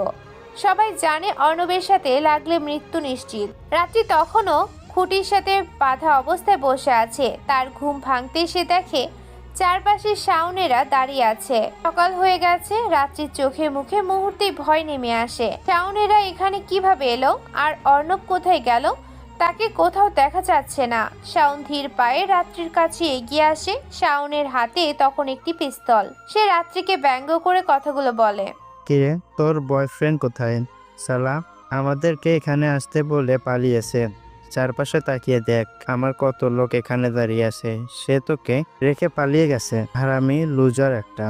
[SPEAKER 1] সবাই জানে অর্ণবের সাথে লাগলে মৃত্যু নিশ্চিত। রাত্রি তখনও খুঁটির সাথে বাঁধা অবস্থায় বসে আছে। তার ঘুম ভাঙতেই সে দেখে চারপাশে শাওনেরা দাঁড়িয়ে আছে। সকাল হয়ে গেছে। রাত্রির চোখে মুখে মুহূর্তেই ভয় নেমে আসে। শাওনেরা এখানে কিভাবে এলো, আর অর্ণব কোথায় গেল? তাকে কোথাও দেখা যাচ্ছে না। শাওন ধীর পায়ে রাত্রির কাছে এগিয়ে আসে। শাওনের হাতে তখন একটি পিস্তল। সে রাত্রিকে ব্যঙ্গ করে কথাগুলো বলে,
[SPEAKER 4] কিরে, তোর বয়ফ্রেন্ড কোথায়? সালা, আমাদেরকে এখানে আসতে বলে পালিয়েছে। চারপাশে তাকিয়ে দেখ, আমার কত লোক এখানে দাঁড়িয়ে আছে। সে তোকে রেখে পালিয়ে গেছে। হারামি লুজার একটা।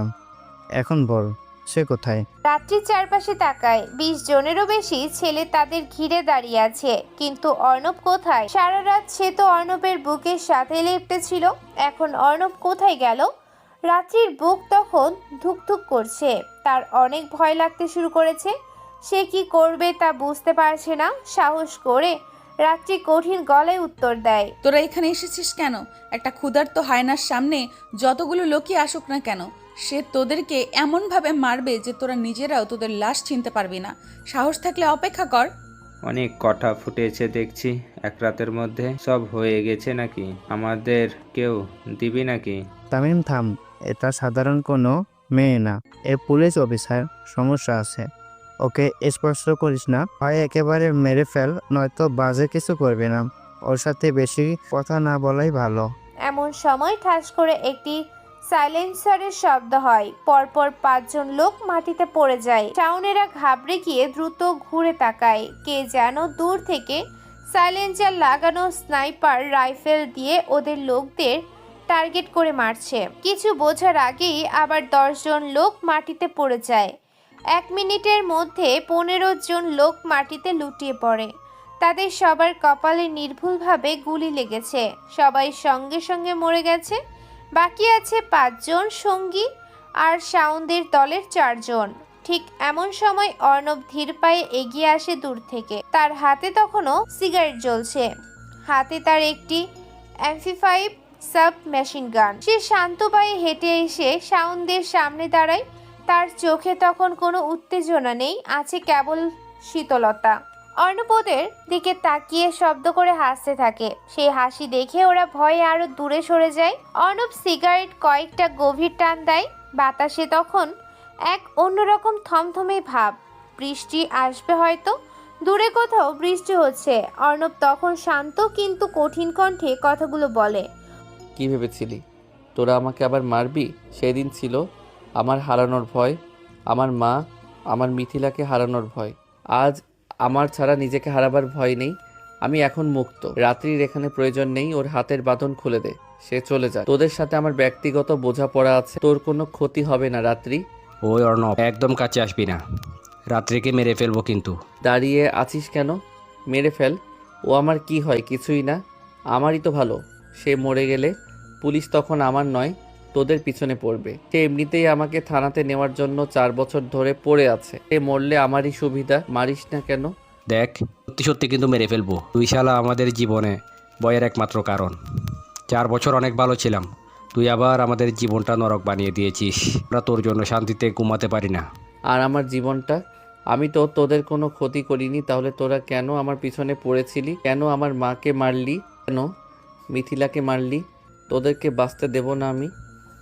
[SPEAKER 4] এখন বল, সে কোথায়?
[SPEAKER 1] রাত্রির চারপাশে তাকায়। 20 জনেরও বেশি ছেলে তাদের ঘিরে দাঁড়িয়ে আছে, কিন্তু অর্ণব কোথায়? সারা রাত সে তো অর্ণবের বুকের সাথে লেপ্টে ছিল। এখন অর্ণব কোথায় গেল? রাত্রির বুক তখন ধুকধুক করছে। তার অনেক ভয় লাগতে শুরু করেছে। সে কি করবে তা বুঝতে পারছে না। সাহস করে রাত্রি কঠিন গলায় উত্তর দেয়,
[SPEAKER 6] তোরা এখানে এসেছিস কেন? একটা ক্ষুধার্ত হায়নার সামনে যতগুলো লোকই আসুক না কেন, সে তোদেরকে এমনভাবে মারবে যে তোরা নিজেরাও তোদের লাশ চিনতে পারবি না। সাহস থাকলে অপেক্ষা কর।
[SPEAKER 5] অনেক কথা ফুটেছে দেখছি। এক রাতের মধ্যে সব হয়ে গেছে নাকি? আমাদের কেউ দিবি নাকি?
[SPEAKER 4] তামিম থাম, এটা সাধারণ কোনো মেয়ে না। এ পুলিশ অফিসার। সমস্যা আছে। ওকে স্পর্শ করিস না, হয় একেবারে মেরে ফেল, নয়তো বাজে কিছু করবে না। ওর সাথে বেশি কথা না বলাই ভালো।
[SPEAKER 1] এমন সময় ঠাস করে একটি সাইলেন্সারের শব্দ হয়। পরপর 5 জন লোক মাটিতে পড়ে যায়। শাওনেরা ঘাবড়ে গিয়ে দ্রুত ঘুরে তাকায়। কে যেন দূর থেকে সাইলেন্সার লাগানো স্নাইপার রাইফেল দিয়ে ওদের লোকদের টার্গেট করে মারছে। কিছু বোঝার আগেই আবার 10 জন লোক মাটিতে পড়ে যায়। 1 মিনিটের মধ্যে 15 জন লোক মাটিতে লুটিয়ে পড়ে। তাদের সবার কপালে নির্ভুলভাবে গুলি লেগেছে। সবাই সঙ্গে সঙ্গে মরে গেছে। বাকি আছে 5 জন সঙ্গী আর সাউন্ডের দলের 4 জন। ঠিক এমন সময় অর্ণব ধীর পায়ে এগিয়ে আসে দূর থেকে। তার হাতে তখনও সিগারেট জ্বলছে, হাতে তার একটি MP5 সাব মেশিন গান। সে শান্ত পায়ে হেঁটে এসে সাউন্ডের সামনে দাঁড়ায়। তার চোখে তখন কোনো উত্তেজনা নেই, আছে কেবল শীতলতা। অর্ণব ওদের দিকে তাকিয়ে শব্দ করে হাসতে থাকে। সেই হাসি দেখে ওরা ভয়ে আরো দূরে সরে যায়। অর্ণব সিগারেট কয়েকটা গভীর টান দেয়। বাতাসে তখন এক অন্যরকম থমথমে ভাব। বৃষ্টি আসবে হয়তো, দূরে কোথাও বৃষ্টি হচ্ছে। অর্ণব তখন শান্ত কিন্তু কঠিন কণ্ঠে কথাগুলো বলে।
[SPEAKER 2] কি ভেবেছিলি তোরা আমাকে আবার মারবি? সেদিন ছিল আমার হারানোর ভয়, আমার মা, আমার মিথিলাকে হারানোর ভয়। আজ আমার ছাড়া নিজেকে হারাবার ভয় নেই। আমি এখন মুক্ত। রাত্রির এখানে প্রয়োজন নেই। ওর হাতের বাঁধন খুলে দে, সে চলে যায়। তোদের সাথে আমার ব্যক্তিগত বোঝাপড়া আছে, তোর কোনো ক্ষতি হবে না। রাত্রি,
[SPEAKER 17] ওই অর্ণব, একদম কাছে আসবি না, রাত্রিকে মেরে ফেলবো কিন্তু।
[SPEAKER 2] দাঁড়িয়ে আছিস কেন? মেরে ফেল। ও আমার কি হয়? কিছুই না, আমারই তো ভালো। সে মরে গেলে পুলিশ তখন আমার নয়, তোদের পিছনে পড়বে। সে এমনিতেই আমাকে থানাতে নেওয়ার জন্য 4 বছর ধরে পড়ে আছে। সে মরলে আমারই সুবিধা। মারিস না কেন?
[SPEAKER 17] দেখ, সত্যি সত্যি কিন্তু মেরে ফেলবো। তুই শালা আমাদের জীবনে বয়ের একমাত্র কারণ। 4 বছর অনেক ভালো ছিলাম, তুই আবার আমাদের জীবনটা নরক বানিয়ে দিয়েছিস। আমরা তোর জন্য শান্তিতে ঘুমাতে পারি না।
[SPEAKER 2] আর আমার জীবনটা? আমি তো তোদের কোনো ক্ষতি করিনি, তাহলে তোরা কেন আমার পিছনে পড়েছিলি? কেন আমার মাকে মারলি? কেন মিথিলাকে মারলি? তোদেরকে বাঁচতে দেব না আমি,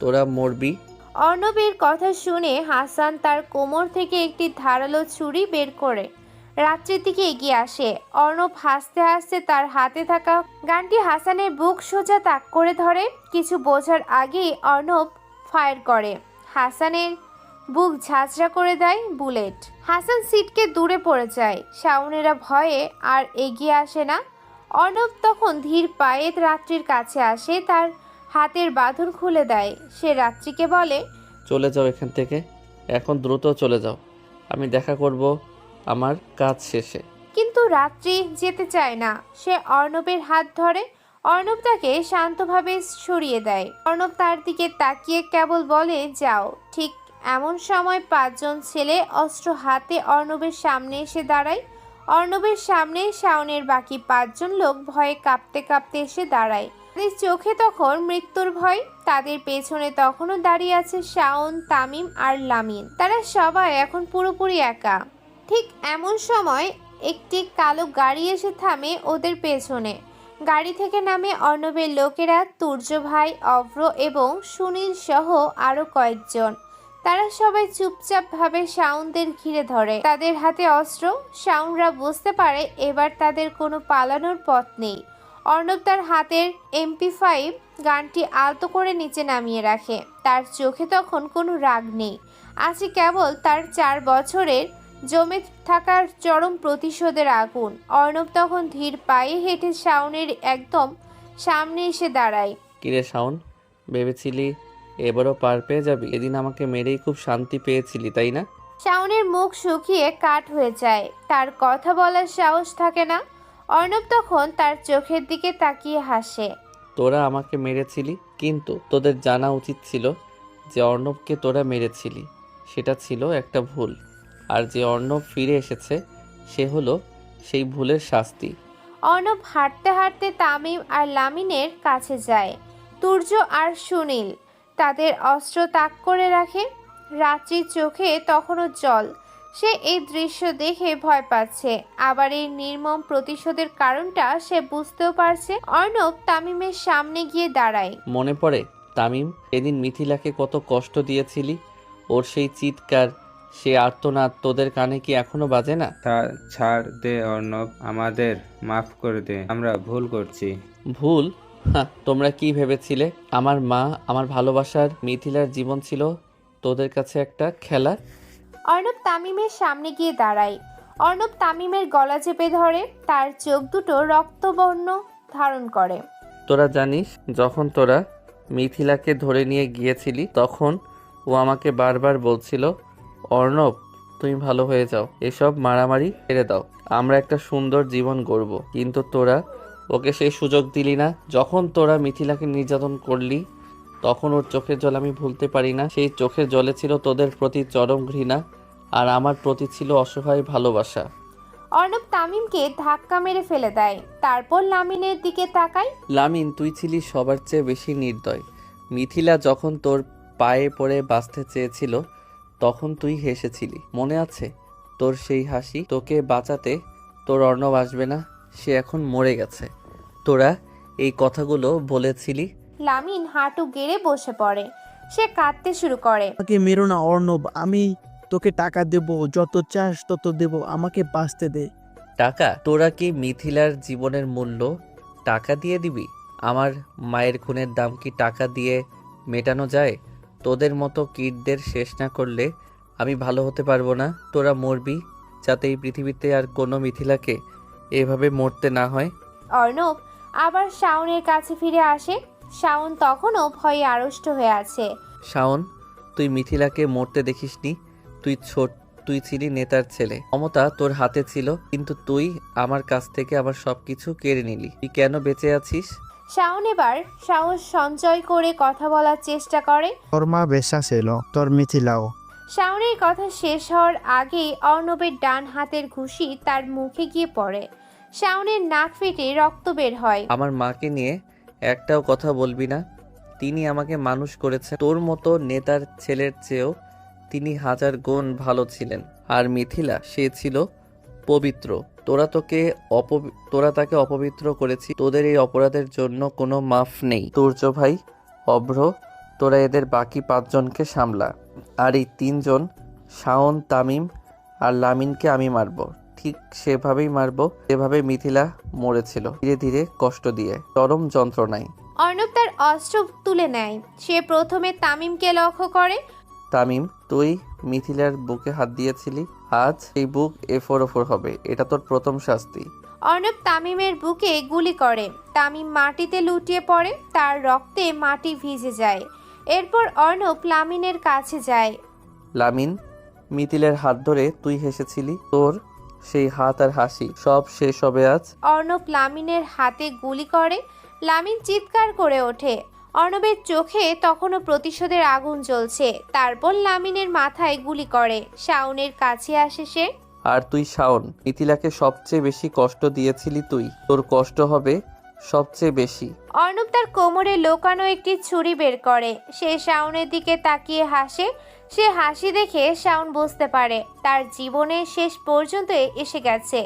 [SPEAKER 2] তোরা মরবি।
[SPEAKER 1] অর্ণবের কথা শুনে হাসান তার কোমর থেকে একটি ধারালো ছুরি বের করে রাত্রির দিকে এগিয়ে আসে। অর্ণব হাসতে হাসতে তার হাতে থাকা গানটি হাসানের বুক সোজা তাক করে ধরে। কিছু বোঝার আগেই অর্ণব ফায়ার করে। হাসানের বুক ঝাঁঝরা করে দেয় বুলেট। হাসান সিটকে দূরে পড়ে যায়। শাওনেরা ভয়ে আর এগিয়ে আসে না। অর্ণব তখন ধীর পায়ে রাত্রির কাছে আসে, তার হাতের বাঁধন খুলে দেয়। সে রাত্রিকে বলে,
[SPEAKER 2] চলে যাও এখান থেকে, এখন দ্রুত চলে যাও। আমি দেখা করব আমার কাজ শেষে।
[SPEAKER 1] কিন্তু রাত্রি যেতে চায় না। সে অর্ণবের হাত ধরে। অর্ণব তাকে শান্তভাবে সরিয়ে দেয়। অর্ণব তার দিকে তাকিয়ে কেবল বলে, যাও। ঠিক এমন সময় 5 জন ছেলে অস্ত্র হাতে অর্ণবের সামনে এসে দাঁড়ায়। অর্ণবের সামনে শাওনের বাকি 5 জন লোক ভয়ে কাঁপতে কাঁপতে এসে দাঁড়ায়। তাদের চোখে তখন মৃত্যুর ভয়। তাদের পেছনে তখনও দাঁড়িয়ে আছে শাওন, তামিম আর লামিন। তারা সবাই এখন পুরোপুরি একা। ঠিক এমন সময় একটি কালো গাড়ি এসে থামে ওদের পেছনে। গাড়ি থেকে নামে অর্ণবের লোকেরা, তুর্য ভাই, অভ্র এবং সুনীল সহ আরো কয়েকজন। তারা সবাই চুপচাপ ভাবে শাওনদের ঘিরে ধরে, তাদের হাতে অস্ত্র। শাওনরা বুঝতে পারে এবার তাদের কোনো পালানোর পথ নেই। অর্ণব তার হাতের MP5 গানটি আলতো করে নিচে নামিয়ে রাখে। তার চোখে তখন কোনো রাগ নেই, আছে কেবল তার 4 বছরের জমে থাকার চরম প্রতিশোধের আগুন। অর্ণব তখন ধীর পায়ে হেঁটে শাওনের একদম সামনে এসে দাঁড়ায়।
[SPEAKER 2] কিরে শাওন, ভেবেছিলি এবারও পার পেয়ে যাবি? এদিন আমাকে মেরেই খুব শান্তি পেয়েছিলি, তাই না?
[SPEAKER 1] শাওনের মুখ শুকিয়ে কাঠ হয়ে যায়, তার কথা বলার সাহস থাকে না। অর্ণব তখন তার চোখের দিকে তাকিয়ে হাসে।
[SPEAKER 2] তোরা আমাকে মেরেছিলি, কিন্তু তোদের জানা উচিত ছিল যে অর্ণবকে তোরা মেরেছিলি। সেটা ছিল একটা ভুল। আর যে অর্ণব ফিরে এসেছে, সে হলো সেই ভুলের শাস্তি।
[SPEAKER 1] অর্ণব হাঁটতে হাঁটতে তামিম আর লামিনের কাছে যায়। তুর্য আর সুনীল তাদের অস্ত্র তাক করে রাখে। রাত্রির চোখে তখনও জল। সে এই দৃশ্য দেখে ভয় পাচ্ছে, আবার এই নির্মম প্রতিশোধের কারণটা সে বুঝতেও পারছে। অর্ণব তামিমের সামনে গিয়ে দাঁড়ায়।
[SPEAKER 2] মনে পড়ে তামিম, সেদিন মিথিলাকে কত কষ্ট দিয়েছিলি? ওর সেই চিৎকার, সে আর্তনাদ তোদের কানে কি এখনো বাজে না?
[SPEAKER 5] ছাড় দে অর্ণব, আমাদের মাফ করে দে, আমরা ভুল করছি।
[SPEAKER 2] ভুল? তোমরা কি ভেবেছিলে আমার মা, আমার ভালোবাসার মিথিলার জীবন ছিল তোদের কাছে একটা খেলা?
[SPEAKER 1] অর্ণব তামিমের সামনে গিয়ে দাঁড়ায়। অর্ণব তামিমের গলা চেপে ধরে, তার চোখ দুটো রক্তবর্ণ ধারণ করে।
[SPEAKER 2] তোরা জানিস, যখন তোরা মিথিলাকে ধরে নিয়ে গিয়েছিলি তখন ও আমাকে বারবার বলছিল, অর্ণব তুমি ভালো হয়ে যাও, এসব মারামারি ছেড়ে দাও, আমরা একটা সুন্দর জীবন গড়ব। কিন্তু তোরা ওকে সেই সুযোগ দিলি না। যখন তোরা মিথিলাকে নির্যাতন করলি তখন ওর চোখের জল আমি ভুলতে পারি না। সেই চোখের জলে ছিল তোদের প্রতি চরম ঘৃণা, আর আমার প্রতি ছিল অসহায় ভালোবাসা।
[SPEAKER 1] অর্ণব তামিমকে ধাক্কা মেরে ফেলে দেয়, তারপর লামিনের দিকে তাকায়।
[SPEAKER 2] লামিন, তুই ছিলি সবার চেয়ে বেশি নির্দয়। মিথিলা যখন তোর পায়ে পড়ে বাঁচতে চেয়েছিল তখন তুই হেসেছিলি, মনে আছে তোর সেই হাসি? তোকে বাঁচাতে তোর অর্ণব আসবে না, সে এখন মরে গেছে। তোরা এই কথাগুলো বলেছিলি।
[SPEAKER 1] লামিন হাঁটু গেড়ে বসে পড়ে, সে কাঁদতে শুরু করে।
[SPEAKER 10] আমাকে মেরো না অর্ণব, আমি তোকে টাকা দেব, যত চাস তত দেব, আমাকে বাঁচতে দে।
[SPEAKER 2] টাকা? তোরা কি মিথিলার জীবনের মূল্য টাকা দিয়ে দিবি? আমার মায়ের খুনের দাম কি টাকা দিয়ে মেটানো যায়? তোদের মতো কিডদের শেষ না করলে আমি ভালো হতে পারবো না। তোরা মরবি যাতে এই পৃথিবীতে আর কোনো মিথিলাকে এভাবে মরতে না হয়।
[SPEAKER 1] অর্ণব আবার শাওনের কাছে ফিরে আসে। শাওন তখনও ভয়ে আড়ষ্ট হয়ে আছে।
[SPEAKER 2] শাওন, তুই মিথিলাকে মরতে দেখিসনি। তুই ছিলি নেতার ছেলে, ক্ষমতা তোর হাতে ছিল, কিন্তু তুই আমার কাছ থেকে আমার সবকিছু কেড়ে নিলি। তুই কেন বেঁচে আছিস?
[SPEAKER 1] শাওন এবার সাহস সঞ্চয় করে কথা বলার চেষ্টা করে।
[SPEAKER 4] তোর মা বেশা ছিল, তোর মিথিলাও।
[SPEAKER 1] শাওনের কথা শেষ হওয়ার আগেই অর্ণবের ডান হাতের ঘুষি তার মুখে গিয়ে পড়ে। শাওনের নাক ফেটে রক্ত বের হয়।
[SPEAKER 2] আমার মাকে নিয়ে একটাও কথা বলবি না। তিনি আমাকে মানুষ করেছেন। তোর মতো নেতার ছেলের চেয়েও তিনি হাজার গুণ ভালো ছিলেন। আর মিথিলা, সে ছিল পবিত্র। তোরা তাকে অপবিত্র করেছি। তোদের এই অপরাধের জন্য কোনো মাফ নেই। তুর্য ভাই, অভ্র, তোরা এদের বাকি 5 জনকে সামলা। আর এই 3 জন, শাওন, তামিম আর লামিনকে আমি মারবো, ঠিক সেভাবেই মারবো যেভাবে মিথিলা মরেছিল, ধীরে ধীরে কষ্ট দিয়ে, চরম যন্ত্রণায়।
[SPEAKER 1] অর্ণব তার অস্ত্র তুলে নেয়। সে প্রথমে তামিমকে লক্ষ্য করে।
[SPEAKER 2] তামিম, তুই মিথিলার বুকে হাত দিয়েছিলি, আজ এই বুক A4 হবে। এটা তোর প্রথম শাস্তি।
[SPEAKER 1] অর্ণব তামিমের বুকে গুলি করে। তামিম মাটিতে লুটিয়ে পড়ে, তার রক্তে মাটি ভিজে যায়। এরপর অর্ণব লামিনের কাছে যায়।
[SPEAKER 2] লামিন, মিথিলার হাত ধরে তুই হেসেছিলি, তোর সেই হাত আর হাসি সব শেষ হবে আজ।
[SPEAKER 1] অর্ণব লামিনের হাতে গুলি করে। লামিন চিৎকার করে ওঠে। অর্ণবের চোখে তখনও প্রতিশোধের আগুন জ্বলছে। তারপর লামিনের মাথায় গুলি করে। শাওনের কাছে আসে সে।
[SPEAKER 2] আর তুই শাওন, মিথিলাকে সবচেয়ে বেশি কষ্ট দিয়েছিলি তুই, তোর কষ্ট হবে সবচেয়ে বেশি।
[SPEAKER 1] অর্ণব তার কোমরে লোকানো একটি ছুরি বের করে। সে শাওনের দিকে তাকিয়ে হাসে। সে হাসি দেখে শাওন বুঝতে পারে তার জীবনের শেষ পর্যন্ত এসে গেছে।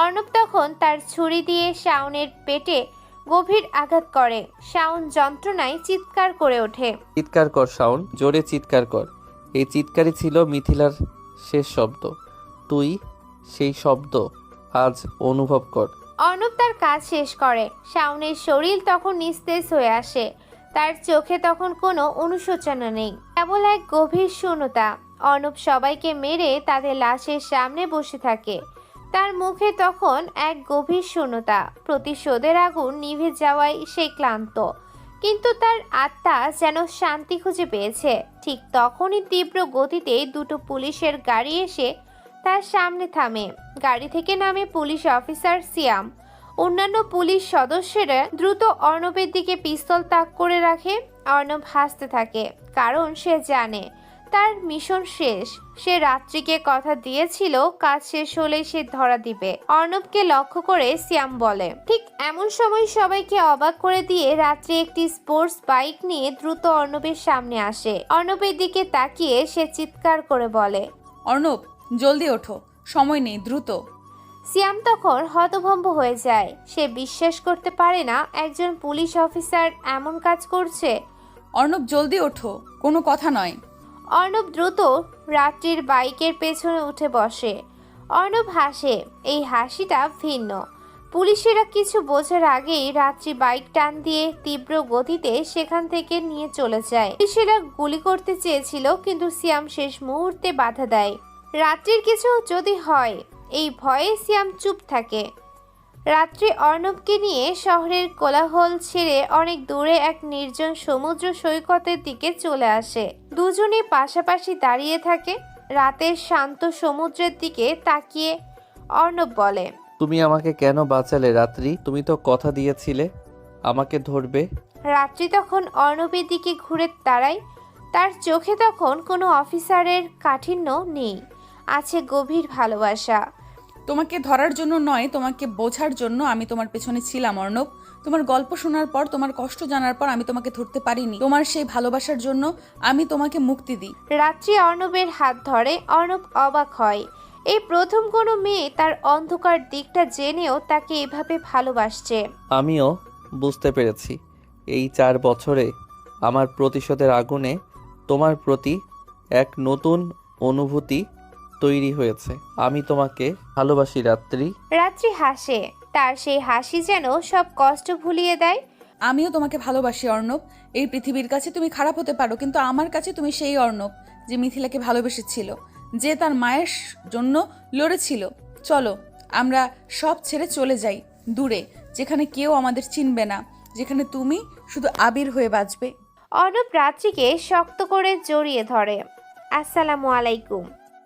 [SPEAKER 1] অর্ণব তখন তার ছুরি দিয়ে শাওনের পেটে গভীর আঘাত করে। শাওন যন্ত্রণায় চিৎকার করে ওঠে।
[SPEAKER 2] চিৎকার কর শাওন, জোরে চিৎকার কর। এই চিৎকারই ছিল মিথিলার শেষ শব্দ। তুই সেই শব্দ আজ অনুভব কর।
[SPEAKER 1] অর্ণব তার কাজ শেষ করে। শাওনের শরীর তখন নিস্তেজ হয়ে আসে। তার চোখে তখন কোনো অনুশোচনা নেই, কেবল এক গভীর শূন্যতা। অর্ণব সবাইকে মেরে তাদের লাশের সামনে বসে থাকে। তার মুখে তখন এক গভীর শূন্যতা। প্রতিশোধের আগুন নিভে যাওয়ায় সে ক্লান্ত, কিন্তু তার আত্মা যেন শান্তি খুঁজে পেয়েছে। ঠিক তখনই তীব্র গতিতে 2টো পুলিশের গাড়ি এসে তার সামনে থামে। গাড়ি থেকে নামে পুলিশ অফিসার সিয়াম। অন্যান্য পুলিশ সদস্যরা দ্রুত অর্ণবের দিকে পিস্তল তাক করে রাখে। অর্ণব হাসতে থাকে, কারণ সে জানে তার মিশন শেষ। সে রাত্রিকে কথা দিয়েছিল কাজ শেষ হলে সে ধরা দিবে। অর্ণবকে লক্ষ্য করে সিয়াম বলে। ঠিক এমন সময় সবাইকে অবাক করে দিয়ে রাত্রি একটি স্পোর্টস বাইক নিয়ে দ্রুত অর্ণবের সামনে আসে। অর্ণবের দিকে তাকিয়ে সে চিৎকার করে বলে,
[SPEAKER 6] অর্ণব জলদি ওঠো, সময় নেই, দ্রুত।
[SPEAKER 1] সিয়াম তখন হতভম্ব হয়ে যায়। সে বিশ্বাস করতে পারে না একজন পুলিশ অফিসার এমন কাজ করছে।
[SPEAKER 6] অর্ণব জলদি ওঠো, কোনো কথা নয়।
[SPEAKER 1] অর্ণব দ্রুত রাত্রির বাইকের পেছনে উঠে বসে। অর্ণব হাসে, এই হাসিটা ভিন্ন। পুলিশেরা কিছু বোঝার আগেই রাত্রি বাইক টান দিয়ে তীব্র গতিতে সেখান থেকে নিয়ে চলে যায়। পুলিশেরা গুলি করতে চেয়েছিল, কিন্তু সিয়াম শেষ মুহূর্তে বাধা দেয়। রাত্রির কিছু যদি হয়, এই ভয়ে সিয়াম চুপ থাকে। রাত্রি অর্ণবকে নিয়ে শহরের কোলাহল ছেড়ে অনেক দূরে এক নির্জন সমুদ্র সৈকতের দিকে চলে আসে। দুজনে পাশাপাশি দাঁড়িয়ে থাকে। রাতের শান্ত সমুদ্রের দিকে তাকিয়ে অর্ণব বলে,
[SPEAKER 2] তুমি আমাকে কেন বাঁচালে রাত্রি? তুমি তো কথা দিয়েছিলে আমাকে ধরবে।
[SPEAKER 1] রাত্রি তখন অর্ণবের দিকে ঘুরে দাঁড়ায়। তার চোখে তখন কোনো অফিসারের কাঠিন্য নেই, আছে গভীর ভালোবাসা।
[SPEAKER 6] তোমাকে ধরার জন্য নয়, তোমাকে বোঝার জন্য আমি তোমার পেছনে ছিলাম অর্ণব। তোমার গল্প শোনার পর, তোমার কষ্ট জানার পর আমি তোমাকে ধরতে পারিনি। তোমার সেই ভালোবাসার জন্য আমি তোমাকে মুক্তি দিই।
[SPEAKER 1] রাত্রি অর্ণবের হাত ধরে। অর্ণব অবাক হয়। এই প্রথম কোনো মেয়ে তার অন্ধকার দিকটা জেনেও তাকে এভাবে ভালোবাসছে।
[SPEAKER 2] আমিও বুঝতে পেরেছি এই 4 বছরে আমার প্রতিশোধের আগুনে তোমার প্রতি এক নতুন অনুভূতি তৈরি হয়েছে। আমি তোমাকে ভালোবাসি রাত্রি।
[SPEAKER 1] রাত্রি হাসে। তার সেই হাসি যেন সব কষ্ট ভুলিয়ে দেয়।
[SPEAKER 6] আমিও তোমাকে ভালোবাসি অর্ণব। এই পৃথিবীর কাছে তুমি খারাপ হতে পারো, কিন্তু আমার কাছে তুমি সেই অর্ণব যে মিথিলাকে ভালোবেসেছিল, যে তার মায়ের জন্য লড়েছিল। চলো আমরা সব ছেড়ে চলে যাই দূরে, যেখানে কেউ আমাদের চিনবে না, যেখানে তুমি শুধু আবির হয়ে বাঁচবে।
[SPEAKER 1] অর্ণব রাত্রিকে শক্ত করে জড়িয়ে ধরে। আসসালামু আলাইকুম।